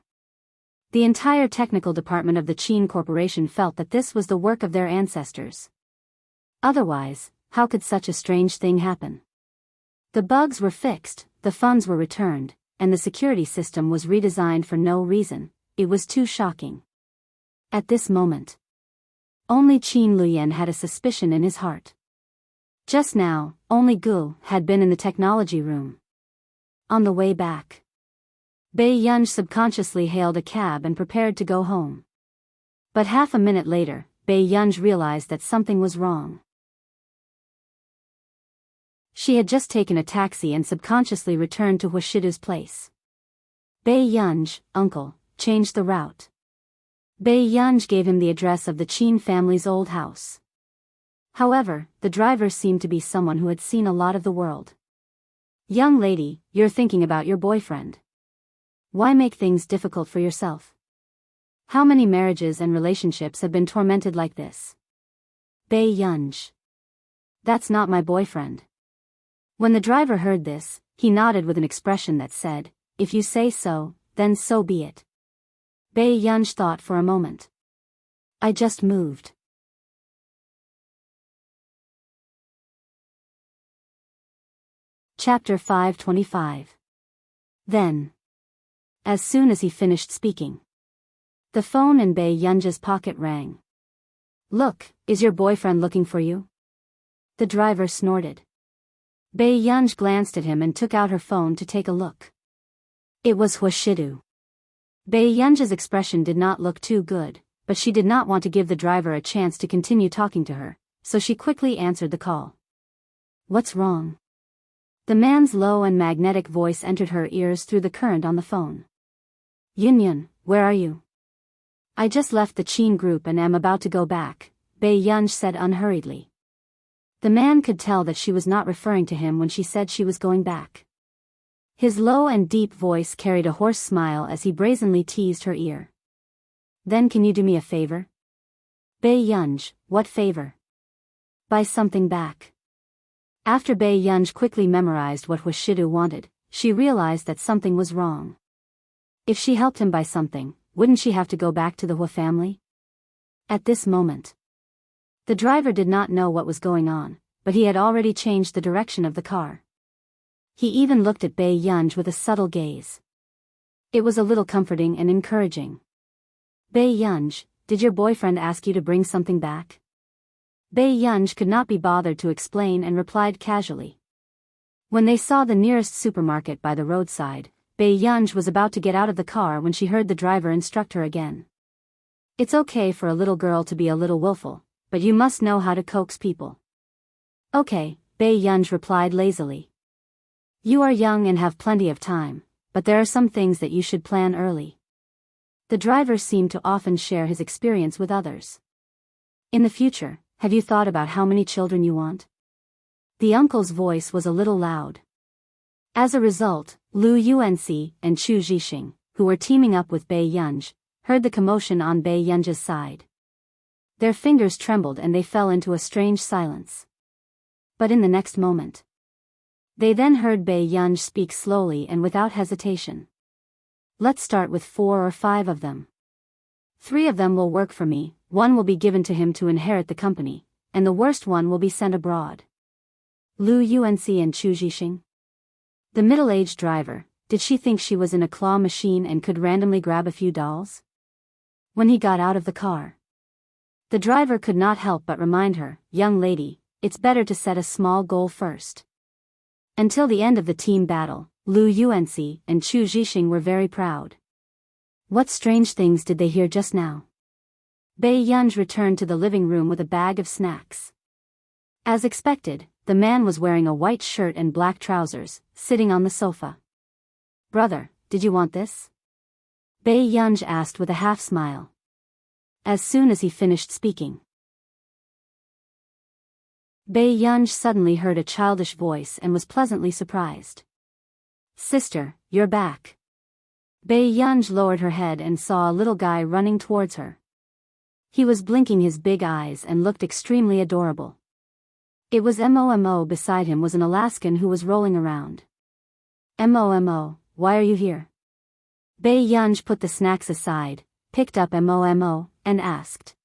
The entire technical department of the Qin Corporation felt that this was the work of their ancestors. Otherwise, how could such a strange thing happen? The bugs were fixed, the funds were returned, and the security system was redesigned for no reason. It was too shocking. At this moment, only Qin Luyan had a suspicion in his heart. Just now, only Gu had been in the technology room. On the way back, Bei Yunj subconsciously hailed a cab and prepared to go home. But half a minute later, Bei Yunj realized that something was wrong. She had just taken a taxi and subconsciously returned to Huashidu's place. Bei Yunj, uncle, changed the route. Bei Yunj gave him the address of the Qin family's old house. However, the driver seemed to be someone who had seen a lot of the world. Young lady, you're thinking about your boyfriend. Why make things difficult for yourself? How many marriages and relationships have been tormented like this? Bei Yunj. That's not my boyfriend. When the driver heard this, he nodded with an expression that said, if you say so, then so be it. Bei Yunj thought for a moment. I just moved. Chapter 525. Then, as soon as he finished speaking, the phone in Bei Yunj's pocket rang. Look, is your boyfriend looking for you? The driver snorted. Bei Yunj glanced at him and took out her phone to take a look. It was Huashidu. Bei Yunj's expression did not look too good, but she did not want to give the driver a chance to continue talking to her, so she quickly answered the call. What's wrong? The man's low and magnetic voice entered her ears through the current on the phone. Yunyun, where are you? I just left the Qin group and am about to go back, Bei Yunj said unhurriedly. The man could tell that she was not referring to him when she said she was going back. His low and deep voice carried a hoarse smile as he brazenly teased her ear. Then can you do me a favor? Bei Yunj, what favor? Buy something back. After Bei Yunj quickly memorized what Huashidu wanted, she realized that something was wrong. If she helped him buy something, wouldn't she have to go back to the Hua family? At this moment, the driver did not know what was going on, but he had already changed the direction of the car. He even looked at Bei Yunj with a subtle gaze. It was a little comforting and encouraging. Bei Yunj, did your boyfriend ask you to bring something back? Bei Yunj could not be bothered to explain and replied casually. When they saw the nearest supermarket by the roadside, Bei Yunj was about to get out of the car when she heard the driver instruct her again. It's okay for a little girl to be a little willful, but you must know how to coax people. Okay, Bei Yunj replied lazily. You are young and have plenty of time, but there are some things that you should plan early. The driver seemed to often share his experience with others. In the future, have you thought about how many children you want? The uncle's voice was a little loud. As a result, Lu Yuanxi and Chu Zhixing, who were teaming up with Bei Yunj, heard the commotion on Bei Yunj's side. Their fingers trembled and they fell into a strange silence. But in the next moment, they then heard Bei Yunj speak slowly and without hesitation. Let's start with 4 or 5 of them. 3 of them will work for me, 1 will be given to him to inherit the company, and the worst one will be sent abroad. Lu Yuanxi and Chu Zhixing. The middle-aged driver, did she think she was in a claw machine and could randomly grab a few dolls? When he got out of the car, the driver could not help but remind her, young lady, it's better to set a small goal first. Until the end of the team battle, Lu Yuanxi and Chu Zhixing were very proud. What strange things did they hear just now? Bei Yunj returned to the living room with a bag of snacks. As expected, the man was wearing a white shirt and black trousers, sitting on the sofa. Brother, did you want this? Bei Yunj asked with a half-smile. As soon as he finished speaking, Bei Yunj suddenly heard a childish voice and was pleasantly surprised. Sister, you're back. Bei Yunj lowered her head and saw a little guy running towards her. He was blinking his big eyes and looked extremely adorable. It was Mo beside him was an Alaskan who was rolling around. Mo, why are you here? Bei Yunj put the snacks aside, picked up Mo, and asked.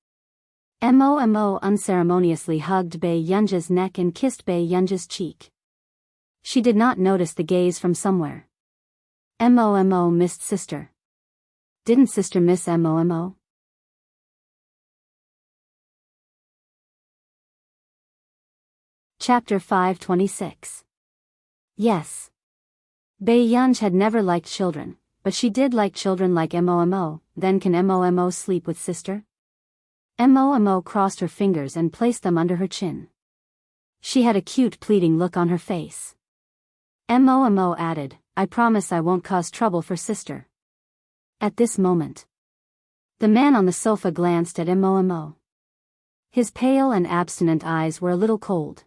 Mo unceremoniously hugged Bei Yunj's neck and kissed Bei Yunj's cheek. She did not notice the gaze from somewhere. Mo missed sister. Didn't sister miss Mo? Chapter 526. Yes. Bei Yunj had never liked children, but she did like children like Mo. Then can Mo sleep with sister? Mo crossed her fingers and placed them under her chin. She had a cute pleading look on her face. Mo added, I promise I won't cause trouble for sister. At this moment, the man on the sofa glanced at Mo. His pale and abstinent eyes were a little cold.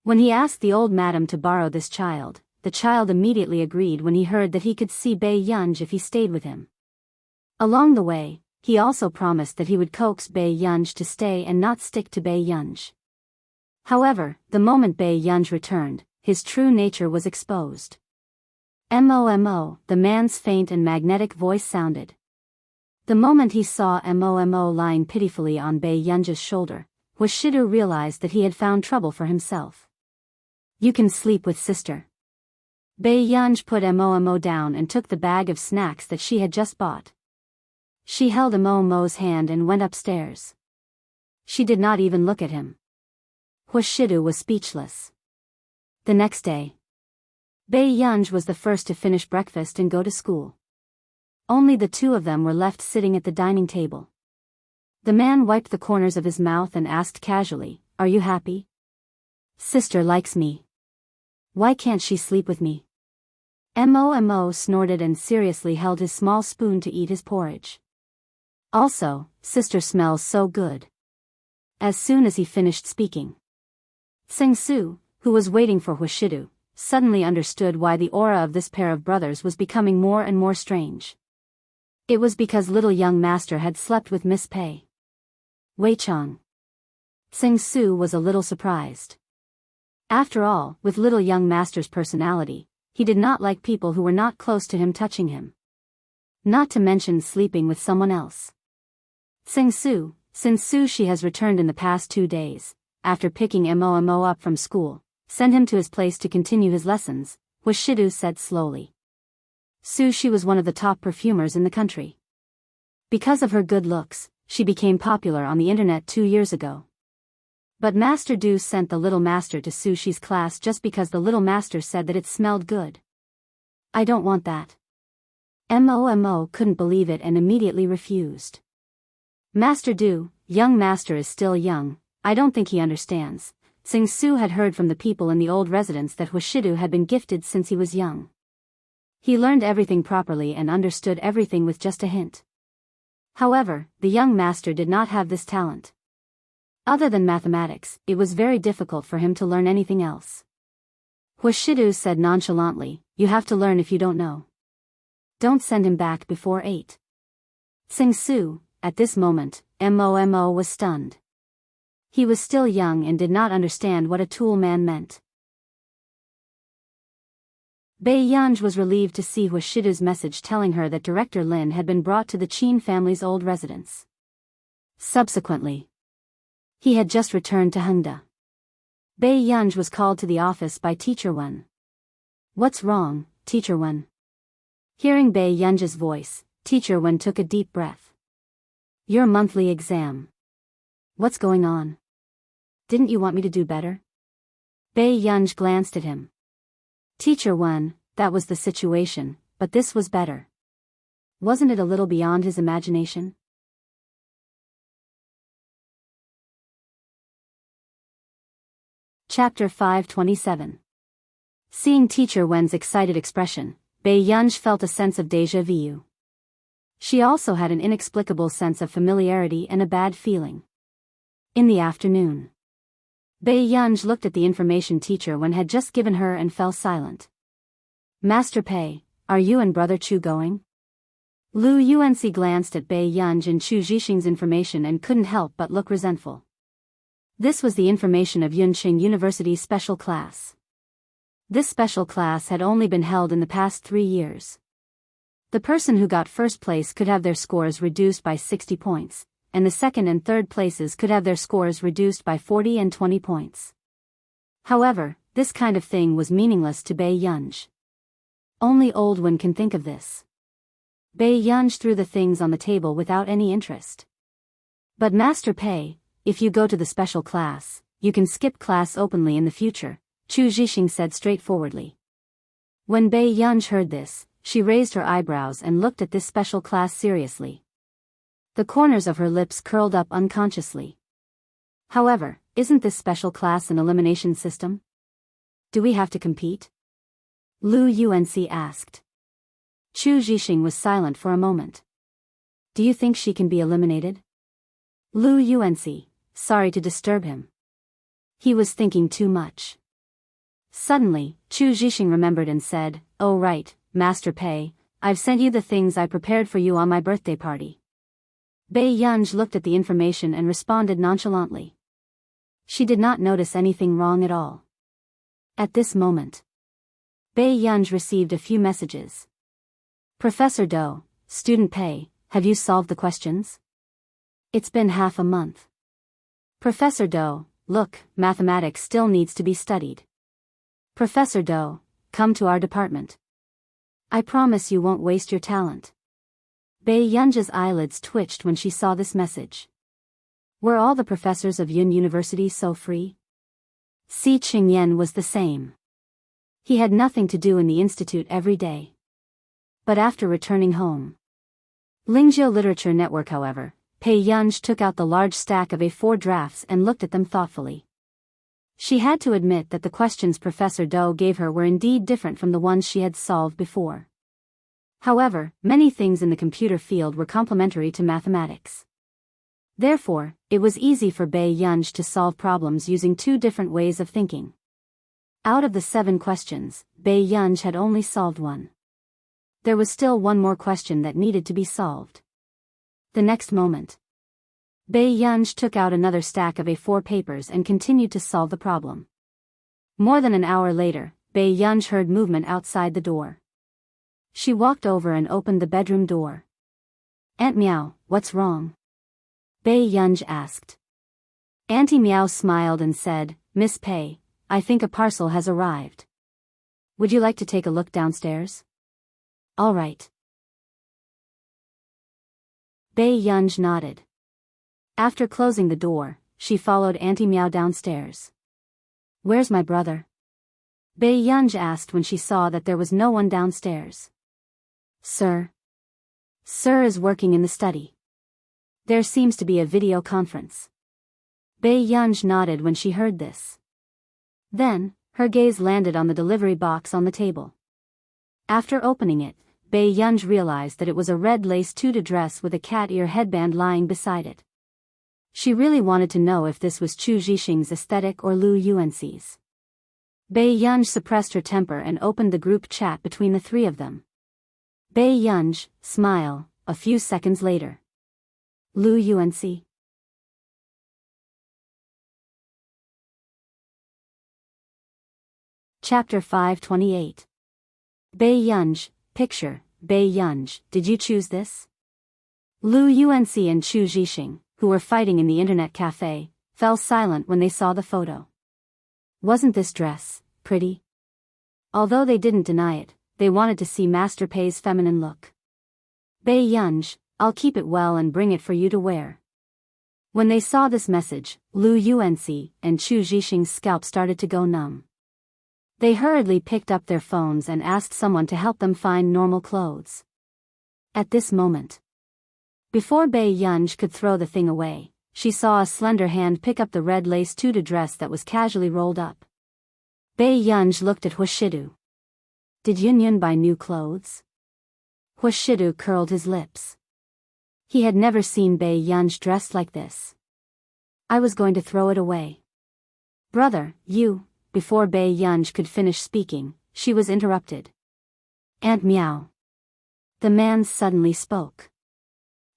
When he asked the old madam to borrow this child, the child immediately agreed when he heard that he could see Bei Yunj if he stayed with him. Along the way, he also promised that he would coax Bei Yunj to stay and not stick to Bei Yunj. However, the moment Bei Yunj returned, his true nature was exposed. Mo, the man's faint and magnetic voice sounded. The moment he saw Mo lying pitifully on Bei Yunj's shoulder, Wuxia realized that he had found trouble for himself. You can sleep with sister. Bei Yunj put Mo down and took the bag of snacks that she had just bought. She held Mo's hand and went upstairs. She did not even look at him. Wuxia was speechless. The next day, Bei Yunj was the first to finish breakfast and go to school. Only the 2 of them were left sitting at the dining table. The man wiped the corners of his mouth and asked casually, Are you happy? Sister likes me. Why can't she sleep with me? Mo snorted and seriously held his small spoon to eat his porridge. Also, sister smells so good. As soon as he finished speaking, Sengsu, who was waiting for Wuxia, suddenly understood why the aura of this pair of brothers was becoming more and more strange. It was because little young master had slept with Miss Pei. Wei Chang. Sengsu was a little surprised. After all, with little young master's personality, he did not like people who were not close to him touching him. Not to mention sleeping with someone else. Sengsu, since she has returned in the past 2 days, after picking Mo up from school, sent him to his place to continue his lessons, Wuxia said slowly. She was one of the top perfumers in the country. Because of her good looks, she became popular on the internet 2 years ago. But Master Du sent the little master to Sushi's class just because the little master said that it smelled good. I don't want that. Mo couldn't believe it and immediately refused. Master Du, young master is still young, I don't think he understands. Sing Su had heard from the people in the old residence that Wuxia had been gifted since he was young. He learned everything properly and understood everything with just a hint. However, the young master did not have this talent. Other than mathematics, it was very difficult for him to learn anything else. Wuxia said nonchalantly, you have to learn if you don't know. Don't send him back before 8. Sing Su, at this moment, Mo was stunned. He was still young and did not understand what a tool man meant. Biyao was relieved to see Wuxia's message telling her that Director Lin had been brought to the Qin family's old residence. Subsequently, he had just returned to Hengda. Biyao was called to the office by Teacher Wen. What's wrong, Teacher Wen? Hearing Biyao's voice, Teacher Wen took a deep breath. Your monthly exam. What's going on? Didn't you want me to do better? Biyao glanced at him. Teacher Wen, that was the situation, but this was better. Wasn't it a little beyond his imagination? Chapter 527. Seeing Teacher Wen's excited expression, Biyao felt a sense of déjà vu. She also had an inexplicable sense of familiarity and a bad feeling. In the afternoon, Biyao looked at the information Teacher Wen had just given her and fell silent. Master Pei, are you and Brother Chu going? Lu Yuanci glanced at Biyao and Chu Zhixing's information and couldn't help but look resentful. This was the information of Yunqing University's special class. This special class had only been held in the past 3 years. The person who got first place could have their scores reduced by 60 points, and the second and third places could have their scores reduced by 40 and 20 points. However, this kind of thing was meaningless to Biyao. Only old one can think of this. Biyao threw the things on the table without any interest. But Master Pei, if you go to the special class, you can skip class openly in the future, Chu Zhixing said straightforwardly. When Biyao heard this, she raised her eyebrows and looked at this special class seriously. The corners of her lips curled up unconsciously. However, isn't this special class an elimination system? Do we have to compete? Lu Yuanci asked. Chu Zhixing was silent for a moment. Do you think she can be eliminated? Lu Yuanci, sorry to disturb him. He was thinking too much. Suddenly, Chu Zhixing remembered and said, oh right, Master Pei, I've sent you the things I prepared for you on my birthday party. Biyao looked at the information and responded nonchalantly. She did not notice anything wrong at all. At this moment, Biyao received a few messages. Professor Do, Student Pei, have you solved the questions? It's been half a month. Professor Do, look, mathematics still needs to be studied. Professor Do, come to our department. I promise you won't waste your talent. Biyao's eyelids twitched when she saw this message. Were all the professors of Yun University so free? Si Qingyan was the same. He had nothing to do in the institute every day. But after returning home, Lingzhou Literature Network however, Biyao took out the large stack of A4 drafts and looked at them thoughtfully. She had to admit that the questions Professor Do gave her were indeed different from the ones she had solved before. However, many things in the computer field were complementary to mathematics. Therefore, it was easy for Biyao to solve problems using 2 different ways of thinking. Out of the 7 questions, Biyao had only solved 1. There was still 1 more question that needed to be solved. The next moment, Biyao took out another stack of A4 papers and continued to solve the problem. More than an hour later, Biyao heard movement outside the door. She walked over and opened the bedroom door. Aunt Meow, what's wrong? Biyao asked. Auntie Meow smiled and said, Miss Pei, I think a parcel has arrived. Would you like to take a look downstairs? All right. Bei Yunj nodded. After closing the door, she followed Auntie Meow downstairs. Where's my brother? Bei Yunj asked when she saw that there was no one downstairs. Sir is working in the study. There seems to be a video conference. Bei Yunj nodded when she heard this. Then, her gaze landed on the delivery box on the table. After opening it, Bei Yunj realized that it was a red lace tutu dress with a cat ear headband lying beside it. She really wanted to know if this was Chu Zhixing's aesthetic or Lu Yuanxi's. Bei Yunj suppressed her temper and opened the group chat between the three of them. Bei Yunj, smile, a few seconds later. Lu Yuanxi. Chapter 528. Bei Yunj, picture, Bei Yunj, did you choose this? Lu Yuanxi and Chu Zhixing, who were fighting in the internet cafe, fell silent when they saw the photo. Wasn't this dress pretty? Although they didn't deny it, they wanted to see Master Pei's feminine look. Bei Yunj, I'll keep it well and bring it for you to wear. When they saw this message, Lu Yuanxi and Chu Zhixing's scalp started to go numb. They hurriedly picked up their phones and asked someone to help them find normal clothes. At this moment, before Bei Yunj could throw the thing away, she saw a slender hand pick up the red lace tutu dress that was casually rolled up. Bei Yunj looked at Huashidu. Did Yunyun buy new clothes? Huashidu curled his lips. He had never seen Bei Yunj dressed like this. I was going to throw it away. Brother, you. Before Bei Yunj could finish speaking, she was interrupted. Aunt Meow. The man suddenly spoke.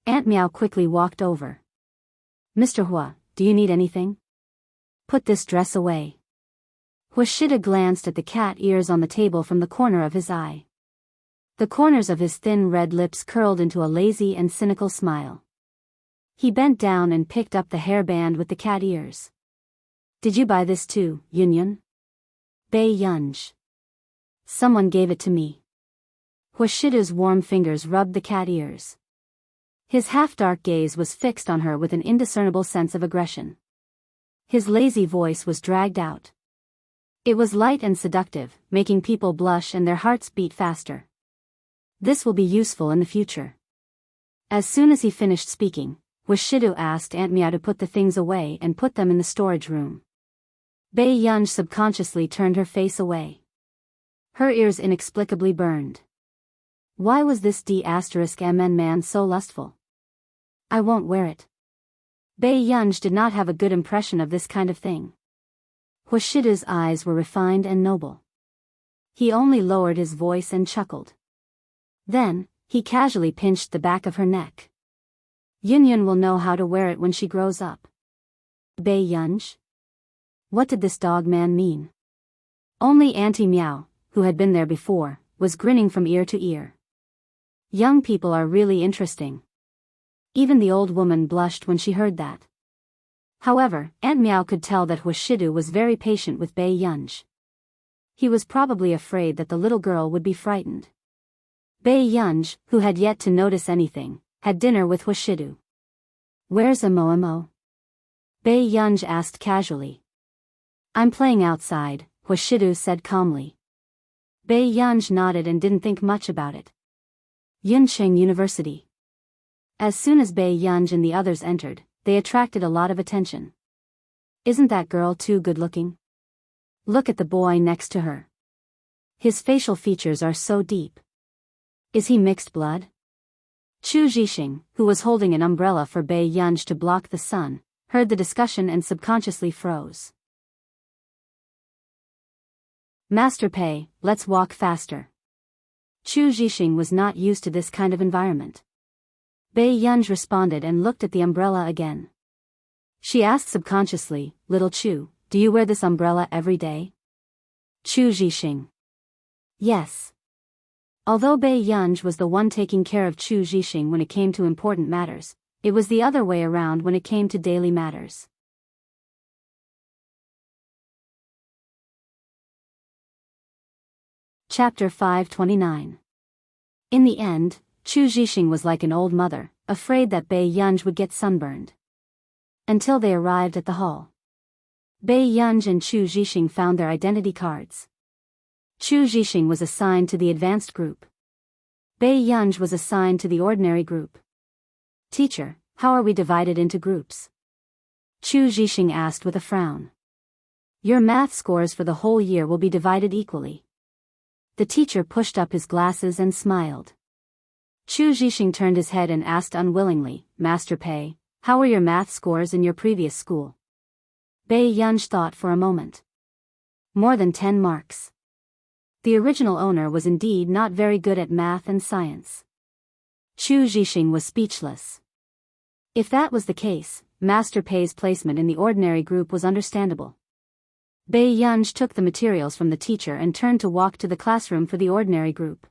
Aunt Meow quickly walked over. Mr. Hua, do you need anything? Put this dress away. Huashida glanced at the cat ears on the table from the corner of his eye. The corners of his thin red lips curled into a lazy and cynical smile. He bent down and picked up the hairband with the cat ears. Did you buy this too, Yunyun? Bei Yunj. Someone gave it to me. Huashida's warm fingers rubbed the cat ears. His half-dark gaze was fixed on her with an indiscernible sense of aggression. His lazy voice was dragged out. It was light and seductive, making people blush and their hearts beat faster. This will be useful in the future. As soon as he finished speaking, Huashidu asked Aunt Meow to put the things away and put them in the storage room. Bei Yunj subconsciously turned her face away. Her ears inexplicably burned. Why was this D*MN man so lustful? I won't wear it. Bei Yunj did not have a good impression of this kind of thing. Huashida's eyes were refined and noble. He only lowered his voice and chuckled. Then, he casually pinched the back of her neck. Yunyun will know how to wear it when she grows up. Bei Yunj? What did this dog man mean? Only Auntie Meow, who had been there before, was grinning from ear to ear. Young people are really interesting. Even the old woman blushed when she heard that. However, Aunt Meow could tell that Huashidu was very patient with Bei Yunj. He was probably afraid that the little girl would be frightened. Bei Yunj, who had yet to notice anything, had dinner with Huashidu. Where's Amo? Bei Yunj asked casually. I'm playing outside, Huashidu said calmly. Bei Yunj nodded and didn't think much about it. Yuncheng University. As soon as Bei Yunj and the others entered, they attracted a lot of attention. Isn't that girl too good-looking? Look at the boy next to her. His facial features are so deep. Is he mixed blood? Chu Zhixing, who was holding an umbrella for Bei Yunj to block the sun, heard the discussion and subconsciously froze. Master Pei, let's walk faster. Chu Zhixing was not used to this kind of environment. Bei Yunj responded and looked at the umbrella again. She asked subconsciously, Little Chu, do you wear this umbrella every day? Chu Zhixing. Yes. Although Bei Yunj was the one taking care of Chu Zhixing when it came to important matters, it was the other way around when it came to daily matters. Chapter 529. In the end, Chu Zhixing was like an old mother, afraid that Bei Yunj would get sunburned. Until they arrived at the hall. Bei Yunj and Chu Zhixing found their identity cards. Chu Zhixing was assigned to the advanced group. Bei Yunj was assigned to the ordinary group. "Teacher, how are we divided into groups?" Chu Zhixing asked with a frown. "Your math scores for the whole year will be divided equally." The teacher pushed up his glasses and smiled. Chu Zhixing turned his head and asked unwillingly, "Master Pei, how were your math scores in your previous school?" Bei Yunj thought for a moment. "More than 10 marks. The original owner was indeed not very good at math and science." Chu Zhixing was speechless. If that was the case, Master Pei's placement in the ordinary group was understandable. Bei Yunj took the materials from the teacher and turned to walk to the classroom for the ordinary group.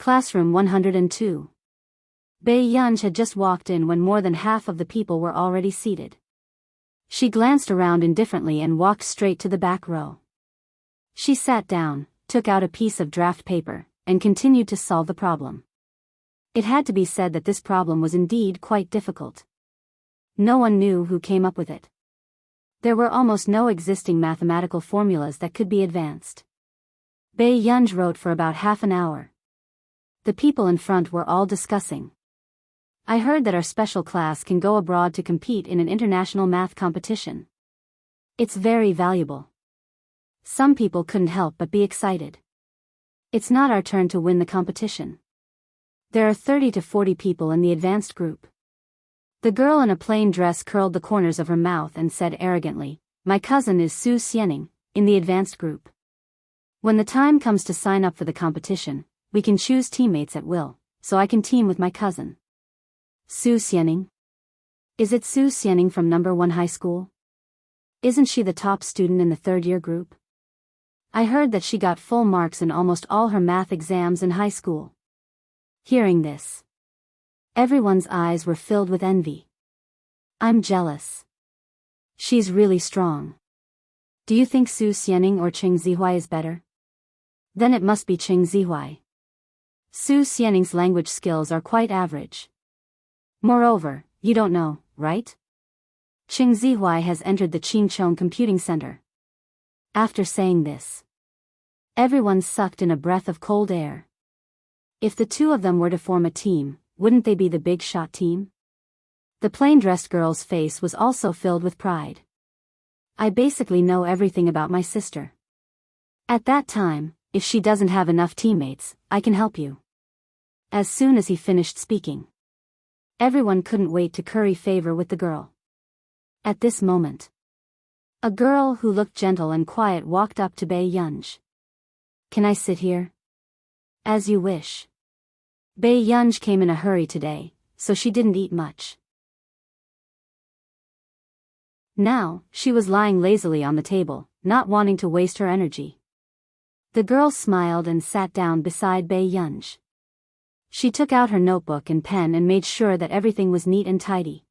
Classroom 102. Bei Yunj had just walked in when more than half of the people were already seated. She glanced around indifferently and walked straight to the back row. She sat down, took out a piece of draft paper, and continued to solve the problem. It had to be said that this problem was indeed quite difficult. No one knew who came up with it. There were almost no existing mathematical formulas that could be advanced. Bei Yunj wrote for about half an hour. The people in front were all discussing. "I heard that our special class can go abroad to compete in an international math competition. It's very valuable." Some people couldn't help but be excited. "It's not our turn to win the competition. There are 30 to 40 people in the advanced group." The girl in a plain dress curled the corners of her mouth and said arrogantly, "My cousin is Su Xianing, in the advanced group. When the time comes to sign up for the competition, we can choose teammates at will, so I can team with my cousin." "Su Xianing? Is it Su Xianing from number 1 high school? Isn't she the top student in the third-year group? I heard that she got full marks in almost all her math exams in high school." Hearing this, everyone's eyes were filled with envy. "I'm jealous. She's really strong. Do you think Su Xianing or Cheng Zihuai is better? Then it must be Cheng Zihuai. Su Xianing's language skills are quite average. Moreover, you don't know, right? Cheng Zihuai has entered the Qingchong Computing Center." After saying this, everyone sucked in a breath of cold air. If the two of them were to form a team, wouldn't they be the big shot team? The plain-dressed girl's face was also filled with pride. "I basically know everything about my sister. At that time, if she doesn't have enough teammates, I can help you." As soon as he finished speaking, everyone couldn't wait to curry favor with the girl. At this moment, a girl who looked gentle and quiet walked up to Bei Yunj. "Can I sit here?" "As you wish." Bei Yunj came in a hurry today, so she didn't eat much. Now, she was lying lazily on the table, not wanting to waste her energy. The girl smiled and sat down beside Bei Yunj. She took out her notebook and pen and made sure that everything was neat and tidy.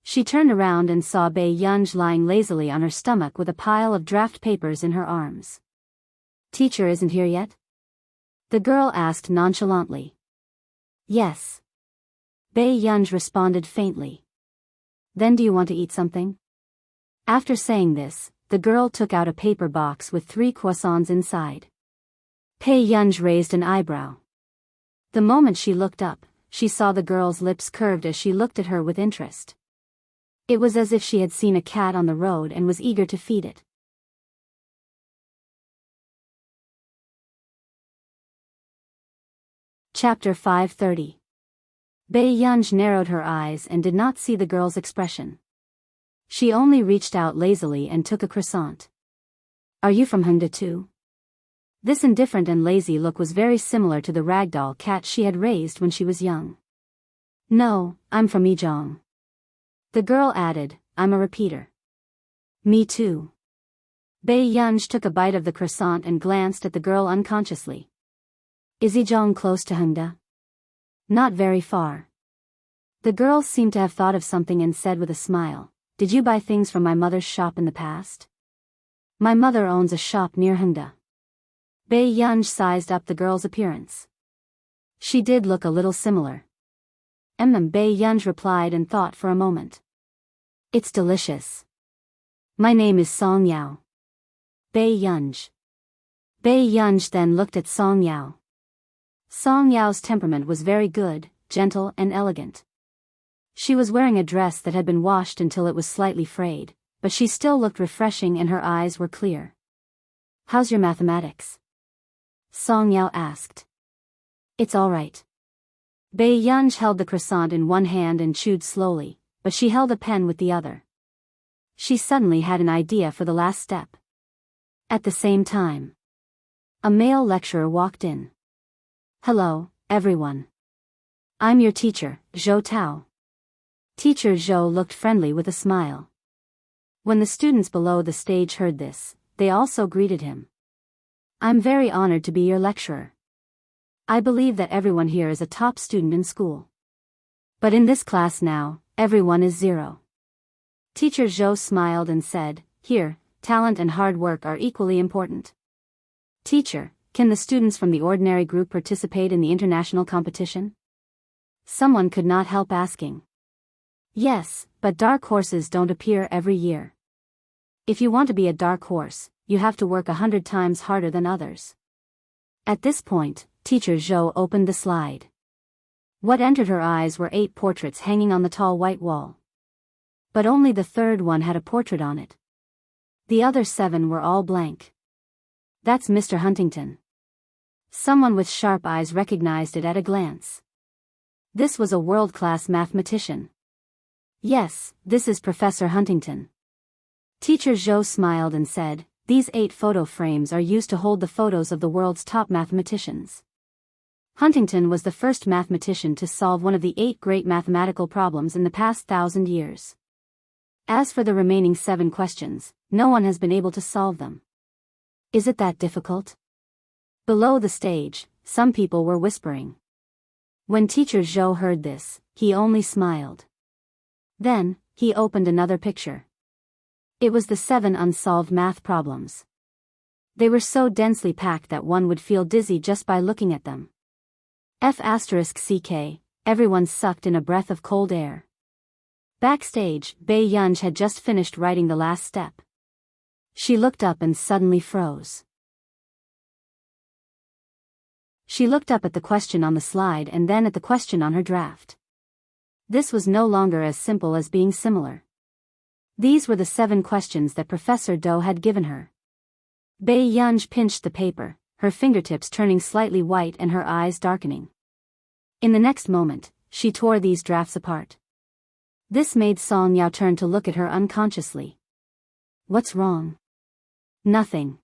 She turned around and saw Bei Yunj lying lazily on her stomach with a pile of draft papers in her arms. "Teacher isn't here yet?" the girl asked nonchalantly. "Yes." Bei Yunj responded faintly. "Then do you want to eat something?" After saying this, the girl took out a paper box with 3 croissants inside. Bei Yunj raised an eyebrow. The moment she looked up, she saw the girl's lips curved as she looked at her with interest. It was as if she had seen a cat on the road and was eager to feed it. Chapter 530. Bei Yunj narrowed her eyes and did not see the girl's expression. She only reached out lazily and took a croissant. "Are you from Hengda too?" This indifferent and lazy look was very similar to the ragdoll cat she had raised when she was young. "No, I'm from Yizhang." The girl added, "I'm a repeater." "Me too." Bei Yunj took a bite of the croissant and glanced at the girl unconsciously. "Is Yizhang close to Hengda?" "Not very far." The girl seemed to have thought of something and said with a smile, "Did you buy things from my mother's shop in the past?" "My mother owns a shop near Hengda." Bei Yunj sized up the girl's appearance. She did look a little similar. Bei Yunj replied and thought for a moment. It's delicious. My name is Song Yao. Bei Yunj. Bei Yunj then looked at Song Yao. Song Yao's temperament was very good, gentle and elegant. She was wearing a dress that had been washed until it was slightly frayed, but she still looked refreshing and her eyes were clear. How's your mathematics? Song Yao asked. It's all right. Bei Yunj held the croissant in one hand and chewed slowly, but she held a pen with the other. She suddenly had an idea for the last step. At the same time, a male lecturer walked in. Hello, everyone. I'm your teacher, Zhou Tao. Teacher Zhou looked friendly with a smile. When the students below the stage heard this, they also greeted him. I'm very honored to be your lecturer. I believe that everyone here is a top student in school. But in this class now, everyone is zero. Teacher Zhou smiled and said, Here, talent and hard work are equally important. Teacher, can the students from the ordinary group participate in the international competition? Someone could not help asking. Yes, but dark horses don't appear every year. If you want to be a dark horse, you have to work 100 times harder than others. At this point, Teacher Zhou opened the slide. What entered her eyes were 8 portraits hanging on the tall white wall. But only the third one had a portrait on it. The other 7 were all blank. That's Mr. Huntington. Someone with sharp eyes recognized it at a glance. This was a world-class mathematician. Yes, this is Professor Huntington. Teacher Zhou smiled and said, These 8 photo frames are used to hold the photos of the world's top mathematicians. Huntington was the first mathematician to solve one of the 8 great mathematical problems in the past 1,000 years. As for the remaining 7 questions, no one has been able to solve them. Is it that difficult? Below the stage, some people were whispering. When Teacher Zhou heard this, he only smiled. Then, he opened another picture. It was the 7 unsolved math problems. They were so densely packed that one would feel dizzy just by looking at them. F***ck, everyone sucked in a breath of cold air. Backstage, Bei Yunj had just finished writing the last step. She looked up and suddenly froze. She looked up at the question on the slide and then at the question on her draft. This was no longer as simple as being similar. These were the 7 questions that Professor Dou had given her. Bei Yunj pinched the paper, her fingertips turning slightly white and her eyes darkening. In the next moment, she tore these drafts apart. This made Song Yao turn to look at her unconsciously. What's wrong? Nothing.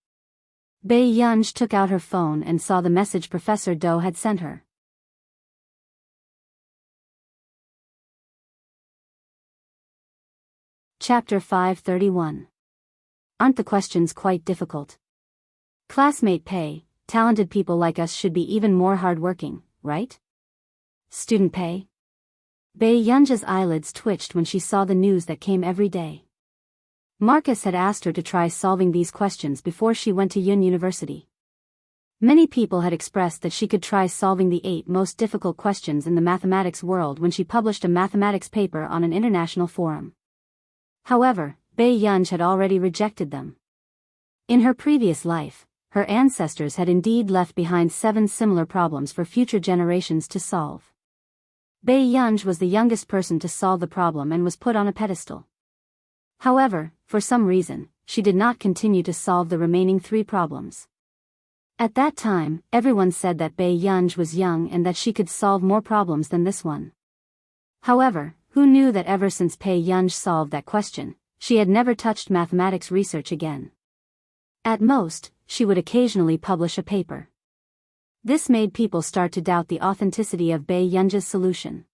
Bei Yunj took out her phone and saw the message Professor Dou had sent her. Chapter 531. Aren't the questions quite difficult? Classmate Pei, talented people like us should be even more hardworking, right? Student Pei? Bei Yunj's eyelids twitched when she saw the news that came every day. Marcus had asked her to try solving these questions before she went to Yun University. Many people had expressed that she could try solving the 8 most difficult questions in the mathematics world when she published a mathematics paper on an international forum. However, Bei Yunj had already rejected them. In her previous life, her ancestors had indeed left behind 7 similar problems for future generations to solve. Bei Yunj was the youngest person to solve the problem and was put on a pedestal. However, for some reason, she did not continue to solve the remaining 3 problems. At that time, everyone said that Bei Yunj was young and that she could solve more problems than this one. However, who knew that ever since Bei Yunj solved that question, she had never touched mathematics research again. At most, she would occasionally publish a paper. This made people start to doubt the authenticity of Bei Yunj's solution.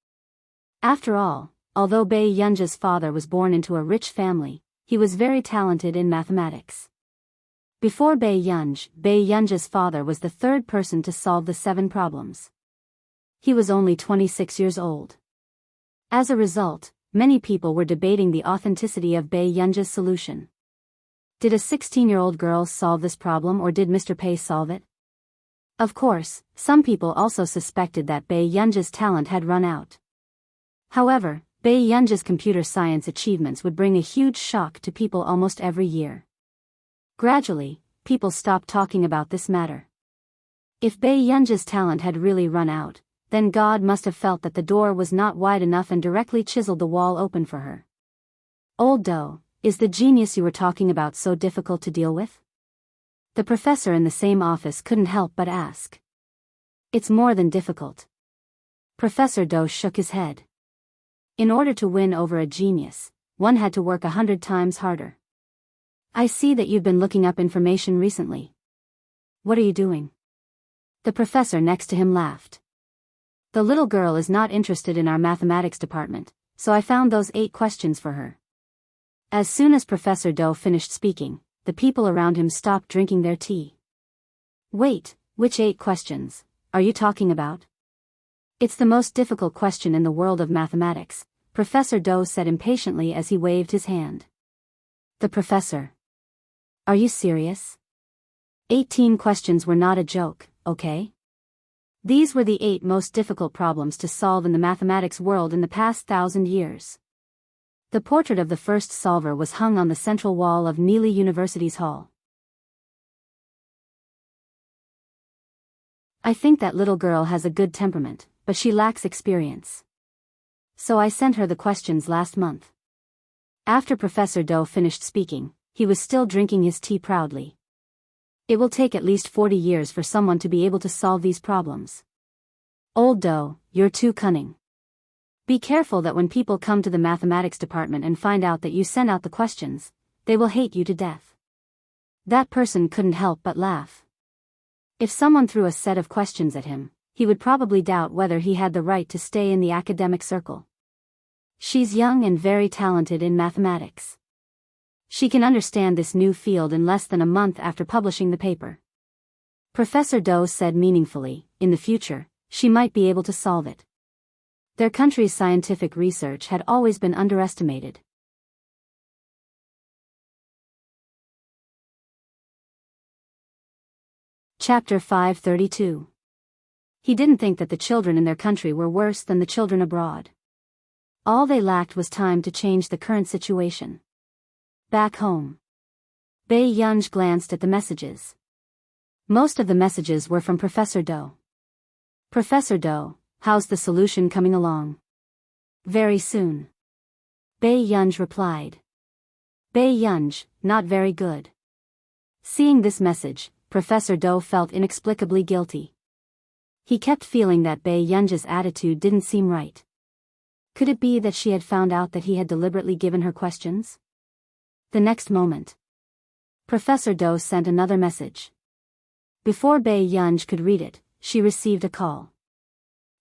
After all, although Bei Yunj's father was born into a rich family, he was very talented in mathematics. Before Bei Yunj's father was the 3rd person to solve the 7 problems. He was only 26 years old. As a result, many people were debating the authenticity of Bei Yunj's solution. Did a 16-year-old girl solve this problem or did Mr. Pei solve it? Of course, some people also suspected that Bai Yunji's talent had run out. However, Bai Yunji's computer science achievements would bring a huge shock to people almost every year. Gradually, people stopped talking about this matter. If Bai Yunji's talent had really run out, then God must have felt that the door was not wide enough and directly chiseled the wall open for her. Old Do, is the genius you were talking about so difficult to deal with? The professor in the same office couldn't help but ask. It's more than difficult. Professor Do shook his head. In order to win over a genius, one had to work 100 times harder. I see that you've been looking up information recently. What are you doing? The professor next to him laughed. The little girl is not interested in our mathematics department, so I found those 8 questions for her. As soon as Professor Do finished speaking, the people around him stopped drinking their tea. Wait, which 8 questions are you talking about? It's the most difficult question in the world of mathematics, Professor Do said impatiently as he waved his hand. The professor. Are you serious? 18 questions were not a joke, okay? These were the 8 most difficult problems to solve in the mathematics world in the past 1,000 years. The portrait of the first solver was hung on the central wall of Neely University's hall. I think that little girl has a good temperament, but she lacks experience. So I sent her the questions last month. After Professor Do finished speaking, he was still drinking his tea proudly. It will take at least 40 years for someone to be able to solve these problems. Old Do, you're too cunning. Be careful that when people come to the mathematics department and find out that you sent out the questions, they will hate you to death. That person couldn't help but laugh. If someone threw a set of questions at him, he would probably doubt whether he had the right to stay in the academic circle. She's young and very talented in mathematics. She can understand this new field in less than a month after publishing the paper. Professor Do said meaningfully, in the future, she might be able to solve it. Their country's scientific research had always been underestimated. Chapter 532. He didn't think that the children in their country were worse than the children abroad. All they lacked was time to change the current situation. Back home. Bai Yunji glanced at the messages. Most of the messages were from Professor Do. Professor Do, how's the solution coming along? Very soon. Bai Yunji replied. Bai Yunji, not very good. Seeing this message, Professor Do felt inexplicably guilty. He kept feeling that Bai Yunji's attitude didn't seem right. Could it be that she had found out that he had deliberately given her questions? The next moment, Professor Do sent another message. Before Bai Yunji could read it, she received a call.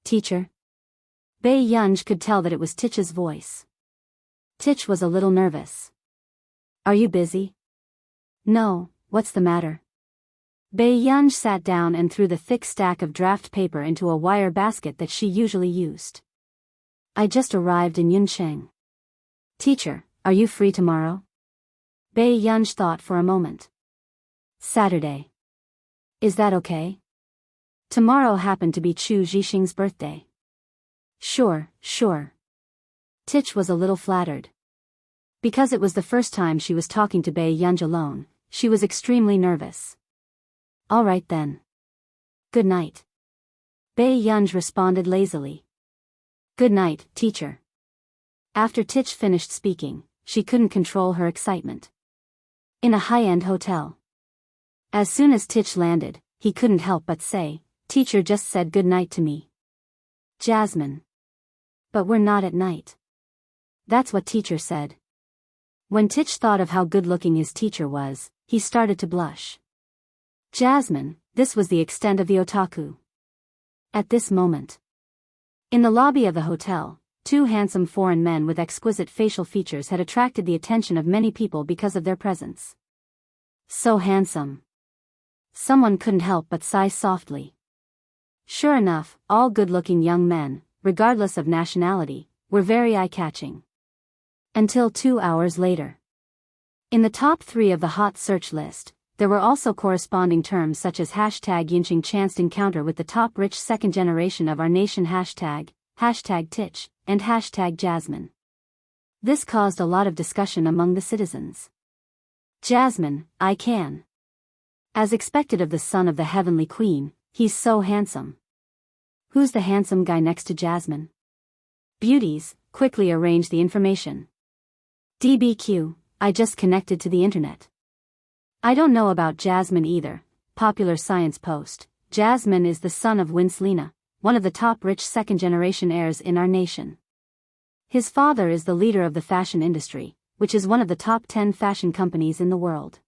Teacher? Bai Yunji could tell that it was Tich's voice. Tich was a little nervous. Are you busy? No, what's the matter? Bai Yunji sat down and threw the thick stack of draft paper into a wire basket that she usually used. I just arrived in Yuncheng. Teacher, are you free tomorrow? Bai Yunji thought for a moment. Saturday. Is that okay? Tomorrow happened to be Chu Zhixing's birthday. Sure. Tich was a little flattered. Because it was the first time she was talking to Bai Yunji alone, she was extremely nervous. All right then. Good night. Bai Yunji responded lazily. Good night, teacher. After Tich finished speaking, she couldn't control her excitement. In a high-end hotel. As soon as Tich landed, he couldn't help but say, Teacher just said good night to me. Jasmine. But we're not at night. That's what teacher said. When Tich thought of how good-looking his teacher was, he started to blush. Jasmine, this was the extent of the otaku. At this moment. In the lobby of the hotel, 2 handsome foreign men with exquisite facial features had attracted the attention of many people because of their presence. So handsome. Someone couldn't help but sigh softly. Sure enough, all good-looking young men, regardless of nationality, were very eye-catching. Until 2 hours later. In the top 3 of the hot search list, There were also corresponding terms such as #Yinching chanced encounter with the top rich second generation of our nation #, #Tich, and #Jasmine. This caused a lot of discussion among the citizens. Jasmine, I can. As expected of the son of the heavenly queen, he's so handsome. Who's the handsome guy next to Jasmine? Beauties, quickly arrange the information. DBQ, I just connected to the internet. I don't know about Jasmine either. Popular Science Post. Jasmine is the son of Winslina, one of the top rich second-generation heirs in our nation. His father is the leader of the fashion industry, which is one of the top 10 fashion companies in the world.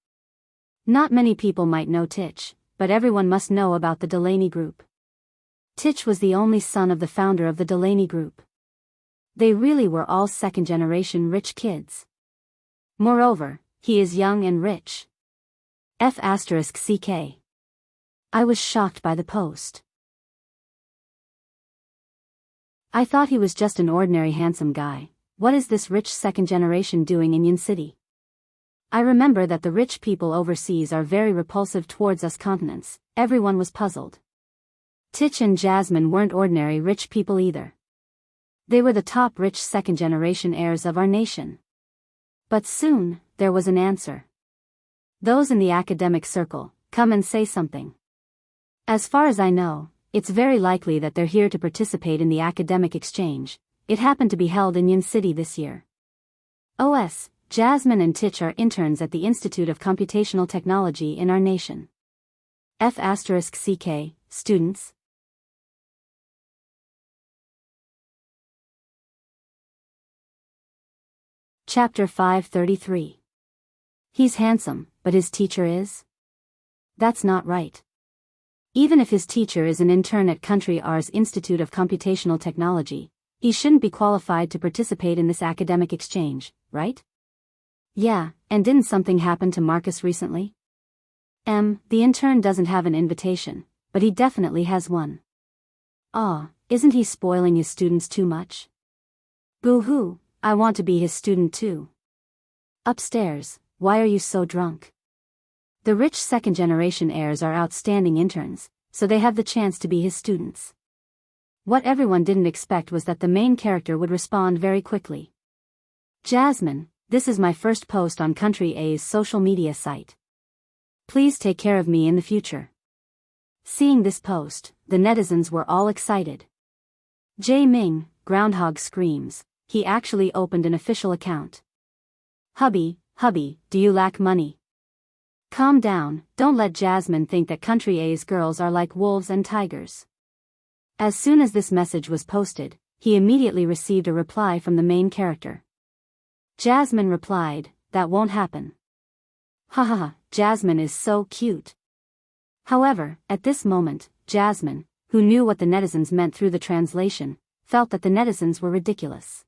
Not many people might know Tich, but everyone must know about the Delaney Group. Tich was the only son of the founder of the Delaney Group. They really were all second-generation rich kids. Moreover, he is young and rich. F***CK. I was shocked by the post. I thought he was just an ordinary handsome guy. What is this rich second generation doing in Yin City? I remember that the rich people overseas are very repulsive towards us continents. Everyone was puzzled. Tich and Jasmine weren't ordinary rich people either. They were the top rich second generation heirs of our nation. But soon, there was an answer. Those in the academic circle, come and say something. As far as I know, it's very likely that they're here to participate in the academic exchange. It happened to be held in Yin City this year. OS, Jasmine and Tich are interns at the Institute of Computational Technology in our nation. F***CK, students. Chapter 533. He's handsome, but his teacher is? That's not right. Even if his teacher is an intern at Country R's Institute of Computational Technology, he shouldn't be qualified to participate in this academic exchange, right? Yeah, and didn't something happen to Marcus recently? The intern doesn't have an invitation, but he definitely has one. Aw, isn't he spoiling his students too much? Boo-hoo, I want to be his student too. Upstairs, why are you so drunk? The rich second-generation heirs are outstanding interns, so they have the chance to be his students. What everyone didn't expect was that the main character would respond very quickly. Jasmine, this is my first post on Country A's social media site. Please take care of me in the future. Seeing this post, the netizens were all excited. Jae Ming, groundhog screams, he actually opened an official account. Hubby, do you lack money? Calm down, don't let Jasmine think that Country A's girls are like wolves and tigers. As soon as this message was posted, he immediately received a reply from the main character. Jasmine replied, that won't happen. Haha, Jasmine is so cute. However, at this moment, Jasmine, who knew what the netizens meant through the translation, felt that the netizens were ridiculous.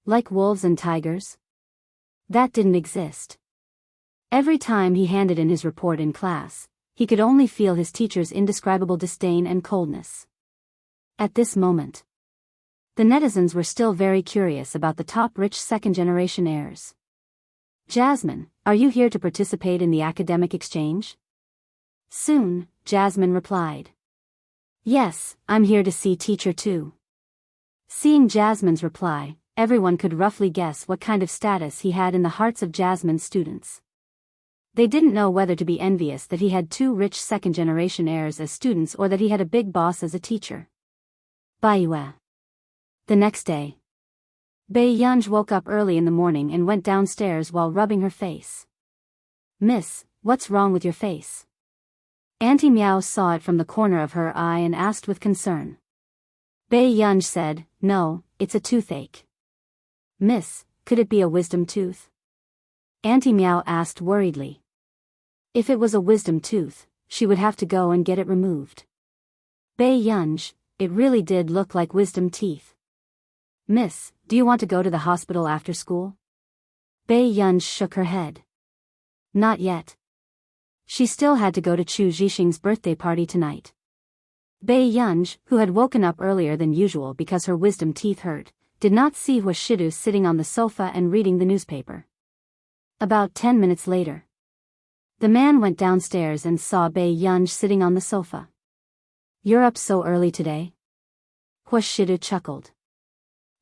Like wolves and tigers? That didn't exist. Every time he handed in his report in class, he could only feel his teacher's indescribable disdain and coldness. At this moment, the netizens were still very curious about the top rich second-generation heirs. Jasmine, are you here to participate in the academic exchange? Soon, Jasmine replied. Yes, I'm here to see teacher too. Seeing Jasmine's reply, everyone could roughly guess what kind of status he had in the hearts of Jasmine's students. They didn't know whether to be envious that he had two rich second-generation heirs as students or that he had a big boss as a teacher. Biyao. The next day, Biyao woke up early in the morning and went downstairs while rubbing her face. Miss, what's wrong with your face? Auntie Meow saw it from the corner of her eye and asked with concern. Biyao said, no, it's a toothache. Miss, could it be a wisdom tooth? Auntie Meow asked worriedly. If it was a wisdom tooth, she would have to go and get it removed. Biyao, it really did look like wisdom teeth. Miss, do you want to go to the hospital after school? Biyao shook her head. Not yet. She still had to go to Chu Zhixing's birthday party tonight. Biyao, who had woken up earlier than usual because her wisdom teeth hurt, did not see Hua Shidu sitting on the sofa and reading the newspaper. About 10 minutes later, The man went downstairs and saw Biyao sitting on the sofa. "You're up so early today?" Wuxia chuckled.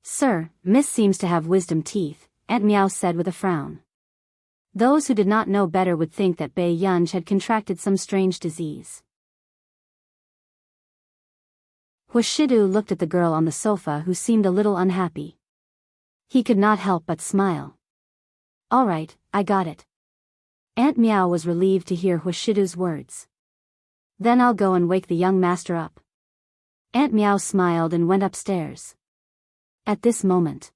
"Sir, Miss seems to have wisdom teeth," Aunt Meow said with a frown. Those who did not know better would think that Biyao had contracted some strange disease. Wuxia looked at the girl on the sofa who seemed a little unhappy. He could not help but smile. "All right, I got it." Aunt Meow was relieved to hear Wuxia's words. "Then I'll go and wake the young master up." Aunt Meow smiled and went upstairs. At this moment,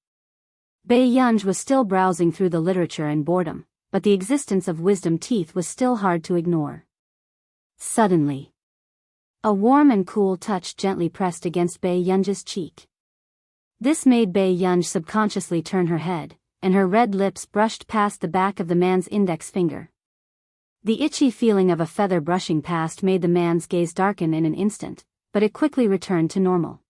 Biyao was still browsing through the literature in boredom, but the existence of wisdom teeth was still hard to ignore. Suddenly, a warm and cool touch gently pressed against Biyao's cheek. This made Biyao subconsciously turn her head, and her red lips brushed past the back of the man's index finger. The itchy feeling of a feather brushing past made the man's gaze darken in an instant, but it quickly returned to normal.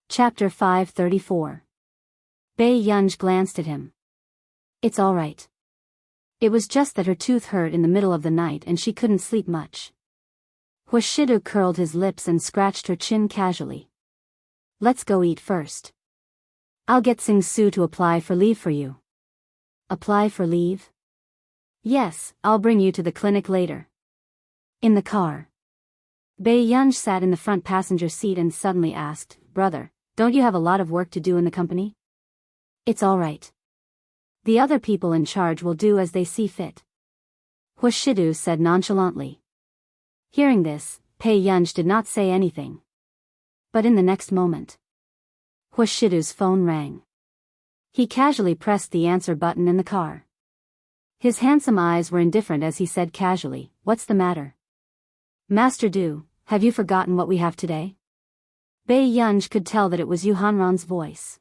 Chapter 534. Biyao glanced at him. "It's all right." It was just that her tooth hurt in the middle of the night and she couldn't sleep much. Wuxia curled his lips and scratched her chin casually. "Let's go eat first. I'll get Sing Su to apply for leave for you." "Apply for leave?" "Yes, I'll bring you to the clinic later." In the car, Biyao sat in the front passenger seat and suddenly asked, "Brother, don't you have a lot of work to do in the company?" "It's all right. The other people in charge will do as they see fit," Wuxia said nonchalantly. Hearing this, Biyao did not say anything. But in the next moment, Wuxia's phone rang. He casually pressed the answer button in the car. His handsome eyes were indifferent as he said casually, "What's the matter?" "Master Du, have you forgotten what we have today?" Biyao could tell that it was Yu Hanran's voice.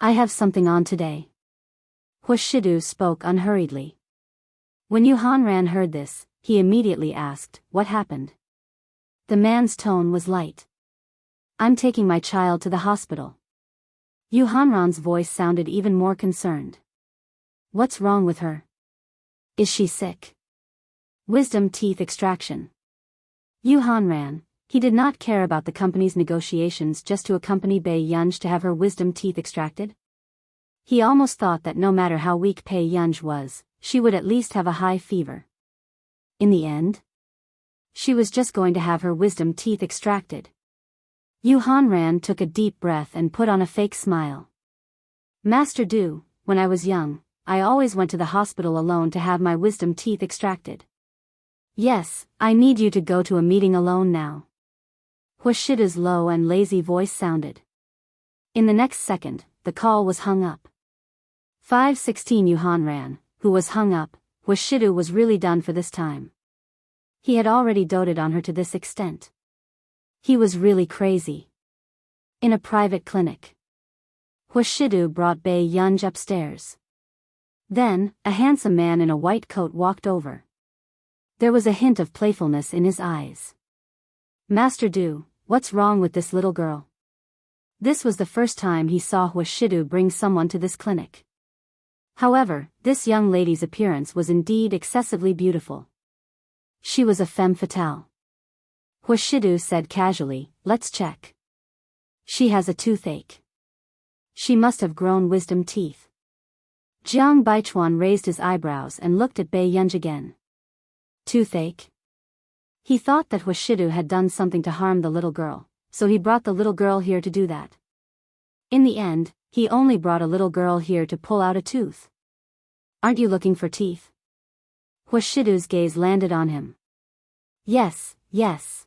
"I have something on today." Wuxia spoke unhurriedly. When Yu Hanran heard this, he immediately asked, "What happened?" The man's tone was light. "I'm taking my child to the hospital." Yu Hanran's voice sounded even more concerned. "What's wrong with her? Is she sick?" "Wisdom teeth extraction." Yu Hanran, he did not care about the company's negotiations just to accompany Biyao to have her wisdom teeth extracted. He almost thought that no matter how weak Biyao was, she would at least have a high fever. In the end, she was just going to have her wisdom teeth extracted. Yu Hanran took a deep breath and put on a fake smile. "Master Du, when I was young, I always went to the hospital alone to have my wisdom teeth extracted." "Yes, I need you to go to a meeting alone now." Wuxia's low and lazy voice sounded. In the next second, the call was hung up. 5:16 Yu Hanran, who was hung up, Wuxia was really done for this time. He had already doted on her to this extent. He was really crazy. In a private clinic, Wuxia brought Biyao upstairs. Then, a handsome man in a white coat walked over. There was a hint of playfulness in his eyes. "Master Du, what's wrong with this little girl?" This was the first time he saw Wuxia bring someone to this clinic. However, this young lady's appearance was indeed excessively beautiful. She was a femme fatale. Wuxia said casually, "Let's check." "She has a toothache. She must have grown wisdom teeth." Jiang Baichuan raised his eyebrows and looked at Biyao again. "Toothache?" He thought that Wuxia had done something to harm the little girl, so he brought the little girl here to do that. In the end, he only brought a little girl here to pull out a tooth. "Aren't you looking for teeth?" Wuxia's gaze landed on him. "Yes, yes."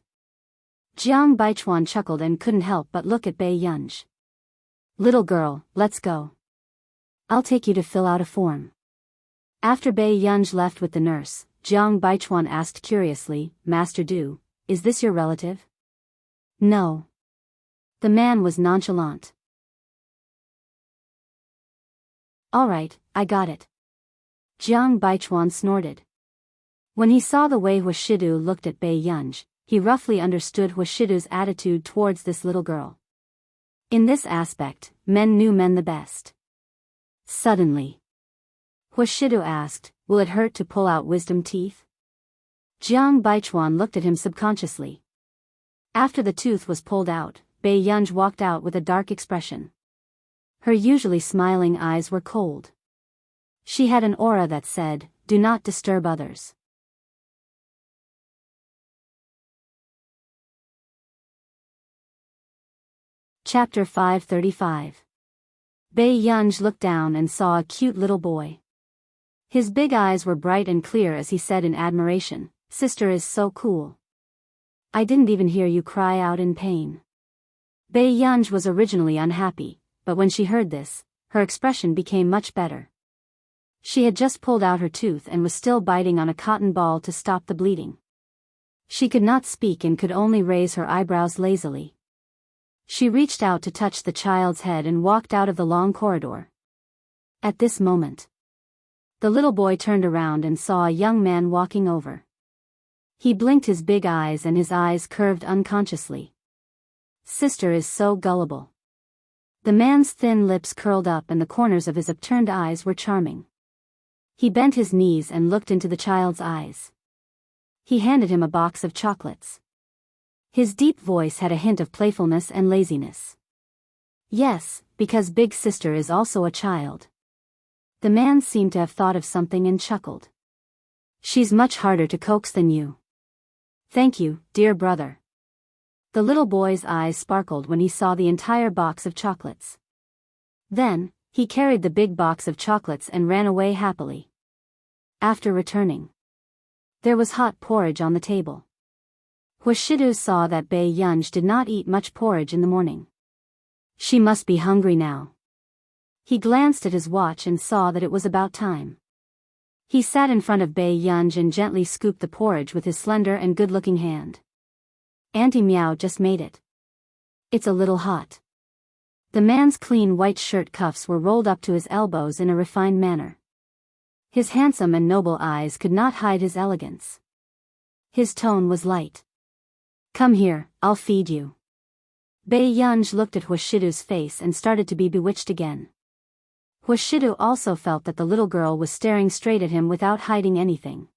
Jiang Baichuan chuckled and couldn't help but look at Biyao. "Little girl, let's go. I'll take you to fill out a form." After Biyao left with the nurse, Jiang Baichuan asked curiously, "Master Du, is this your relative?" "No." The man was nonchalant. "All right, I got it." Jiang Baichuan snorted. When he saw the way Wuxia looked at Biyao, he roughly understood Wuxia's attitude towards this little girl. In this aspect, men knew men the best. Suddenly, Huashidu asked, "Will it hurt to pull out wisdom teeth?" Jiang Baichuan looked at him subconsciously. After the tooth was pulled out, Bei Yunj walked out with a dark expression. Her usually smiling eyes were cold. She had an aura that said, "Do not disturb others." Chapter 535. Bei Yunj looked down and saw a cute little boy. His big eyes were bright and clear as he said in admiration, "Sister is so cool. I didn't even hear you cry out in pain." Bei Yunj was originally unhappy, but when she heard this, her expression became much better. She had just pulled out her tooth and was still biting on a cotton ball to stop the bleeding. She could not speak and could only raise her eyebrows lazily. She reached out to touch the child's head and walked out of the long corridor. At this moment, the little boy turned around and saw a young man walking over. He blinked his big eyes and his eyes curved unconsciously. "Sister is so gullible." The man's thin lips curled up and the corners of his upturned eyes were charming. He bent his knees and looked into the child's eyes. He handed him a box of chocolates. His deep voice had a hint of playfulness and laziness. "Yes, because big sister is also a child." The man seemed to have thought of something and chuckled. "She's much harder to coax than you." "Thank you, dear brother." The little boy's eyes sparkled when he saw the entire box of chocolates. Then, he carried the big box of chocolates and ran away happily. After returning, there was hot porridge on the table. Huashidu saw that Bei Yunj did not eat much porridge in the morning. She must be hungry now. He glanced at his watch and saw that it was about time. He sat in front of Bei Yunj and gently scooped the porridge with his slender and good-looking hand. "Auntie Meow just made it. It's a little hot." The man's clean white shirt cuffs were rolled up to his elbows in a refined manner. His handsome and noble eyes could not hide his elegance. His tone was light. "Come here, I'll feed you." Bei Yunj looked at Huashidu's face and started to be bewitched again. Huashidu also felt that the little girl was staring straight at him without hiding anything.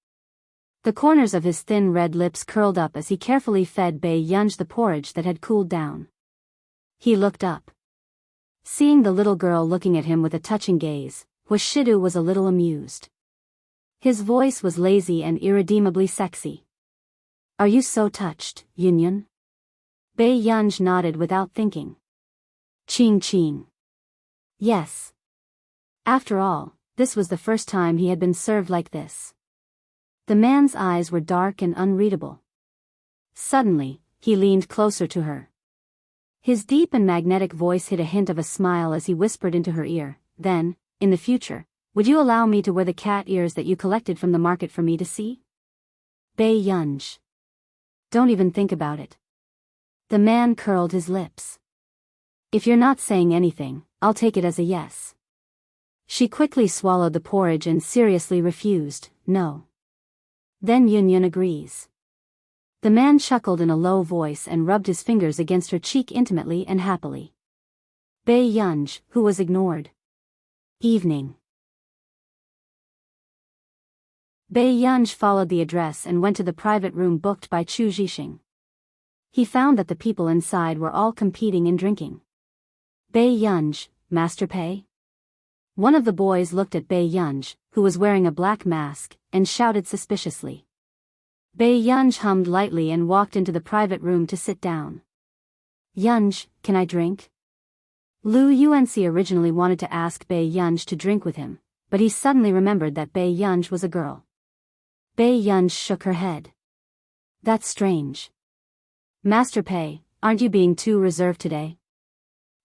The corners of his thin red lips curled up as he carefully fed Bei Yunj the porridge that had cooled down. He looked up. Seeing the little girl looking at him with a touching gaze, Huashidu was a little amused. His voice was lazy and irredeemably sexy. "Are you so touched, Yunyun?" Bei Yunj nodded without thinking. "Ching ching." Yes. After all, this was the first time he had been served like this. The man's eyes were dark and unreadable. Suddenly, he leaned closer to her. His deep and magnetic voice hid a hint of a smile as he whispered into her ear, "Then, in the future, would you allow me to wear the cat ears that you collected from the market for me to see?" Bei Yunj. "Don't even think about it." The man curled his lips. "If you're not saying anything, I'll take it as a yes." She quickly swallowed the porridge and seriously refused, "No." "Then Yunyun agrees." The man chuckled in a low voice and rubbed his fingers against her cheek intimately and happily. Bei Yunj, who was ignored. Evening. Bei Yunj followed the address and went to the private room booked by Chu Zhixing. He found that the people inside were all competing in drinking. "Bei Yunj, Master Pei?" One of the boys looked at Bei Yunj, who was wearing a black mask, and shouted suspiciously. Bei Yunj hummed lightly and walked into the private room to sit down. "Yunj, can I drink?" Lu Yuanci originally wanted to ask Bei Yunj to drink with him, but he suddenly remembered that Bei Yunj was a girl. Bei Yunj shook her head. "That's strange. Master Pei, aren't you being too reserved today?"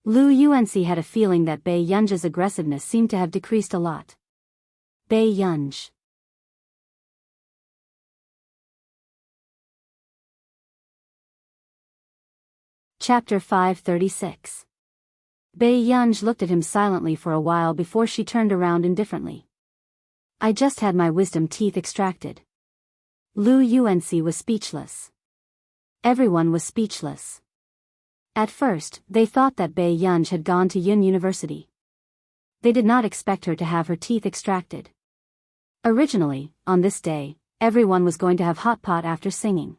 Lu Yuanci had a feeling that Bei Yunj's aggressiveness seemed to have decreased a lot. Bei Yunj. Chapter 536. Bei Yunj looked at him silently for a while before she turned around indifferently. "I just had my wisdom teeth extracted." Lu Yuanci was speechless. Everyone was speechless. At first, they thought that Bei Yunj had gone to Yun University. They did not expect her to have her teeth extracted. Originally, on this day, everyone was going to have hot pot after singing.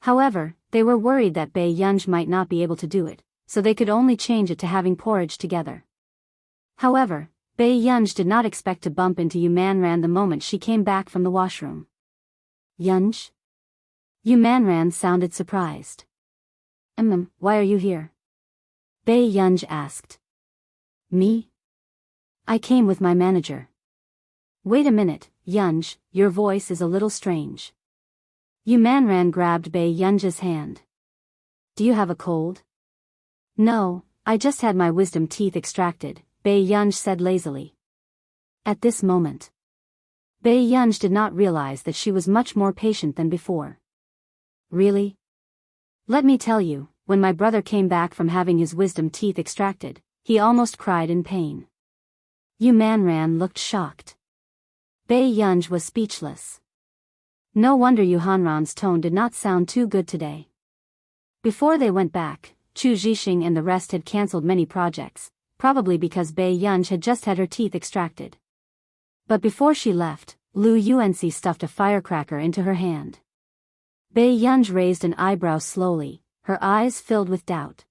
However, they were worried that Bei Yunj might not be able to do it, so they could only change it to having porridge together. However, Bei Yunj did not expect to bump into Yu Manran the moment she came back from the washroom. Yunj? Yu Manran sounded surprised. Why are you here? Bei Yunj asked. Me? I came with my manager. Wait a minute, Yunj, your voice is a little strange. Yu Manran grabbed Bei Yunj's hand. Do you have a cold? No, I just had my wisdom teeth extracted, Bei Yunj said lazily. At this moment, Bei Yunj did not realize that she was much more patient than before. Really? Let me tell you, when my brother came back from having his wisdom teeth extracted, he almost cried in pain. Yu Manran looked shocked. Bei Yunj was speechless. No wonder Yu Hanran's tone did not sound too good today. Before they went back, Chu Zhixing and the rest had cancelled many projects, probably because Bei Yunj had just had her teeth extracted. But before she left, Lu Yuanxi stuffed a firecracker into her hand. Bei Yunj raised an eyebrow slowly, her eyes filled with doubt.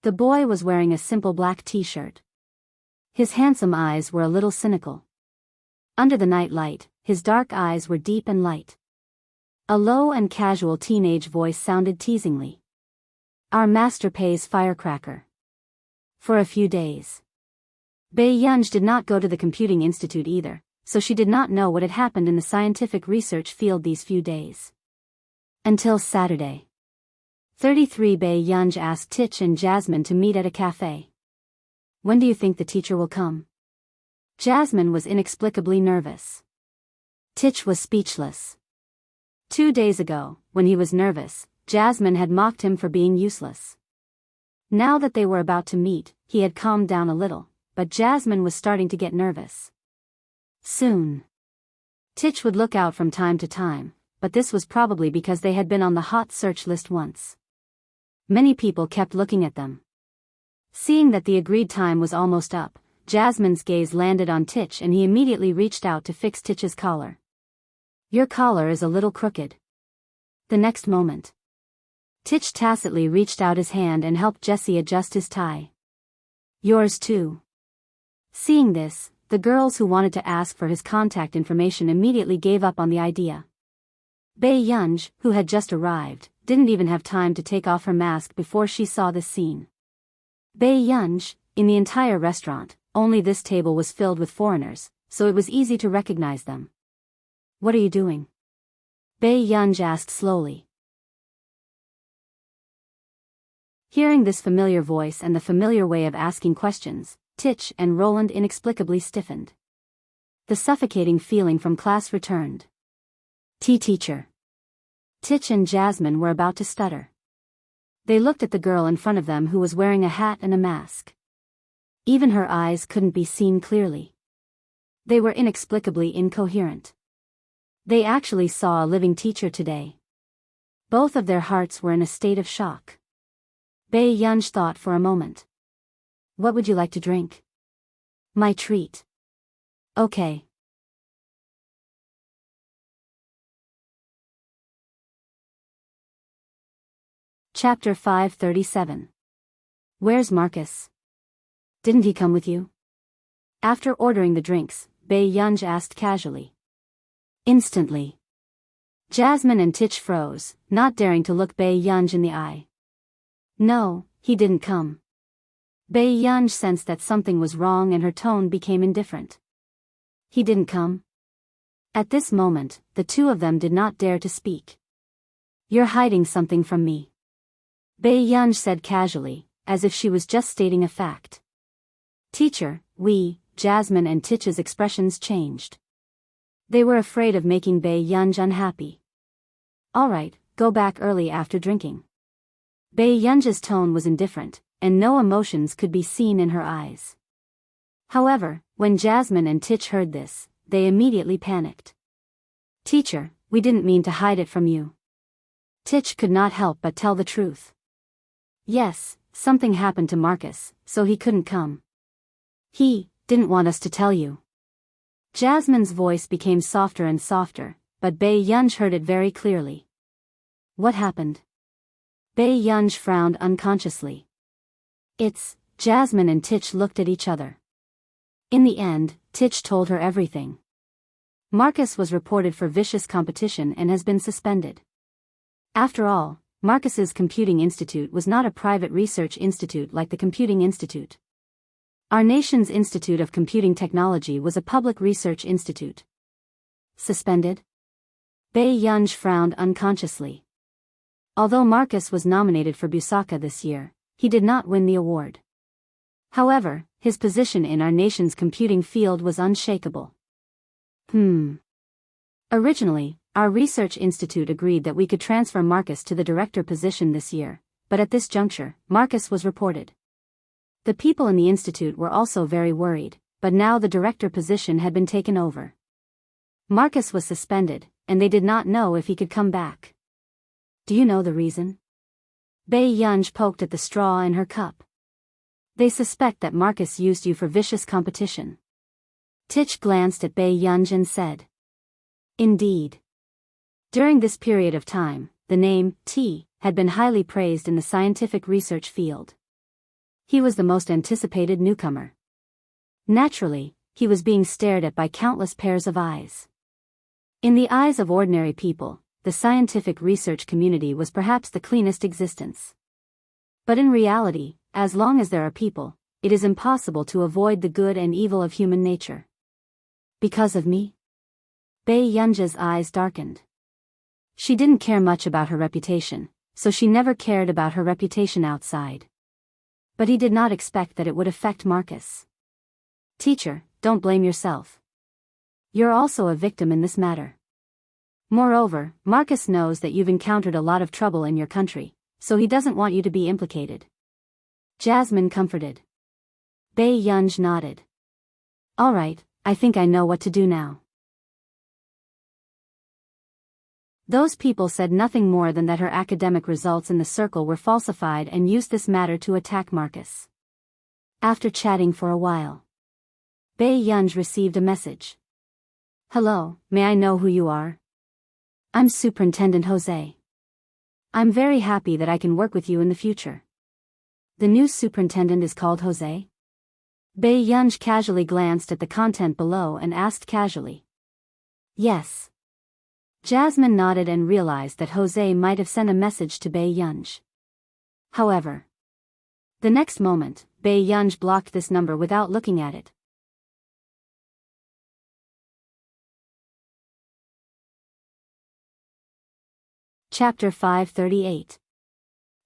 The boy was wearing a simple black t-shirt. His handsome eyes were a little cynical. Under the night light, his dark eyes were deep and light. A low and casual teenage voice sounded teasingly. Our master pays firecracker. For a few days. Bei Yunj did not go to the computing institute either, so she did not know what had happened in the scientific research field these few days. Until Saturday. 33 Bei Yunj asked Tich and Jasmine to meet at a cafe. When do you think the teacher will come? Jasmine was inexplicably nervous. Tich was speechless. 2 days ago, when he was nervous, Jasmine had mocked him for being useless. Now that they were about to meet, he had calmed down a little, but Jasmine was starting to get nervous. Soon. Tich would look out from time to time, but this was probably because they had been on the hot search list once. Many people kept looking at them. Seeing that the agreed time was almost up, Jasmine's gaze landed on Tich and he immediately reached out to fix Tich's collar. Your collar is a little crooked. The next moment, Tich tacitly reached out his hand and helped Jesse adjust his tie. Yours too. Seeing this, the girls who wanted to ask for his contact information immediately gave up on the idea. Bei Yunj, who had just arrived, didn't even have time to take off her mask before she saw this scene. Bei Yunj, in the entire restaurant, only this table was filled with foreigners, so it was easy to recognize them. What are you doing? Bei Yunj asked slowly. Hearing this familiar voice and the familiar way of asking questions, Tich and Roland inexplicably stiffened. The suffocating feeling from class returned. Teacher. Tich and Jasmine were about to stutter. They looked at the girl in front of them who was wearing a hat and a mask. Even her eyes couldn't be seen clearly. They were inexplicably incoherent. They actually saw a living teacher today. Both of their hearts were in a state of shock. Bei Yunj thought for a moment. What would you like to drink? My treat. Okay. Chapter 537. Where's Marcus? Didn't he come with you? After ordering the drinks, Bei Yunj asked casually. Instantly. Jasmine and Tich froze, not daring to look Bei Yunj in the eye. No, he didn't come. Bei Yunj sensed that something was wrong and her tone became indifferent. He didn't come? At this moment, the two of them did not dare to speak. You're hiding something from me. Bei Yunj said casually, as if she was just stating a fact. Teacher, Jasmine and Tich's expressions changed. They were afraid of making Bei Yunj unhappy. All right, go back early after drinking. Bei Yunj's tone was indifferent, and no emotions could be seen in her eyes. However, when Jasmine and Tich heard this, they immediately panicked. Teacher, we didn't mean to hide it from you. Tich could not help but tell the truth. Yes, something happened to Marcus, so he couldn't come. He didn't want us to tell you. Jasmine's voice became softer and softer, but Bai Yunj heard it very clearly. What happened? Bai Yunj frowned unconsciously. Jasmine and Tich looked at each other. In the end, Tich told her everything. Marcus was reported for vicious competition and has been suspended. After all, Marcus's Computing Institute was not a private research institute like the Computing Institute. Our nation's Institute of Computing Technology was a public research institute. Suspended? Bai Yunj frowned unconsciously. Although Marcus was nominated for Busaka this year, he did not win the award. However, his position in our nation's computing field was unshakable. Originally, our research institute agreed that we could transfer Marcus to the director position this year, but at this juncture, Marcus was reported. The people in the institute were also very worried, but now the director position had been taken over. Marcus was suspended, and they did not know if he could come back. Do you know the reason? Bai Yunj poked at the straw in her cup. They suspect that Marcus used you for vicious competition. Tich glanced at Bai Yunj and said. Indeed. During this period of time, the name, T, had been highly praised in the scientific research field. He was the most anticipated newcomer. Naturally, he was being stared at by countless pairs of eyes. In the eyes of ordinary people, the scientific research community was perhaps the cleanest existence. But in reality, as long as there are people, it is impossible to avoid the good and evil of human nature. Because of me? Bai Yunja's eyes darkened. She didn't care much about her reputation, so she never cared about her reputation outside. But he did not expect that it would affect Marcus. Teacher, don't blame yourself. You're also a victim in this matter. Moreover, Marcus knows that you've encountered a lot of trouble in your country, so he doesn't want you to be implicated. Jasmine comforted. Bai Yunj nodded. All right, I think I know what to do now. Those people said nothing more than that her academic results in the circle were falsified and used this matter to attack Marcus. After chatting for a while, Bai Yunj received a message. Hello, may I know who you are? I'm Superintendent Jose. I'm very happy that I can work with you in the future. The new superintendent is called Jose? Bai Yunj casually glanced at the content below and asked casually. Yes. Jasmine nodded and realized that Jose might have sent a message to Bai Yunj. However, the next moment, Bai Yunj blocked this number without looking at it. Chapter 538.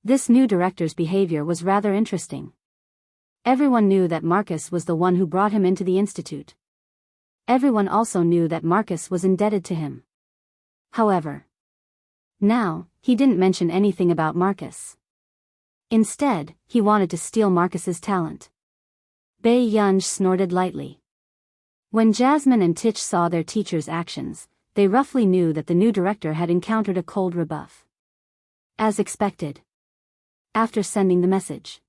This new director's behavior was rather interesting. Everyone knew that Marcus was the one who brought him into the institute. Everyone also knew that Marcus was indebted to him. However, now, he didn't mention anything about Marcus. Instead, he wanted to steal Marcus's talent. Bai Yunj snorted lightly. When Jasmine and Tich saw their teacher's actions, they roughly knew that the new director had encountered a cold rebuff. As expected. After sending the message.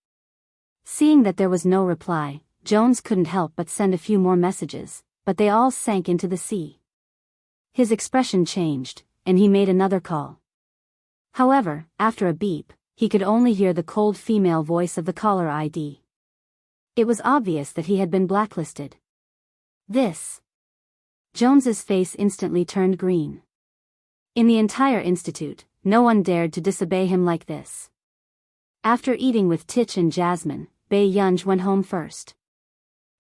Seeing that there was no reply, Jones couldn't help but send a few more messages, but they all sank into the sea. His expression changed, and he made another call. However, after a beep, he could only hear the cold female voice of the caller ID. It was obvious that he had been blacklisted. This. Jones's face instantly turned green. In the entire institute, no one dared to disobey him like this. After eating with Tich and Jasmine, Bai Yunj went home first.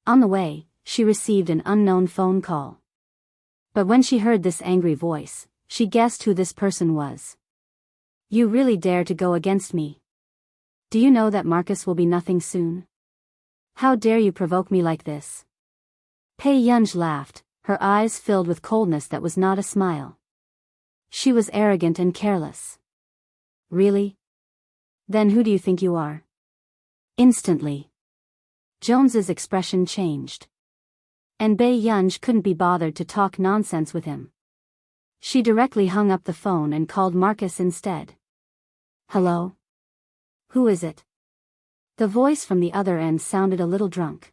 On the way, she received an unknown phone call. But when she heard this angry voice, she guessed who this person was. You really dare to go against me? Do you know that Marcus will be nothing soon? How dare you provoke me like this? Bai Yunj laughed, her eyes filled with coldness that was not a smile. She was arrogant and careless. Really? Then who do you think you are? Instantly, Jones's expression changed. And Bai Yunj couldn't be bothered to talk nonsense with him. She directly hung up the phone and called Marcus instead. Hello? Who is it? The voice from the other end sounded a little drunk.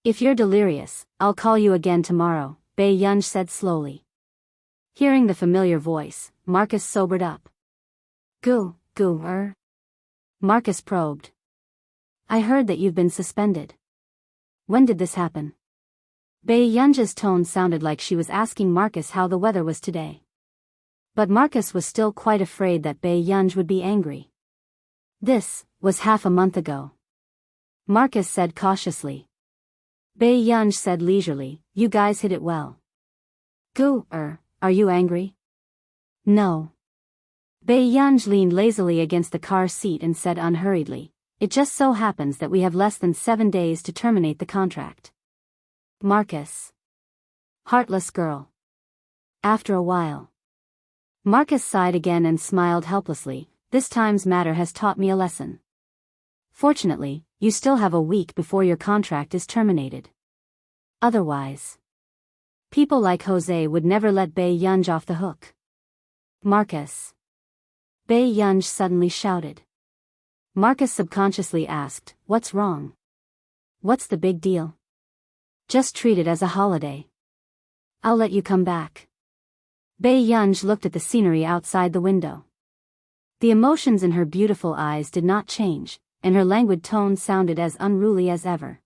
If you're delirious, I'll call you again tomorrow, Biyao said slowly. Hearing the familiar voice, Marcus sobered up. Gu. Marcus probed. I heard that you've been suspended. When did this happen? Biyao's tone sounded like she was asking Marcus how the weather was today. But Marcus was still quite afraid that Biyao would be angry. This was half a month ago. Marcus said cautiously. Biyao said leisurely, you guys hit it well. Gu, are you angry? No. Biyao leaned lazily against the car seat and said unhurriedly, it just so happens that we have less than 7 days to terminate the contract. Marcus. Heartless girl. After a while. Marcus sighed again and smiled helplessly, this time's matter has taught me a lesson. Fortunately, you still have a week before your contract is terminated. Otherwise, people like Jose would never let Biyao off the hook. Marcus. Biyao suddenly shouted. Marcus subconsciously asked, what's wrong? What's the big deal? Just treat it as a holiday. I'll let you come back. Biyao looked at the scenery outside the window. The emotions in her beautiful eyes did not change, and her languid tone sounded as unruly as ever.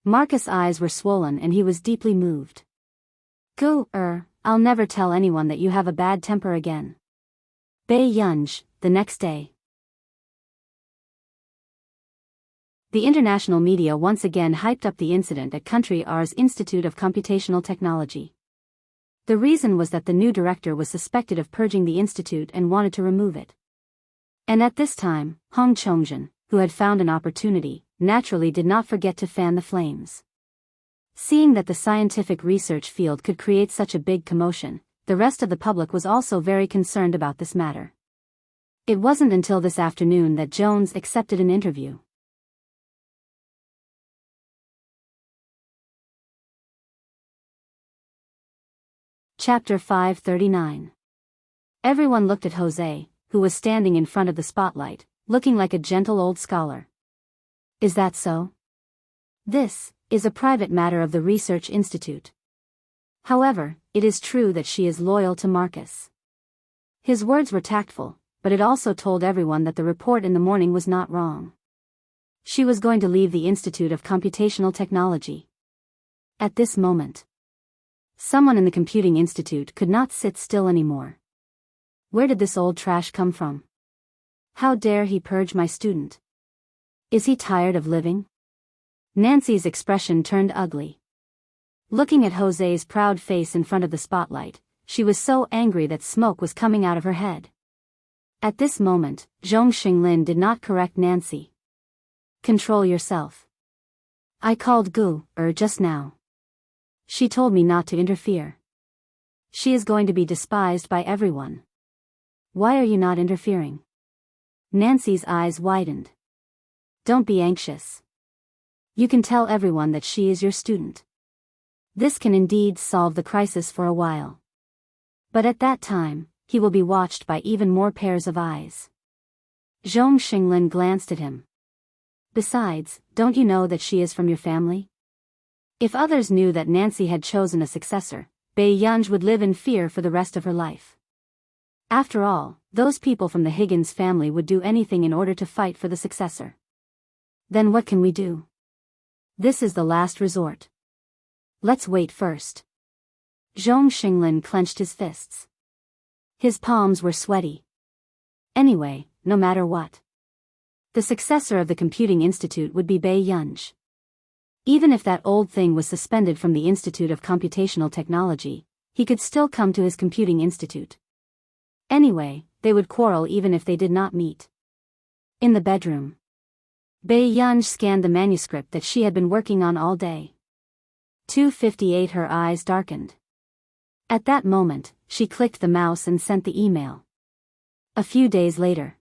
Marcus' eyes were swollen and he was deeply moved. Gu, I'll never tell anyone that you have a bad temper again. Biyao, the next day. The international media once again hyped up the incident at Country R's Institute of Computational Technology. The reason was that the new director was suspected of purging the institute and wanted to remove it. And at this time, Hong Chongjin, who had found an opportunity, naturally did not forget to fan the flames. Seeing that the scientific research field could create such a big commotion, the rest of the public was also very concerned about this matter. It wasn't until this afternoon that Jones accepted an interview. Chapter 539. Everyone looked at Jose, who was standing in front of the spotlight, looking like a gentle old scholar. Is that so? This is a private matter of the research institute. However, it is true that she is loyal to Marcus. His words were tactful, but it also told everyone that the report in the morning was not wrong. She was going to leave the Institute of Computational Technology. At this moment, someone in the Computing Institute could not sit still anymore. Where did this old trash come from? How dare he purge my student? Is he tired of living? Nancy's expression turned ugly. Looking at Jose's proud face in front of the spotlight, she was so angry that smoke was coming out of her head. At this moment, Zhong Xinglin did not correct Nancy. Control yourself. I called Gu, just now. She told me not to interfere. She is going to be despised by everyone. Why are you not interfering? Nancy's eyes widened. Don't be anxious. You can tell everyone that she is your student. This can indeed solve the crisis for a while. But at that time, he will be watched by even more pairs of eyes. Zhong Xinglin glanced at him. Besides, don't you know that she is from your family? If others knew that Nancy had chosen a successor, Biyao would live in fear for the rest of her life. After all, those people from the Higgins family would do anything in order to fight for the successor. Then what can we do? This is the last resort. Let's wait first. Zhong Xinglin clenched his fists. His palms were sweaty. Anyway, no matter what, the successor of the Computing Institute would be Biyao. Even if that old thing was suspended from the Institute of Computational Technology, he could still come to his Computing Institute. Anyway, they would quarrel even if they did not meet. In the bedroom, Biyao scanned the manuscript that she had been working on all day. 2:58. Her eyes darkened. At that moment, she clicked the mouse and sent the email. A few days later,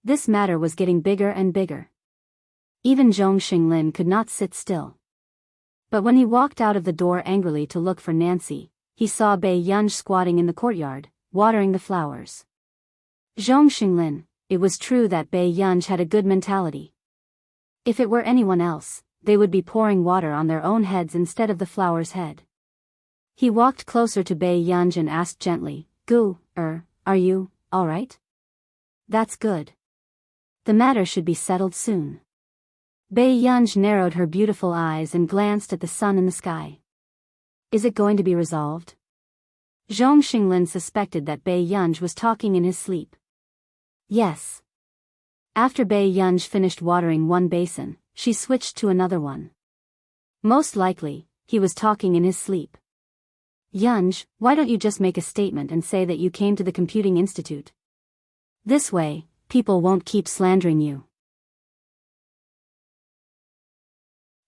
this matter was getting bigger and bigger. Even Zhong Xinglin could not sit still. But when he walked out of the door angrily to look for Nancy, he saw Biyao squatting in the courtyard, watering the flowers. Zhong Xinglin, it was true that Biyao had a good mentality. If it were anyone else, they would be pouring water on their own heads instead of the flower's head. He walked closer to Biyao and asked gently, are you all right? That's good. The matter should be settled soon. Biyao narrowed her beautiful eyes and glanced at the sun in the sky. Is it going to be resolved? Zhong Xinglin suspected that Biyao was talking in his sleep. Yes. After Biyao finished watering one basin, she switched to another one. Most likely, he was talking in his sleep. Yunj, why don't you just make a statement and say that you came to the Computing Institute? This way, people won't keep slandering you.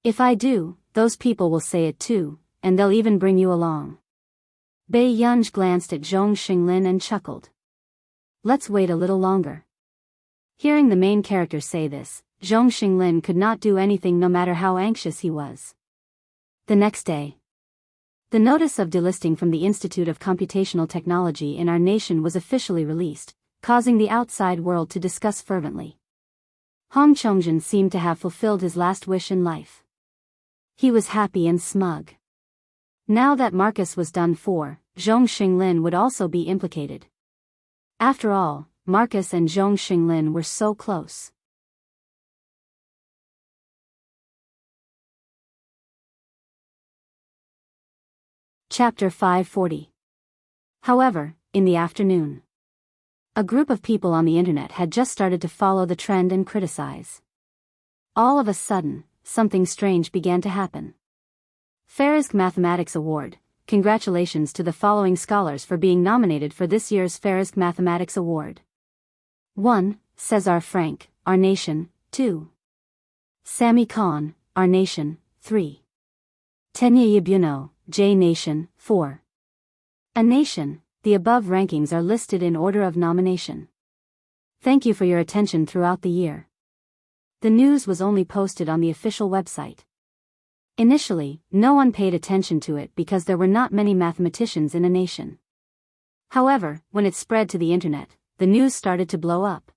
If I do, those people will say it too, and they'll even bring you along. Biyao glanced at Zhong Xinglin and chuckled. Let's wait a little longer. Hearing the main character say this, Zhong Xinglin could not do anything no matter how anxious he was. The next day, the notice of delisting from the Institute of Computational Technology in our nation was officially released, causing the outside world to discuss fervently. Hong Chongjin seemed to have fulfilled his last wish in life. He was happy and smug. Now that Marcus was done for, Zhong Xinglin would also be implicated. After all, Marcus and Zhong Xinglin were so close. Chapter 540. However, in the afternoon, a group of people on the internet had just started to follow the trend and criticize. All of a sudden, something strange began to happen. Farisk Mathematics Award. Congratulations to the following scholars for being nominated for this year's Farisk Mathematics Award. 1. Cesar Frank, Our Nation. 2. Sammy Khan, Our Nation. 3. Tenya Yabuno, J Nation. 4. A Nation. The above rankings are listed in order of nomination. Thank you for your attention throughout the year. The news was only posted on the official website. Initially, no one paid attention to it because there were not many mathematicians in a nation. However, when it spread to the internet, the news started to blow up.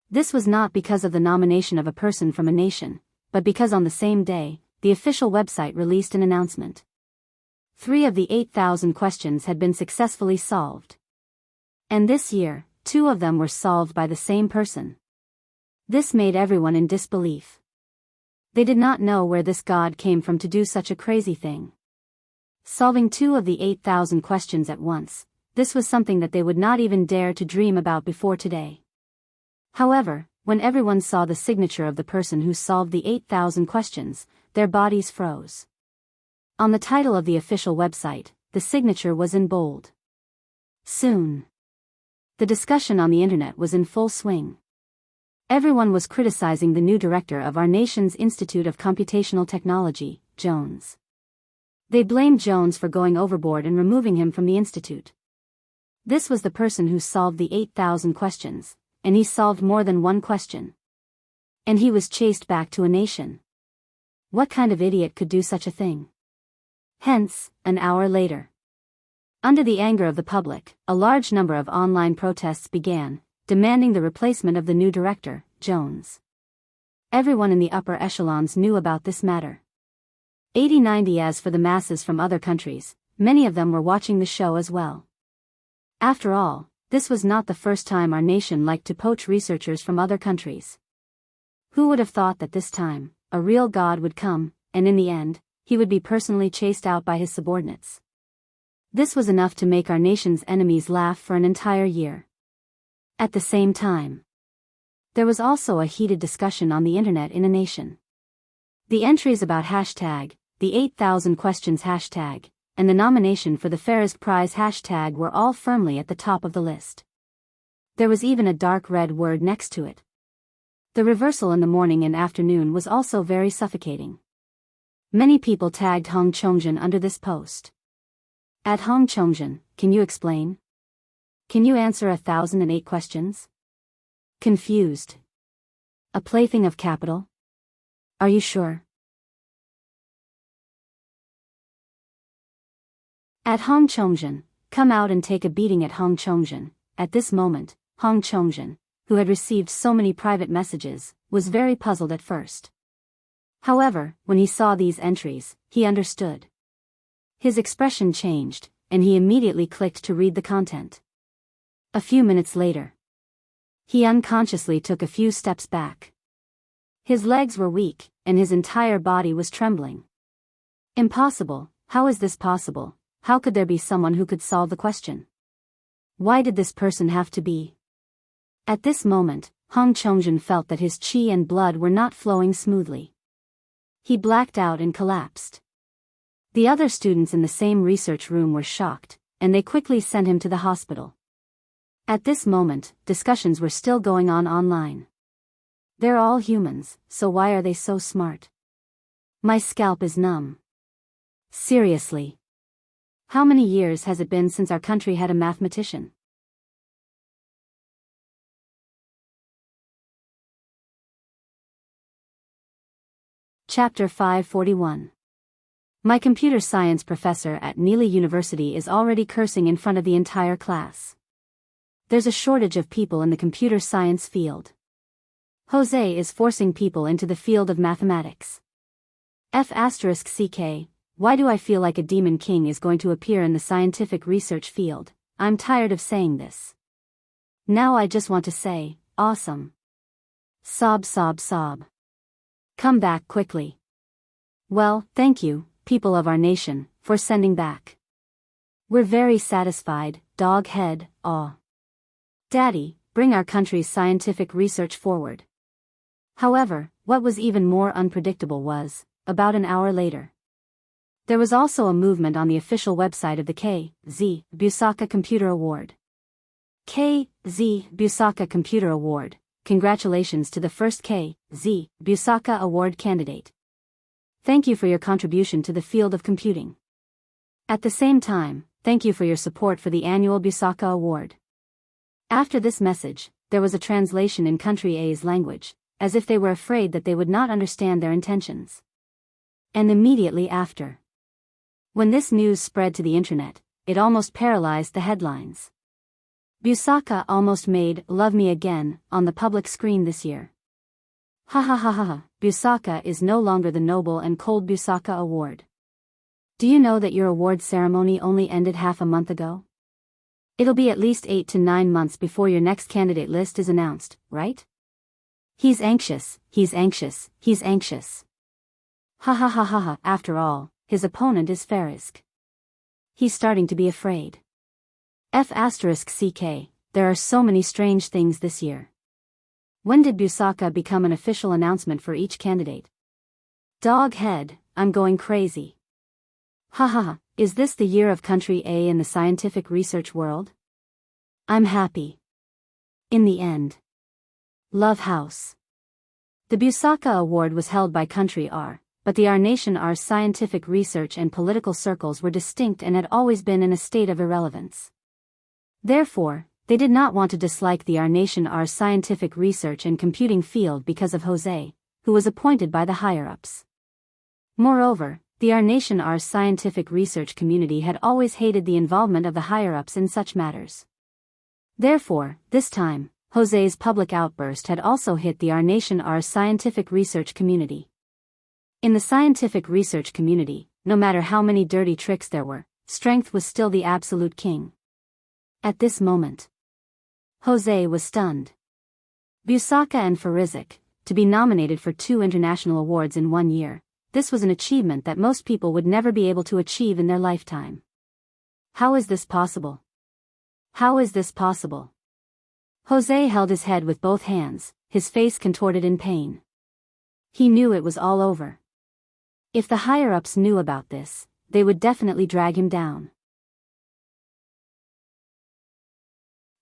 This was not because of the nomination of a person from a nation, but because on the same day, the official website released an announcement. 3 of the 8,000 questions had been successfully solved. And this year, 2 of them were solved by the same person. This made everyone in disbelief. They did not know where this god came from to do such a crazy thing. Solving 2 of the 8,000 questions at once, this was something that they would not even dare to dream about before today. However, when everyone saw the signature of the person who solved the 8,000 questions, their bodies froze. On the title of the official website, the signature was in bold. Soon, the discussion on the internet was in full swing. Everyone was criticizing the new director of our nation's Institute of Computational Technology, Jones. They blamed Jones for going overboard and removing him from the institute. This was the person who solved the 8,000 questions, and he solved more than one question. And he was chased back to a nation. What kind of idiot could do such a thing? Hence, an hour later, under the anger of the public, a large number of online protests began, demanding the replacement of the new director, Jones. Everyone in the upper echelons knew about this matter. 80-90. As for the masses from other countries, many of them were watching the show as well. After all, this was not the first time our nation liked to poach researchers from other countries. Who would have thought that this time, a real god would come, and in the end, he would be personally chased out by his subordinates. This was enough to make our nation's enemies laugh for an entire year. At the same time, there was also a heated discussion on the internet in a nation. The entries about hashtag, the 8,000 questions hashtag, and the nomination for the Farisk Prize hashtag were all firmly at the top of the list. There was even a dark red word next to it. The reversal in the morning and afternoon was also very suffocating. Many people tagged Hong Chongjin under this post. At Hong Chongjin, can you explain? Can you answer 1,008 questions? Confused. A plaything of capital? Are you sure? At Hong Chongjin, come out and take a beating at Hong Chongjin. At this moment, Hong Chongjin, who had received so many private messages, was very puzzled at first. However, when he saw these entries, he understood. His expression changed, and he immediately clicked to read the content. A few minutes later, he unconsciously took a few steps back. His legs were weak, and his entire body was trembling. Impossible, how is this possible? How could there be someone who could solve the question? Why did this person have to be? At this moment, Hong Chongjin felt that his qi and blood were not flowing smoothly. He blacked out and collapsed. The other students in the same research room were shocked, and they quickly sent him to the hospital. At this moment, discussions were still going on online. They're all humans, so why are they so smart? My scalp is numb. Seriously. How many years has it been since our country had a mathematician? Chapter 541. My computer science professor at Neely University is already cursing in front of the entire class. There's a shortage of people in the computer science field. Jose is forcing people into the field of mathematics. F***ck, why do I feel like a demon king is going to appear in the scientific research field? I'm tired of saying this. Now I just want to say, awesome. Sob sob sob. Come back quickly. Well, thank you, people of our nation, for sending back. We're very satisfied, dog head, aw. Daddy, bring our country's scientific research forward. However, what was even more unpredictable was, about an hour later, there was also a movement on the official website of the K.Z. Busaka Computer Award. K.Z. Busaka Computer Award, congratulations to the first K.Z. Busaka Award candidate. Thank you for your contribution to the field of computing. At the same time, thank you for your support for the annual Busaka Award. After this message, there was a translation in Country A's language, as if they were afraid that they would not understand their intentions. And immediately after, when this news spread to the internet, it almost paralyzed the headlines. Busaka almost made Love Me Again on the public screen this year. Ha ha ha ha ha, Busaka is no longer the noble and cold Busaka Award. Do you know that your award ceremony only ended half a month ago? It'll be at least 8 to 9 months before your next candidate list is announced, right? He's anxious, he's anxious, he's anxious. Ha ha ha ha ha, after all, his opponent is Farisk. He's starting to be afraid. F***ck, there are so many strange things this year. When did Busaka become an official announcement for each candidate? Dog head, I'm going crazy. Ha ha ha, is this the year of Country A in the scientific research world? I'm happy. In the end. Love House. The Busaka Award was held by Country R, but the Our Nation R's scientific research and political circles were distinct and had always been in a state of irrelevance. Therefore, they did not want to dislike the Our Nation R's scientific research and computing field because of Jose, who was appointed by the higher-ups. Moreover, the Our Nation R's scientific research community had always hated the involvement of the higher-ups in such matters. Therefore, this time, Jose's public outburst had also hit the Our Nation R's scientific research community. In the scientific research community, no matter how many dirty tricks there were, strength was still the absolute king. At this moment, Jose was stunned. Busaka and Farizik, to be nominated for 2 international awards in 1 year, this was an achievement that most people would never be able to achieve in their lifetime. How is this possible? How is this possible? Jose held his head with both hands, his face contorted in pain. He knew it was all over. If the higher-ups knew about this, they would definitely drag him down.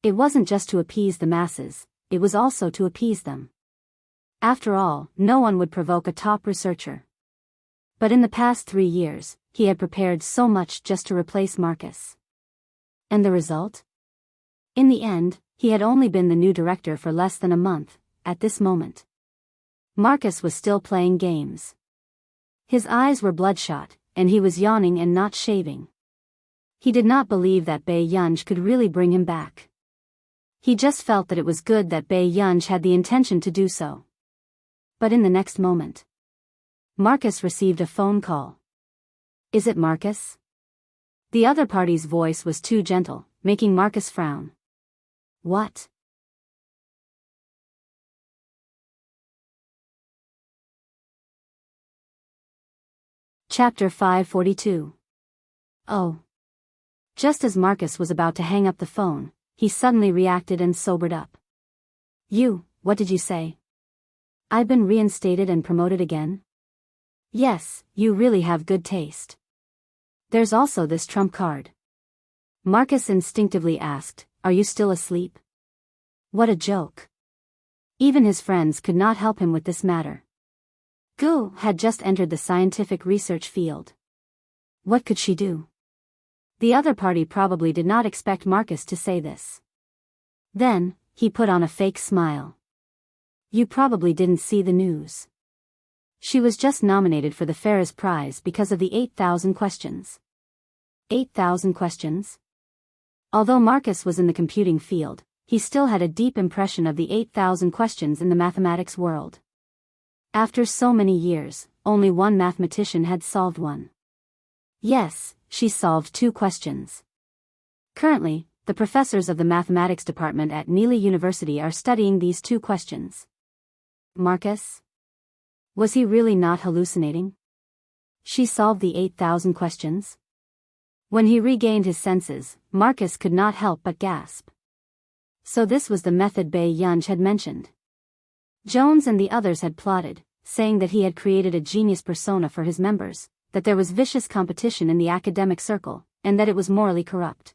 It wasn't just to appease the masses, it was also to appease them. After all, no one would provoke a top researcher. But in the past 3 years, he had prepared so much just to replace Marcus. And the result? In the end, he had only been the new director for less than a month, at this moment. Marcus was still playing games. His eyes were bloodshot, and he was yawning and not shaving. He did not believe that Bai Yunj could really bring him back. He just felt that it was good that Bei Yunj had the intention to do so. But in the next moment, Marcus received a phone call. Is it Marcus? The other party's voice was too gentle, making Marcus frown. What? Chapter 542. Oh. Just as Marcus was about to hang up the phone, he suddenly reacted and sobered up. What did you say? I've been reinstated and promoted again? Yes, you really have good taste. There's also this trump card. Marcus instinctively asked, are you still asleep? What a joke. Even his friends could not help him with this matter. Gu had just entered the scientific research field. What could she do? The other party probably did not expect Marcus to say this. Then, he put on a fake smile. You probably didn't see the news. She was just nominated for the Ferris Prize because of the 8,000 questions. 8,000 questions? Although Marcus was in the computing field, he still had a deep impression of the 8,000 questions in the mathematics world. After so many years, only one mathematician had solved one. Yes, she solved 2 questions. Currently, the professors of the mathematics department at Neely University are studying these 2 questions. Marcus? Was he really not hallucinating? She solved the 8,000 questions? When he regained his senses, Marcus could not help but gasp. So this was the method Bei Yunj had mentioned. Jones and the others had plotted, saying that he had created a genius persona for his members, that there was vicious competition in the academic circle, and that it was morally corrupt.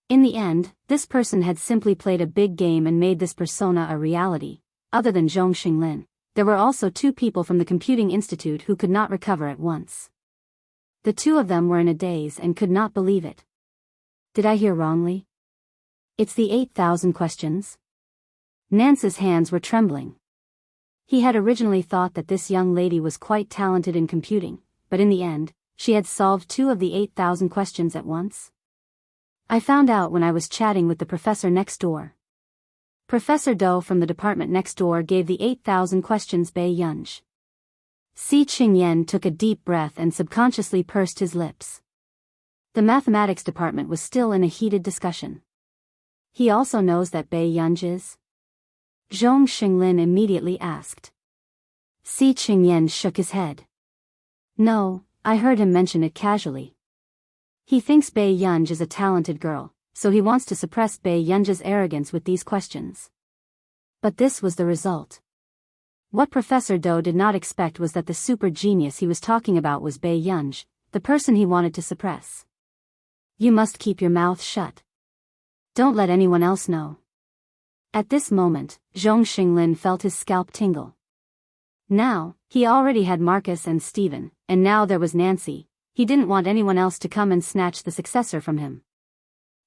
In the end, this person had simply played a big game and made this persona a reality. Other than Zhong Xinglin, there were also 2 people from the Computing Institute who could not recover at once. The 2 of them were in a daze and could not believe it. Did I hear wrongly? It's the 8,000 questions? Nance's hands were trembling. He had originally thought that this young lady was quite talented in computing, but in the end, she had solved 2 of the 8,000 questions at once. I found out when I was chatting with the professor next door. Professor Do from the department next door gave the 8,000 questions Bei Yunj. Si Qingyan took a deep breath and subconsciously pursed his lips. The mathematics department was still in a heated discussion. He also knows that Bei Yunj is? Zhong Xinglin immediately asked. Si Qingyan shook his head. No, I heard him mention it casually. He thinks Bei Yunj is a talented girl, so he wants to suppress Bei Yunj's arrogance with these questions. But this was the result. What Professor Do did not expect was that the super genius he was talking about was Bei Yunj, the person he wanted to suppress. You must keep your mouth shut. Don't let anyone else know. At this moment, Zhong Xinglin felt his scalp tingle. Now, he already had Marcus and Stephen, and now there was Nancy. He didn't want anyone else to come and snatch the successor from him.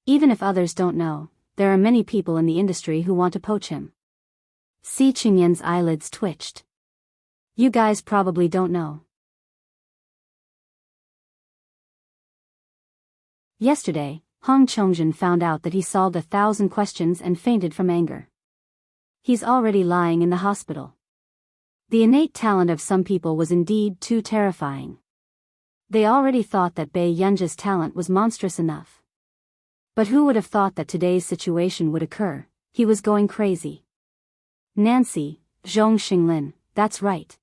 Even if others don't know, there are many people in the industry who want to poach him. Si Qingyan's eyelids twitched. You guys probably don't know. Yesterday, Hong Chongjin found out that he solved 1,000 questions and fainted from anger. He's already lying in the hospital. The innate talent of some people was indeed too terrifying. They already thought that Bei Yunj's talent was monstrous enough. But who would have thought that today's situation would occur? He was going crazy. Nancy, Zhong Xinglin, that's right.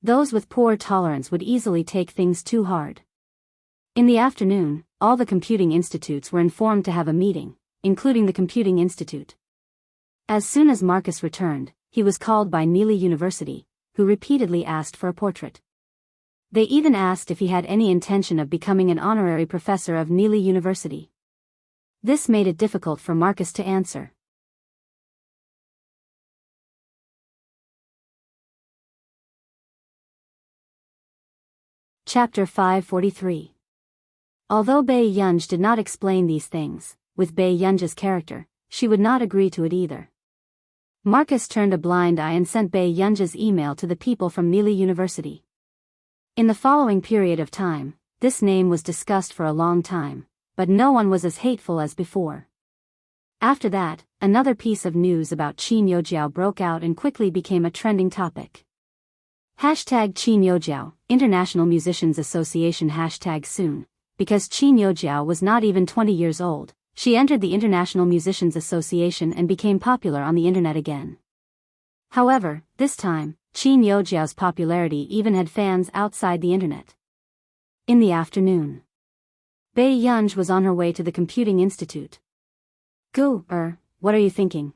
Those with poor tolerance would easily take things too hard. In the afternoon, all the computing institutes were informed to have a meeting, including the Computing Institute. As soon as Marcus returned, he was called by Neely University, who repeatedly asked for a portrait. They even asked if he had any intention of becoming an honorary professor of Neely University. This made it difficult for Marcus to answer. Chapter 543. Although Bei Yunj did not explain these things, with Bei Yunj's character, she would not agree to it either. Marcus turned a blind eye and sent Bei Yunj's email to the people from Neely University. In the following period of time, this name was discussed for a long time, but no one was as hateful as before. After that, another piece of news about Qin Youjiao broke out and quickly became a trending topic. Hashtag Qin Youjiao, International Musicians Association hashtag soon. Because Qin Youjiao was not even 20 years old, she entered the International Musicians Association and became popular on the internet again. However, this time, Qin Youjiao's popularity even had fans outside the internet. In the afternoon, Bei Yunj was on her way to the Computing Institute. What are you thinking?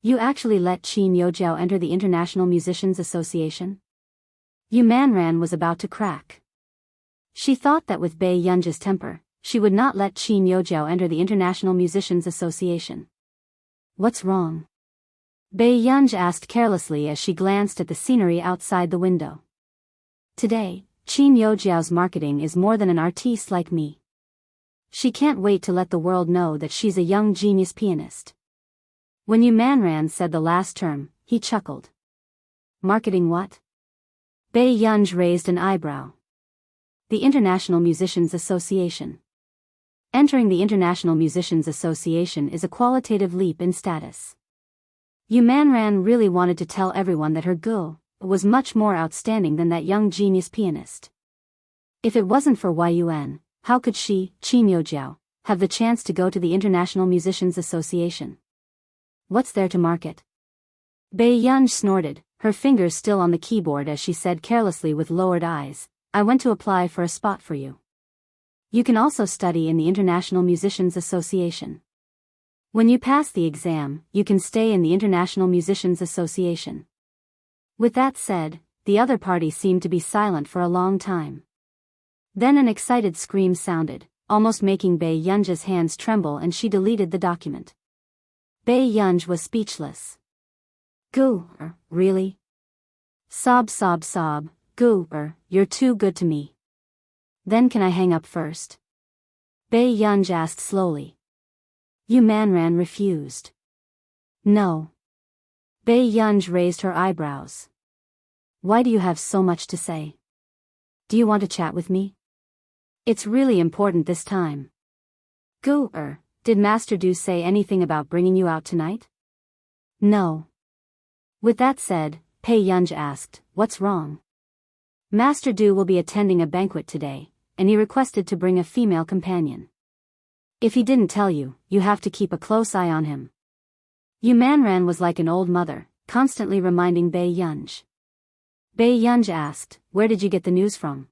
You actually let Qin Youjiao enter the International Musicians Association? Yu Manran was about to crack. She thought that with Bei Yunj's temper, she would not let Qin Youjiao enter the International Musicians Association. What's wrong? Bei Yunj asked carelessly as she glanced at the scenery outside the window. Today, Qin Youjiao's marketing is more than an artiste like me. She can't wait to let the world know that she's a young genius pianist. When Yu Manran said the last term, he chuckled. Marketing what? Bei Yunj raised an eyebrow. The International Musicians Association. Entering the International Musicians Association is a qualitative leap in status. Yu Manran really wanted to tell everyone that her Gu was much more outstanding than that young genius pianist. If it wasn't for Yun, how could she, Qin Youjiao, have the chance to go to the International Musicians Association? What's there to market? Bei Yunj snorted, her fingers still on the keyboard as she said carelessly with lowered eyes, I went to apply for a spot for you. You can also study in the International Musicians Association. When you pass the exam, you can stay in the International Musicians Association. With that said, the other party seemed to be silent for a long time. Then an excited scream sounded, almost making Bei Yunj's hands tremble, and she deleted the document. Bei Yunj was speechless. Really? Sob, you're too good to me. Then can I hang up first? Bei Yunj asked slowly. Yu Manran refused. No. Bei Yunj raised her eyebrows. Why do you have so much to say? Do you want to chat with me? It's really important this time. Did Master Du say anything about bringing you out tonight? No. With that said, Bei Yunj asked, what's wrong? Master Du will be attending a banquet today, and he requested to bring a female companion. If he didn't tell you, you have to keep a close eye on him. Yu Manran was like an old mother, constantly reminding Bei Yunj. Bei Yunj asked, where did you get the news from?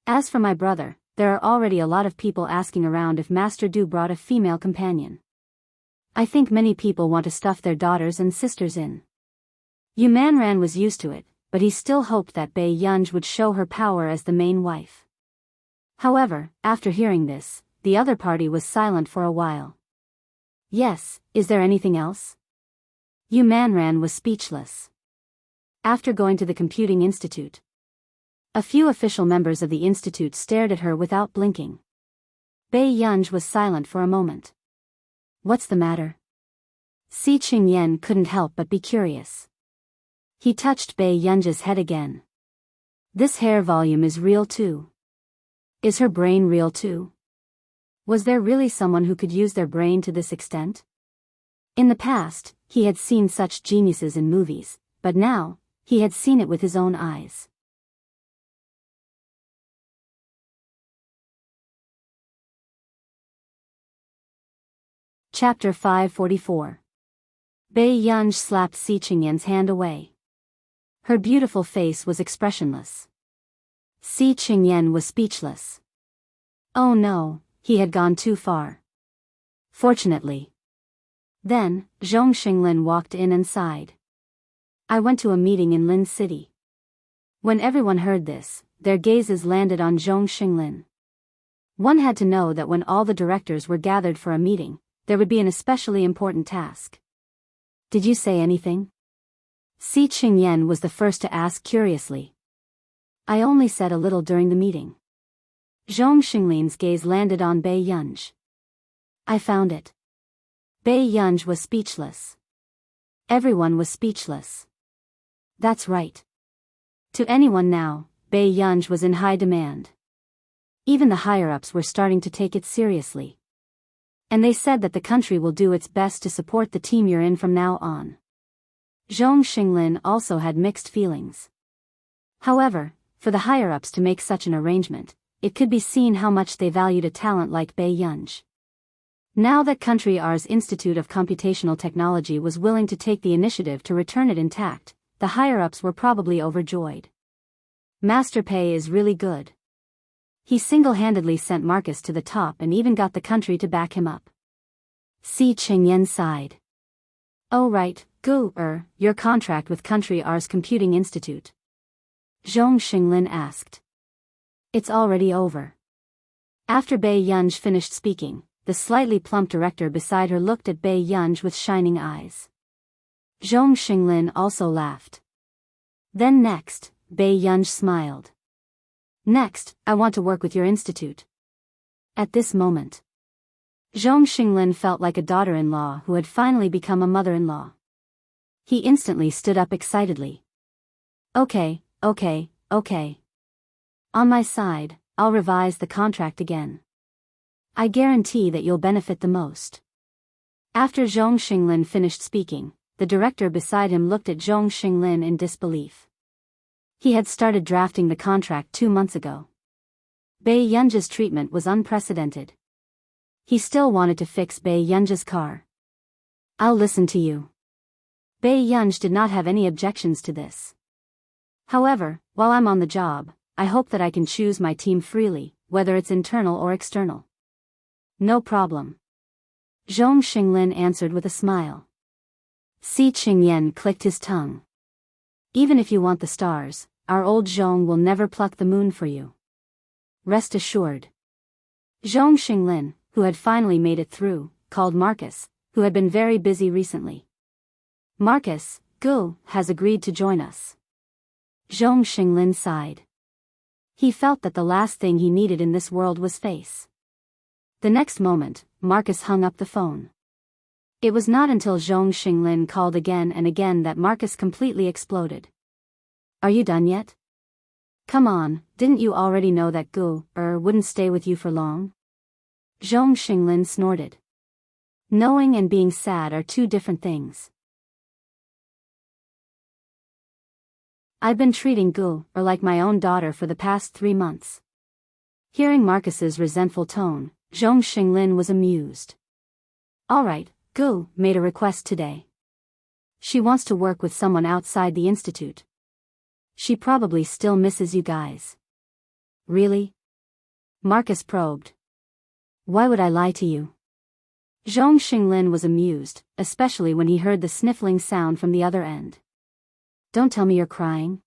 As for my brother, there are already a lot of people asking around if Master Du brought a female companion. I think many people want to stuff their daughters and sisters in. Yu Manran was used to it, but he still hoped that Bei Yunj would show her power as the main wife. However, after hearing this, the other party was silent for a while. Yes, is there anything else? Yu Manran was speechless. After going to the Computing Institute, a few official members of the institute stared at her without blinking. Bei Yunj was silent for a moment. What's the matter? Si Qingyan couldn't help but be curious. He touched Bei Yunj's head again. This hair volume is real too. Is her brain real too? Was there really someone who could use their brain to this extent? In the past, he had seen such geniuses in movies, but now, he had seen it with his own eyes. Chapter 544. Bei Yunj slapped Si Qingyan's hand away. Her beautiful face was expressionless. Si Qingyan was speechless. Oh no, he had gone too far. Fortunately. Then, Zhong Xinglin walked in and sighed. I went to a meeting in Lin City. When everyone heard this, their gazes landed on Zhong Xinglin. One had to know that when all the directors were gathered for a meeting, there would be an especially important task. Did you say anything? Si Qingyan was the first to ask curiously. I only said a little during the meeting. Zhong Xinglin's gaze landed on Bei Yunj. I found it. Bei Yunj was speechless. Everyone was speechless. That's right. To anyone now, Bei Yunj was in high demand. Even the higher-ups were starting to take it seriously. And they said that the country will do its best to support the team you're in from now on. Zhong Xinglin also had mixed feelings. However, for the higher-ups to make such an arrangement, it could be seen how much they valued a talent like Bai Yunj. Now that Country R's Institute of Computational Technology was willing to take the initiative to return it intact, the higher-ups were probably overjoyed. Master Pei is really good. He single-handedly sent Marcus to the top and even got the country to back him up. Si Qingyan sighed. Oh right, Gu, your contract with Country R's Computing Institute. Zhong Xinglin asked. It's already over. After Bai Yunj finished speaking, the slightly plump director beside her looked at Bai Yunj with shining eyes. Zhong Xinglin also laughed. Then next, Bai Yunj smiled. Next, I want to work with your institute. At this moment, Zhong Xinglin felt like a daughter-in-law who had finally become a mother-in-law. He instantly stood up excitedly. Okay. On my side, I'll revise the contract again. I guarantee that you'll benefit the most. After Zhong Xinglin finished speaking, the director beside him looked at Zhong Xinglin in disbelief. He had started drafting the contract 2 months ago. Bai Yunj's treatment was unprecedented. He still wanted to fix Bai Yunj's car. I'll listen to you. Bai Yunj did not have any objections to this. However, while I'm on the job, I hope that I can choose my team freely, whether it's internal or external. No problem. Zhong Xinglin answered with a smile. Si Qingyan clicked his tongue. Even if you want the stars, our old Zhong will never pluck the moon for you. Rest assured. Zhong Xinglin, who had finally made it through, called Marcus, who had been very busy recently. Marcus, Gu, has agreed to join us. Zhong Xinglin sighed. He felt that the last thing he needed in this world was face. The next moment, Marcus hung up the phone. It was not until Zhong Xinglin called again and again that Marcus completely exploded. Are you done yet? Come on, didn't you already know that Gu, wouldn't stay with you for long? Zhong Xinglin snorted. Knowing and being sad are two different things. I've been treating Gu, like my own daughter for the past 3 months. Hearing Marcus's resentful tone, Zhong Xinglin was amused. All right, Gu made a request today. She wants to work with someone outside the institute. She probably still misses you guys. Really? Marcus probed. Why would I lie to you? Zhong Xinglin was amused, especially when he heard the sniffling sound from the other end. Don't tell me you're crying.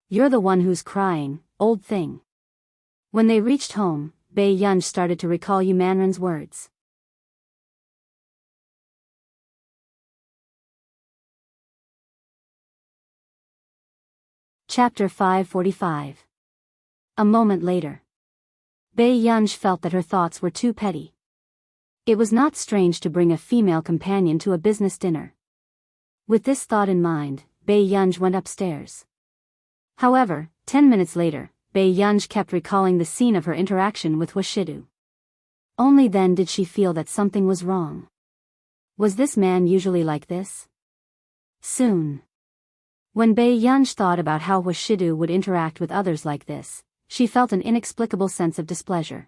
You're the one who's crying, old thing. When they reached home, Bai Yunj started to recall Yu Manren's words. Chapter 545. A moment later. Bai Yunj felt that her thoughts were too petty. It was not strange to bring a female companion to a business dinner. With this thought in mind, Bai Yunj went upstairs. However, 10 minutes later, Bai Yunj kept recalling the scene of her interaction with Washidu. Only then did she feel that something was wrong. Was this man usually like this? Soon. When Bai Yunj thought about how Washidu would interact with others like this, she felt an inexplicable sense of displeasure.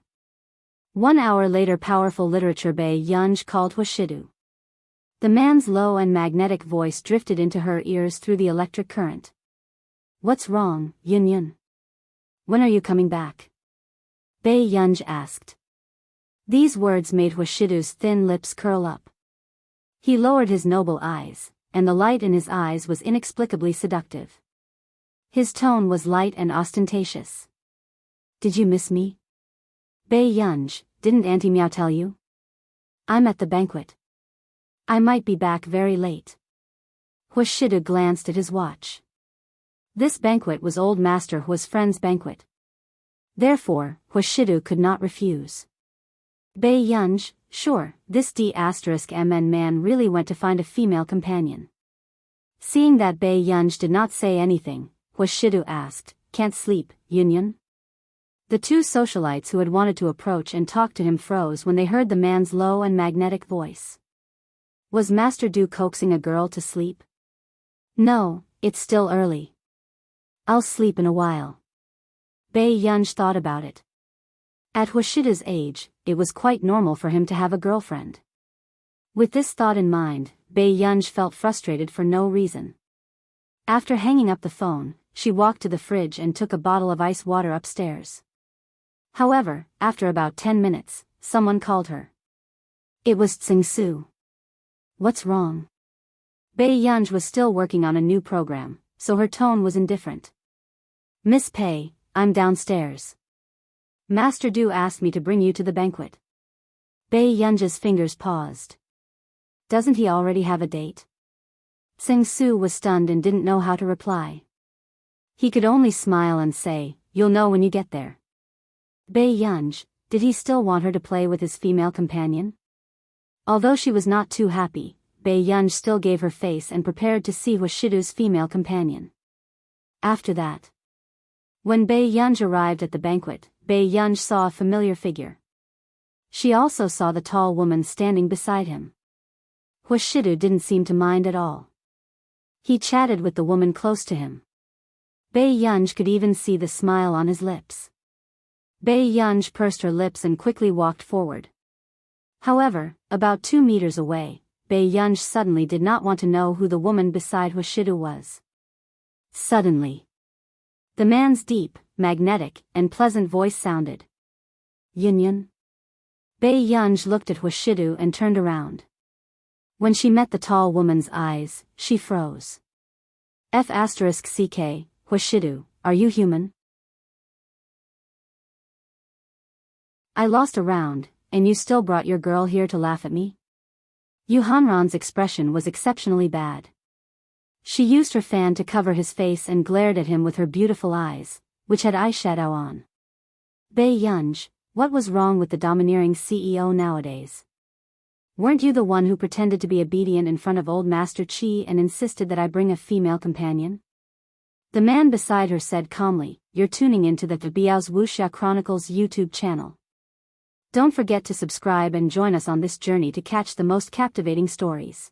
1 hour later, powerful literature Bai Yunj called Washidu. The man's low and magnetic voice drifted into her ears through the electric current. What's wrong, Yun? When are you coming back? Bai Yunj asked. These words made Washidu's thin lips curl up. He lowered his noble eyes, and the light in his eyes was inexplicably seductive. His tone was light and ostentatious. Did you miss me? Bai Yunj, didn't Auntie Miao tell you? I'm at the banquet. I might be back very late. Washidu glanced at his watch. This banquet was old Master Hua's friend's banquet. Therefore, Washidu could not refuse. Bai Yunj, sure, this D*MN man really went to find a female companion. Seeing that Bai Yunj did not say anything, Washidu asked, can't sleep, Yun? The two socialites who had wanted to approach and talk to him froze when they heard the man's low and magnetic voice. Was Master Du coaxing a girl to sleep? No, it's still early. I'll sleep in a while. Bai Yunj thought about it. At Washida's age, it was quite normal for him to have a girlfriend. With this thought in mind, Bai Yunj felt frustrated for no reason. After hanging up the phone, she walked to the fridge and took a bottle of ice water upstairs. However, after about 10 minutes, someone called her. It was Tsing Su. What's wrong? Bai Yunj was still working on a new program, so her tone was indifferent. Miss Pei, I'm downstairs. Master Du asked me to bring you to the banquet. Bai Yunj's fingers paused. Doesn't he already have a date? Tsing Su was stunned and didn't know how to reply. He could only smile and say, you'll know when you get there. Bai Yunj, did he still want her to play with his female companion? Although she was not too happy, Bai Yunj still gave her face and prepared to see Washidu's female companion. After that, when Bai Yunj arrived at the banquet, Bai Yunj saw a familiar figure. She also saw the tall woman standing beside him. Washidu didn't seem to mind at all. He chatted with the woman close to him. Bai Yunj could even see the smile on his lips. Bai Yunj pursed her lips and quickly walked forward. However, about 2 meters away, Bai Yunj suddenly did not want to know who the woman beside Washidu was. Suddenly, the man's deep, magnetic, and pleasant voice sounded. Yun. Bai Yunj looked at Washidu and turned around. When she met the tall woman's eyes, she froze. F***ck, Washidu, are you human? I lost a round, and you still brought your girl here to laugh at me? Yu Hanran's expression was exceptionally bad. She used her fan to cover his face and glared at him with her beautiful eyes, which had eyeshadow on. Bai Yunj, what was wrong with the domineering CEO nowadays? Weren't you the one who pretended to be obedient in front of old Master Qi and insisted that I bring a female companion? The man beside her said calmly, you're tuning into the Biyao's Wuxia Chronicles YouTube channel. Don't forget to subscribe and join us on this journey to catch the most captivating stories.